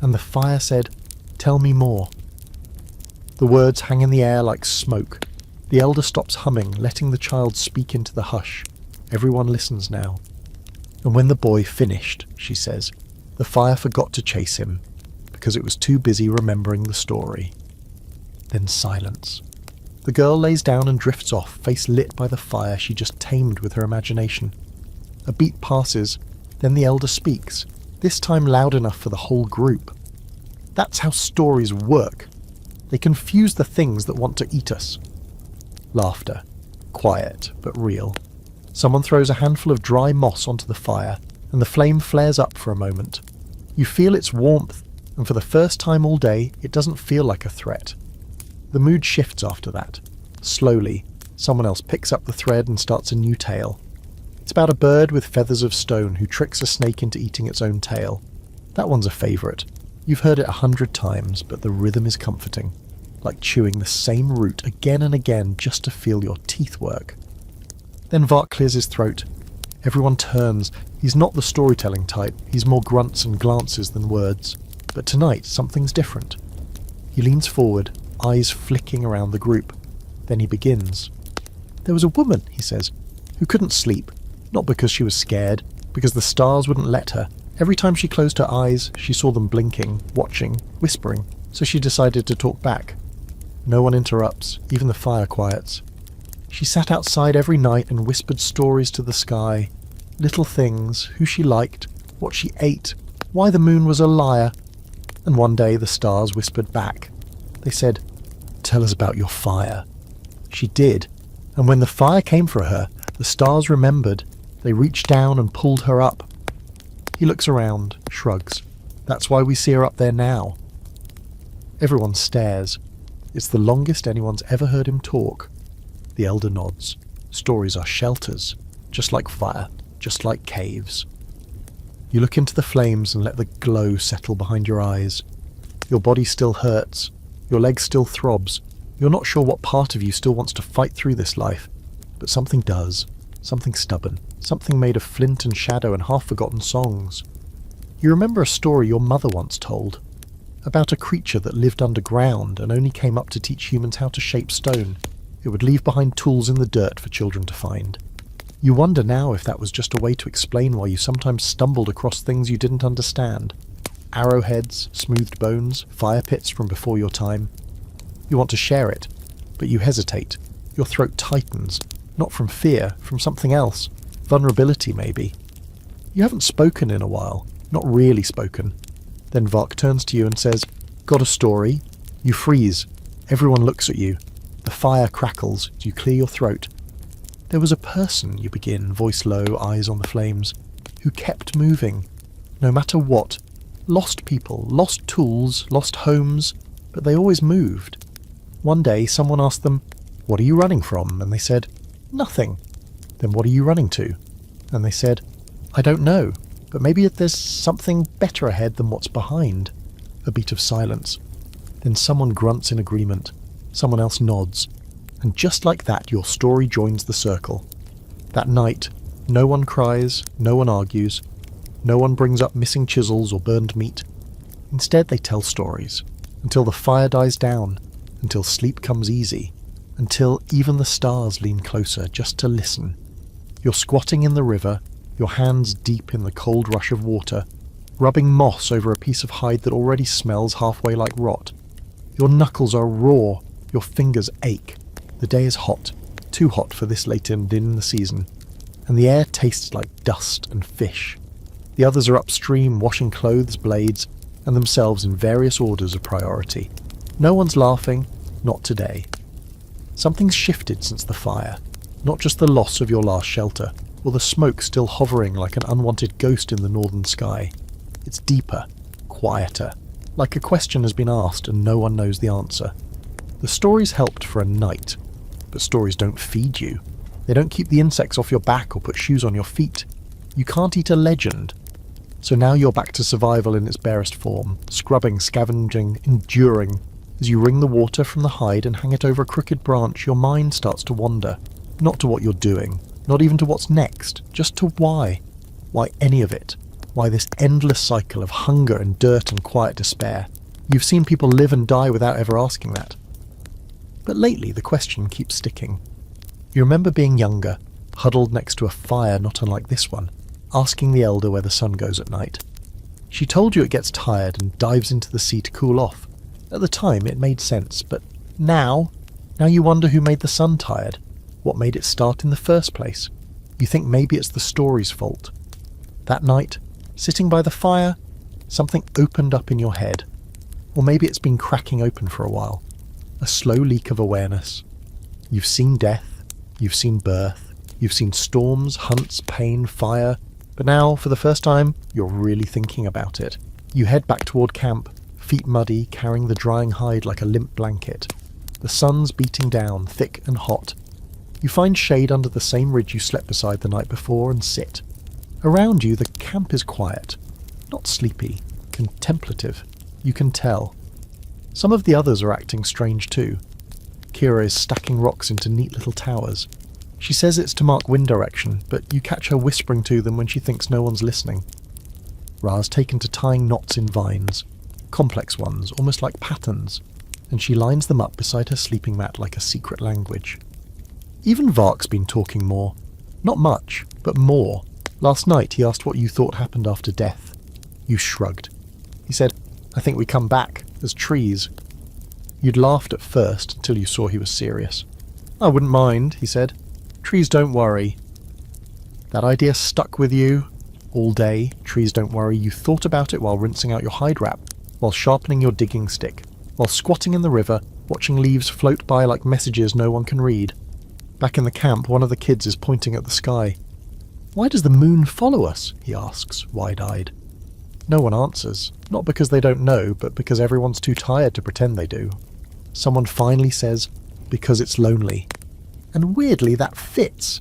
And the fire said, "Tell me more." The words hang in the air like smoke. The elder stops humming, letting the child speak into the hush. Everyone listens now. And when the boy finished, she says, the fire forgot to chase him, because it was too busy remembering the story. Then silence. The girl lays down and drifts off, face lit by the fire she just tamed with her imagination. A beat passes, then the elder speaks, this time loud enough for the whole group. That's how stories work. They confuse the things that want to eat us. Laughter. Quiet, but real. Someone throws a handful of dry moss onto the fire, and the flame flares up for a moment. You feel its warmth, and for the first time all day, it doesn't feel like a threat. The mood shifts after that. Slowly, someone else picks up the thread and starts a new tale. It's about a bird with feathers of stone who tricks a snake into eating its own tail. That one's a favourite. You've heard it 100 times, but the rhythm is comforting. Like chewing the same root again and again just to feel your teeth work. Then Vark clears his throat. Everyone turns. He's not the storytelling type. He's more grunts and glances than words. But tonight, something's different. He leans forward, eyes flicking around the group. Then he begins. There was a woman, he says, who couldn't sleep, not because she was scared, because the stars wouldn't let her. Every time she closed her eyes, she saw them blinking, watching, whispering, so she decided to talk back. No one interrupts, even the fire quiets. She sat outside every night and whispered stories to the sky, little things, who she liked, what she ate, why the moon was a liar. And one day the stars whispered back. They said, "Tell us about your fire." She did, and when the fire came for her, the stars remembered. They reached down and pulled her up. He looks around, shrugs. That's why we see her up there now. Everyone stares. It's the longest anyone's ever heard him talk. The elder nods. Stories are shelters, just like fire, just like caves. You look into the flames and let the glow settle behind your eyes. Your body still hurts. Your leg still throbs. You're not sure what part of you still wants to fight through this life, but something does. Something stubborn. Something made of flint and shadow and half-forgotten songs. You remember a story your mother once told, about a creature that lived underground and only came up to teach humans how to shape stone. It would leave behind tools in the dirt for children to find. You wonder now if that was just a way to explain why you sometimes stumbled across things you didn't understand. Arrowheads, smoothed bones, fire pits from before your time. You want to share it, but you hesitate. Your throat tightens, not from fear, from something else. Vulnerability, maybe. You haven't spoken in a while, not really spoken. Then Vark turns to you and says, "Got a story?" You freeze. Everyone looks at you. The fire crackles as you clear your throat. There was a person, you begin, voice low, eyes on the flames, who kept moving, no matter what. Lost people, lost tools, lost homes, but they always moved. One day someone asked them, "What are you running from?" And they said, "Nothing." "Then what are you running to?" And they said, "I don't know, but maybe there's something better ahead than what's behind." A beat of silence. Then someone grunts in agreement. Someone else nods. And just like that, your story joins the circle. That night, no one cries, no one argues, no one brings up missing chisels or burned meat. Instead, they tell stories, until the fire dies down, until sleep comes easy, until even the stars lean closer just to listen. You're squatting in the river, your hands deep in the cold rush of water, rubbing moss over a piece of hide that already smells halfway like rot. Your knuckles are raw, your fingers ache. The day is hot, too hot for this late in the season, and the air tastes like dust and fish. The others are upstream washing clothes, blades, and themselves in various orders of priority. No one's laughing, not today. Something's shifted since the fire, not just the loss of your last shelter, or the smoke still hovering like an unwanted ghost in the northern sky. It's deeper, quieter, like a question has been asked and no one knows the answer. The stories helped for a night, but stories don't feed you. They don't keep the insects off your back or put shoes on your feet. You can't eat a legend. So now you're back to survival in its barest form, scrubbing, scavenging, enduring. As you wring the water from the hide and hang it over a crooked branch, your mind starts to wander. Not to what you're doing, not even to what's next, just to why. Why any of it? Why this endless cycle of hunger and dirt and quiet despair? You've seen people live and die without ever asking that. But lately the question keeps sticking. You remember being younger, huddled next to a fire not unlike this one, asking the elder where the sun goes at night. She told you it gets tired and dives into the sea to cool off. At the time it made sense, but now you wonder who made the sun tired, what made it start in the first place. You think maybe it's the story's fault. That night, sitting by the fire, something opened up in your head. Or maybe it's been cracking open for a while. A slow leak of awareness. You've seen death, you've seen birth, you've seen storms, hunts, pain, fire, but now, for the first time, you're really thinking about it. You head back toward camp, feet muddy, carrying the drying hide like a limp blanket. The sun's beating down, thick and hot. You find shade under the same ridge you slept beside the night before and sit. Around you, the camp is quiet. Not sleepy, contemplative. You can tell. Some of the others are acting strange too. Kira is stacking rocks into neat little towers. She says it's to mark wind direction, but you catch her whispering to them when she thinks no one's listening. Ra's taken to tying knots in vines. Complex ones, almost like patterns. and she lines them up beside her sleeping mat like a secret language. Even Vark's been talking more. Not much, but more. Last night he asked what you thought happened after death. You shrugged. He said, "I think we come back, as trees." You'd laughed at first until you saw he was serious. "I wouldn't mind," he said. "Trees don't worry." That idea stuck with you all day. Trees don't worry. You thought about it while rinsing out your hide wrap, while sharpening your digging stick, while squatting in the river, watching leaves float by like messages no one can read. Back in the camp, one of the kids is pointing at the sky. "Why does the moon follow us?" he asks, wide-eyed. No one answers, not because they don't know, but because everyone's too tired to pretend they do. Someone finally says, "Because it's lonely." And weirdly, that fits.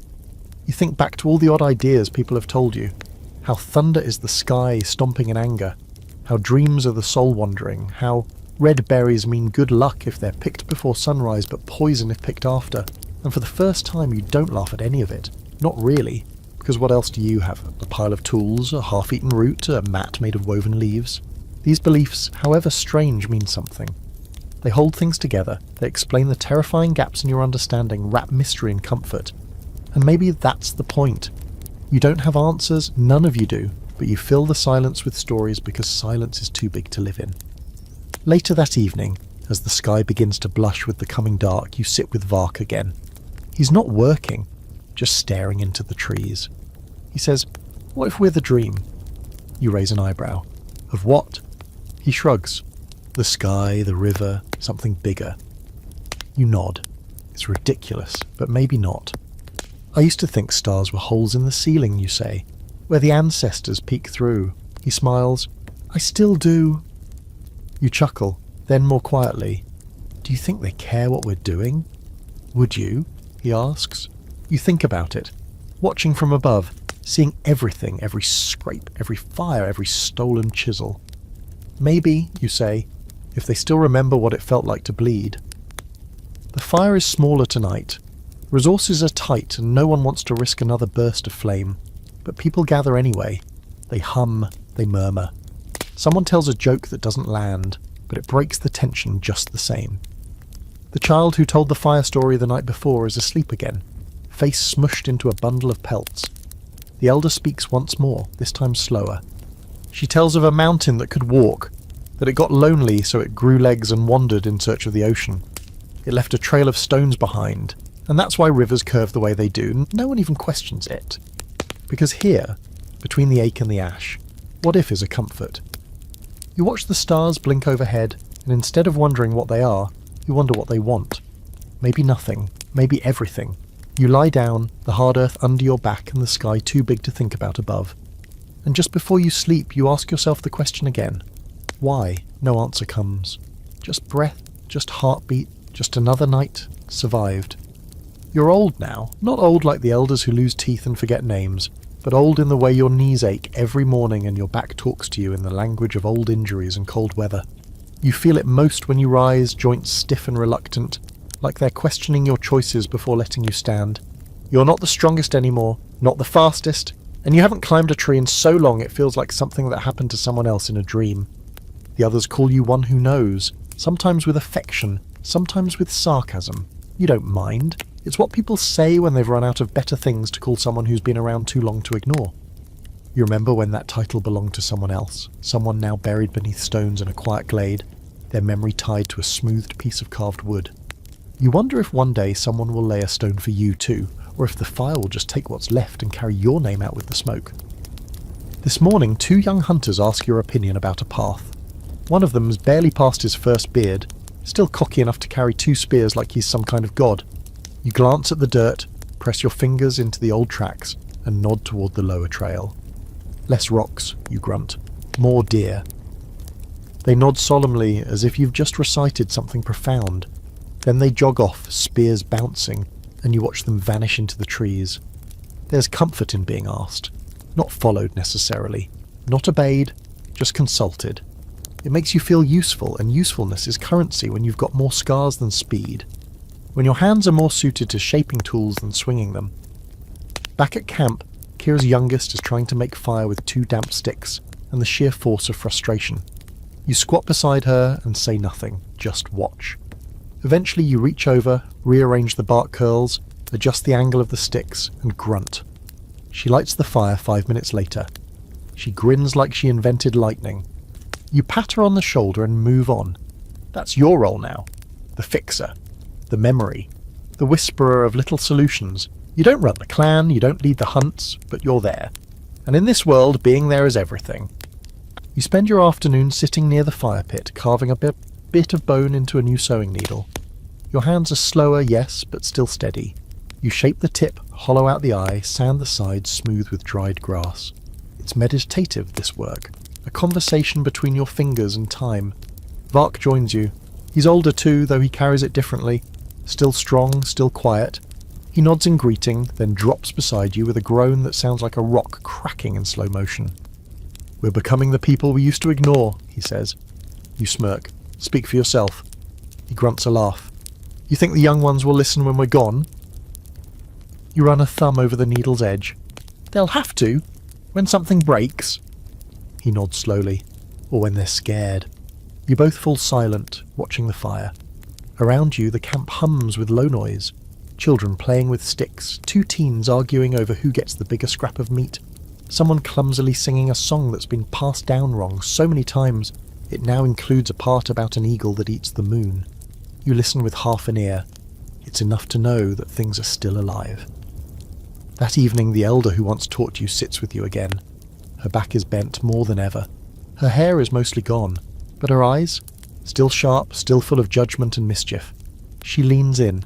You think back to all the odd ideas people have told you. How thunder is the sky stomping in anger. How dreams are the soul wandering. How red berries mean good luck if they're picked before sunrise, but poison if picked after. And for the first time, you don't laugh at any of it. Not really. Because what else do you have? A pile of tools, a half-eaten root, a mat made of woven leaves? These beliefs, however strange, mean something. They hold things together, they explain the terrifying gaps in your understanding, wrap mystery and comfort. And maybe that's the point. You don't have answers, none of you do, but you fill the silence with stories because silence is too big to live in. Later that evening, as the sky begins to blush with the coming dark, you sit with Vark again. He's not working, just staring into the trees. He says, "What if we're the dream?" You raise an eyebrow. "Of what?" He shrugs. "The sky, the river, something bigger." You nod. It's ridiculous, but maybe not. "I used to think stars were holes in the ceiling," you say, "where the ancestors peek through." He smiles. "I still do." You chuckle, then more quietly. "Do you think they care what we're doing?" "Would you?" he asks. You think about it, watching from above, seeing everything, every scrape, every fire, every stolen chisel. "Maybe," you say, "if they still remember what it felt like to bleed." The fire is smaller tonight. Resources are tight and no one wants to risk another burst of flame. But people gather anyway. They hum, they murmur. Someone tells a joke that doesn't land, but it breaks the tension just the same. The child who told the fire story the night before is asleep again, face smushed into a bundle of pelts. The elder speaks once more, this time slower. She tells of a mountain that could walk, that it got lonely so it grew legs and wandered in search of the ocean. It left a trail of stones behind, and that's why rivers curve the way they do. No one even questions it. Because here, between the ache and the ash, what if is a comfort. You watch the stars blink overhead, and instead of wondering what they are, you wonder what they want. Maybe nothing, maybe everything. You lie down, the hard earth under your back and the sky too big to think about above. And just before you sleep, you ask yourself the question again. Why? No answer comes. Just breath, just heartbeat, just another night, survived. You're old now, not old like the elders who lose teeth and forget names, but old in the way your knees ache every morning and your back talks to you in the language of old injuries and cold weather. You feel it most when you rise, joints stiff and reluctant, like they're questioning your choices before letting you stand. You're not the strongest anymore, not the fastest, and you haven't climbed a tree in so long it feels like something that happened to someone else in a dream. The others call you one who knows, sometimes with affection, sometimes with sarcasm. You don't mind. It's what people say when they've run out of better things to call someone who's been around too long to ignore. You remember when that title belonged to someone else, someone now buried beneath stones in a quiet glade, their memory tied to a smoothed piece of carved wood. You wonder if one day someone will lay a stone for you too, or if the fire will just take what's left and carry your name out with the smoke. This morning, 2 young hunters ask your opinion about a path. One of them's barely past his first beard, still cocky enough to carry 2 spears like he's some kind of god. You glance at the dirt, press your fingers into the old tracks, and nod toward the lower trail. Less rocks, you grunt. More deer. They nod solemnly, as if you've just recited something profound. Then they jog off, spears bouncing, and you watch them vanish into the trees. There's comfort in being asked. Not followed necessarily. Not obeyed, just consulted. It makes you feel useful, and usefulness is currency when you've got more scars than speed. When your hands are more suited to shaping tools than swinging them. Back at camp, Kira's youngest is trying to make fire with 2 damp sticks, and the sheer force of frustration. You squat beside her and say nothing. just watch. Eventually you reach over, rearrange the bark curls, adjust the angle of the sticks, and grunt. She lights the fire 5 minutes later. She grins like she invented lightning. You pat her on the shoulder and move on. That's your role now. The fixer. The memory. The whisperer of little solutions. You don't run the clan, you don't lead the hunts, but you're there. And in this world, being there is everything. You spend your afternoon sitting near the fire pit, carving a bit of bone into a new sewing needle. Your hands are slower, yes, but still steady. You shape the tip, hollow out the eye, sand the sides smooth with dried grass. It's meditative, this work. A conversation between your fingers and time. Vark joins you. He's older too, though he carries it differently. Still strong, still quiet. He nods in greeting, then drops beside you with a groan that sounds like a rock cracking in slow motion. "We're becoming the people we used to ignore," he says. You smirk. "Speak for yourself." He grunts a laugh. "You think the young ones will listen when we're gone?" You run a thumb over the needle's edge. "They'll have to, when something breaks." He nods slowly. "Or when they're scared." You both fall silent, watching the fire. Around you the camp hums with low noise. Children playing with sticks, 2 teens arguing over who gets the bigger scrap of meat. Someone clumsily singing a song that's been passed down wrong so many times it now includes a part about an eagle that eats the moon. You listen with half an ear. It's enough to know that things are still alive. That evening the elder who once taught you sits with you again. Her back is bent more than ever. Her hair is mostly gone, but her eyes, still sharp, still full of judgment and mischief. She leans in.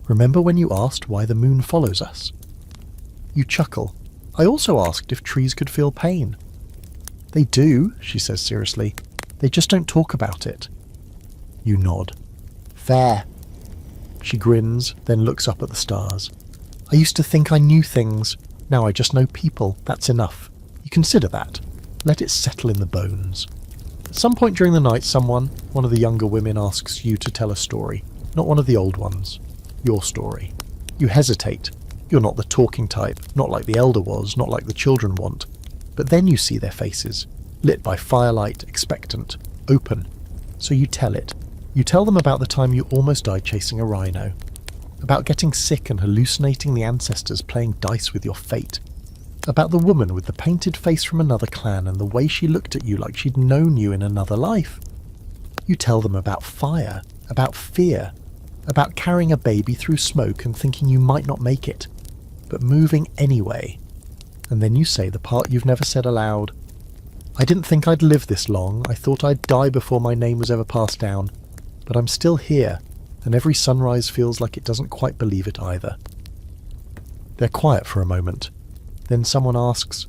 "Remember when you asked why the moon follows us?" You chuckle. "I also asked if trees could feel pain." "They do," she says seriously. "They just don't talk about it." You nod. "Fair." She grins, then looks up at the stars. "I used to think I knew things. Now I just know people. That's enough. You consider that. Let it settle in the bones." At some point during the night, one of the younger women, asks you to tell a story. Not one of the old ones. Your story. You hesitate. You're not the talking type, not like the elder was, not like the children want. But then you see their faces, lit by firelight, expectant, open. So you tell it. You tell them about the time you almost died chasing a rhino. About getting sick and hallucinating the ancestors playing dice with your fate. About the woman with the painted face from another clan and the way she looked at you like she'd known you in another life. You tell them about fire, about fear, about carrying a baby through smoke and thinking you might not make it, but moving anyway. And then you say the part you've never said aloud. "I didn't think I'd live this long. I thought I'd die before my name was ever passed down. But I'm still here, and every sunrise feels like it doesn't quite believe it either." They're quiet for a moment. Then someone asks,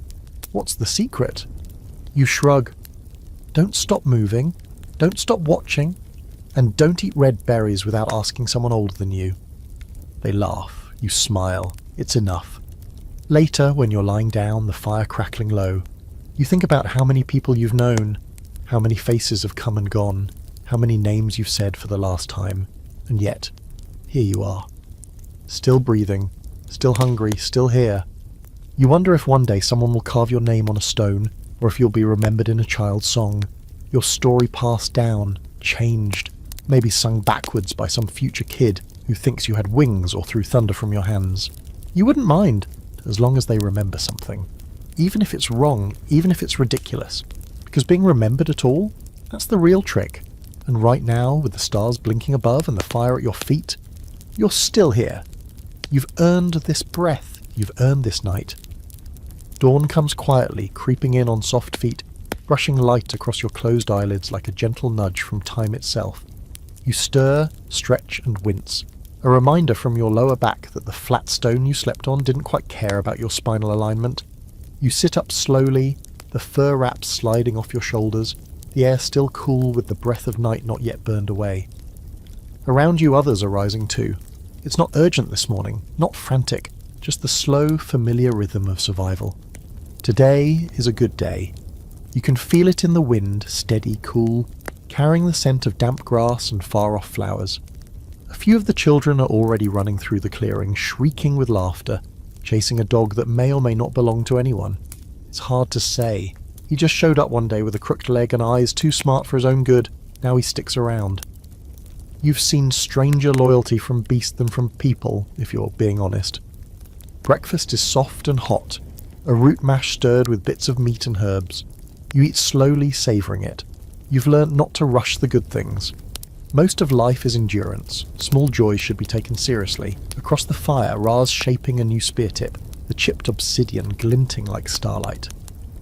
"What's the secret?" You shrug. "Don't stop moving. Don't stop watching. And don't eat red berries without asking someone older than you." They laugh. You smile. It's enough. Later, when you're lying down, the fire crackling low, you think about how many people you've known, how many faces have come and gone, how many names you've said for the last time, and yet, here you are. Still breathing, still hungry, still here. You wonder if one day someone will carve your name on a stone, or if you'll be remembered in a child's song, your story passed down, changed, maybe sung backwards by some future kid who thinks you had wings or threw thunder from your hands. You wouldn't mind, as long as they remember something. Even if it's wrong, even if it's ridiculous. Because being remembered at all, that's the real trick. And right now, with the stars blinking above and the fire at your feet, you're still here. You've earned this breath. You've earned this night. Dawn comes quietly, creeping in on soft feet, brushing light across your closed eyelids like a gentle nudge from time itself. You stir, stretch, and wince. A reminder from your lower back that the flat stone you slept on didn't quite care about your spinal alignment. You sit up slowly, the fur wraps sliding off your shoulders, the air still cool with the breath of night not yet burned away. Around you others are rising too. It's not urgent this morning, not frantic, just the slow, familiar rhythm of survival. Today is a good day. You can feel it in the wind, steady, cool, carrying the scent of damp grass and far-off flowers. A few of the children are already running through the clearing, shrieking with laughter, chasing a dog that may or may not belong to anyone. It's hard to say. He just showed up one day with a crooked leg and eyes too smart for his own good. Now he sticks around. You've seen stranger loyalty from beast than from people, if you're being honest. Breakfast is soft and hot, a root mash stirred with bits of meat and herbs. You eat slowly, savouring it. You've learnt not to rush the good things. Most of life is endurance. Small joys should be taken seriously. Across the fire, Ra's shaping a new spear tip, the chipped obsidian glinting like starlight.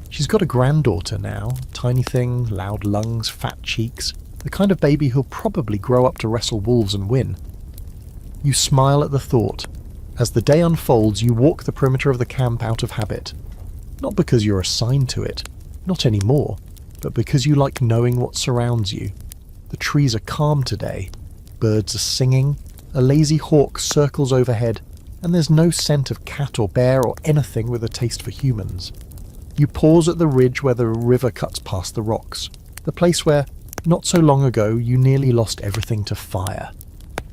She's got a granddaughter now, tiny thing, loud lungs, fat cheeks, the kind of baby who'll probably grow up to wrestle wolves and win. You smile at the thought. As the day unfolds, you walk the perimeter of the camp out of habit. Not because you're assigned to it, not anymore, but because you like knowing what surrounds you. The trees are calm today, birds are singing, a lazy hawk circles overhead, and there's no scent of cat or bear or anything with a taste for humans. You pause at the ridge where the river cuts past the rocks, the place where, not so long ago, you nearly lost everything to fire.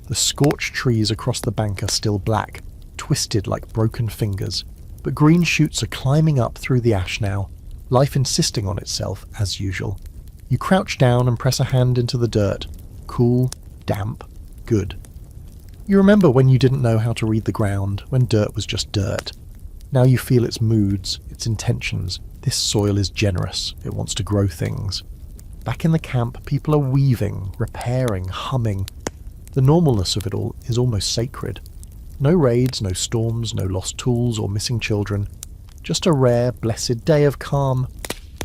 The scorched trees across the bank are still black, twisted like broken fingers, but green shoots are climbing up through the ash now, life insisting on itself as usual. You crouch down and press a hand into the dirt. Cool, damp, good. You remember when you didn't know how to read the ground, when dirt was just dirt. Now you feel its moods, its intentions. This soil is generous, it wants to grow things. Back in the camp, people are weaving, repairing, humming. The normalness of it all is almost sacred. No raids, no storms, no lost tools or missing children. Just a rare, blessed day of calm.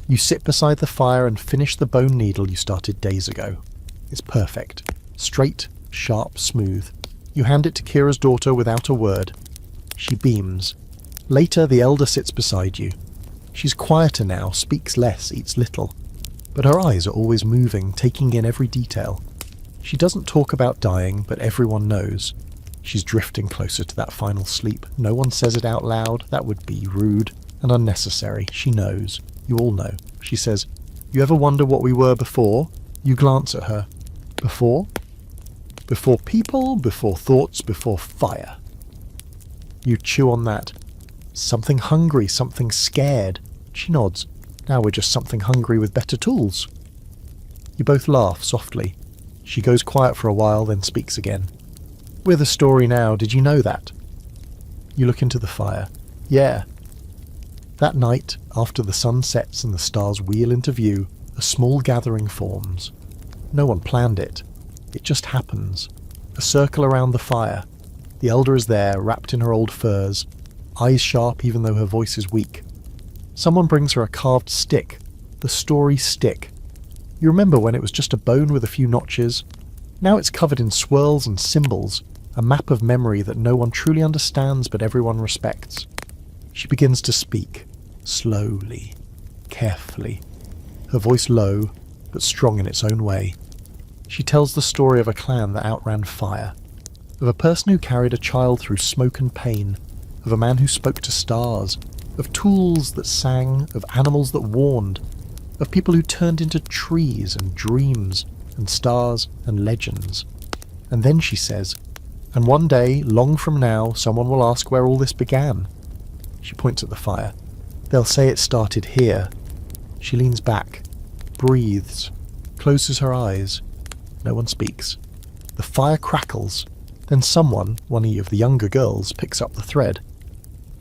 You sit beside the fire and finish the bone needle you started days ago. It's perfect. Straight, sharp, smooth. You hand it to Kira's daughter without a word. She beams. Later, the elder sits beside you. She's quieter now, speaks less, eats little. But her eyes are always moving, taking in every detail. She doesn't talk about dying, but everyone knows. She's drifting closer to that final sleep. No one says it out loud. That would be rude and unnecessary. She knows. You all know. She says, "You ever wonder what we were before?" You glance at her. Before? Before people, before thoughts, before fire. You chew on that. Something hungry, something scared. She nods. Now we're just something hungry with better tools. You both laugh softly. She goes quiet for a while, then speaks again. We're the story now, did you know that? You look into the fire. Yeah. That night, after the sun sets and the stars wheel into view, a small gathering forms. No one planned it. It just happens. A circle around the fire. The elder is there, wrapped in her old furs, eyes sharp even though her voice is weak. Someone brings her a carved stick, the story stick. You remember when it was just a bone with a few notches? Now it's covered in swirls and symbols, a map of memory that no one truly understands but everyone respects. She begins to speak, slowly, carefully, her voice low, but strong in its own way. She tells the story of a clan that outran fire, of a person who carried a child through smoke and pain, of a man who spoke to stars, of tools that sang, of animals that warned, of people who turned into trees and dreams and stars and legends. And then she says, and one day, long from now, someone will ask where all this began. She points at the fire. They'll say it started here. She leans back, breathes, closes her eyes. No one speaks. The fire crackles. Then someone, one of the younger girls, picks up the thread.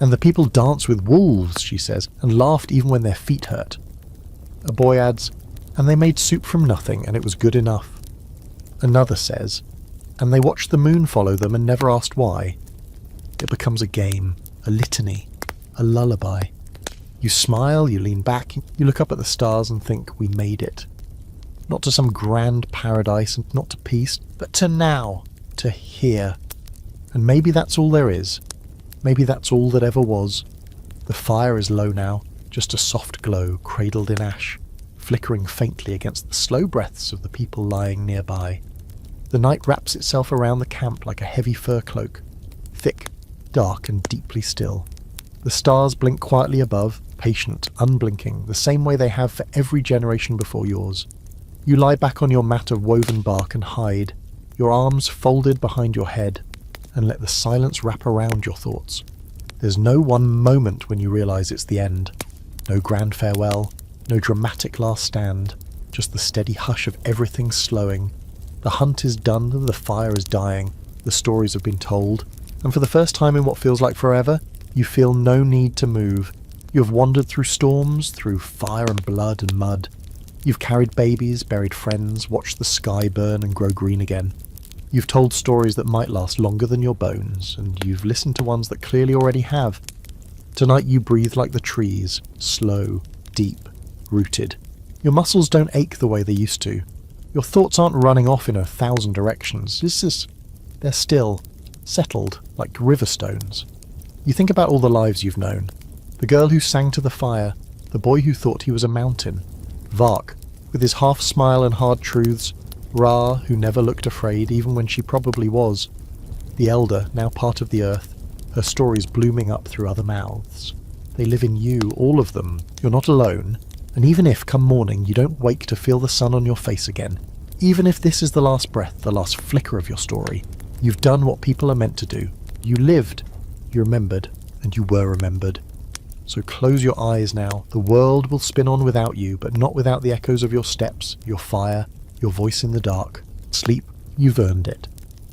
And the people dance with wolves, she says, and laughed even when their feet hurt. A boy adds, and they made soup from nothing, and it was good enough. Another says, and they watched the moon follow them and never asked why. It becomes a game, a litany, a lullaby. You smile, you lean back, you look up at the stars and think, we made it. Not to some grand paradise and not to peace, but to now, to here. And maybe that's all there is. Maybe that's all that ever was. The fire is low now, just a soft glow cradled in ash, flickering faintly against the slow breaths of the people lying nearby. The night wraps itself around the camp like a heavy fur cloak, thick, dark and deeply still. The stars blink quietly above, patient, unblinking, the same way they have for every generation before yours. You lie back on your mat of woven bark and hide, your arms folded behind your head, and let the silence wrap around your thoughts. There's no one moment when you realise it's the end. No grand farewell, no dramatic last stand, just the steady hush of everything slowing, The hunt is done, the fire is dying, the stories have been told, and for the first time in what feels like forever, you feel no need to move. You have wandered through storms, through fire and blood and mud. You've carried babies, buried friends, watched the sky burn and grow green again. You've told stories that might last longer than your bones, and you've listened to ones that clearly already have. Tonight you breathe like the trees, slow, deep, rooted. Your muscles don't ache the way they used to. Your thoughts aren't running off in 1,000 directions. They're still, settled, like river stones. You think about all the lives you've known. The girl who sang to the fire, the boy who thought he was a mountain, Vark, with his half-smile and hard truths, Ra, who never looked afraid even when she probably was, the elder, now part of the earth, her stories blooming up through other mouths. They live in you, all of them. You're not alone. And even if, come morning, you don't wake to feel the sun on your face again, even if this is the last breath, the last flicker of your story, you've done what people are meant to do. You lived, you remembered, and you were remembered. So close your eyes now. The world will spin on without you, but not without the echoes of your steps, your fire, your voice in the dark. Sleep, you've earned it.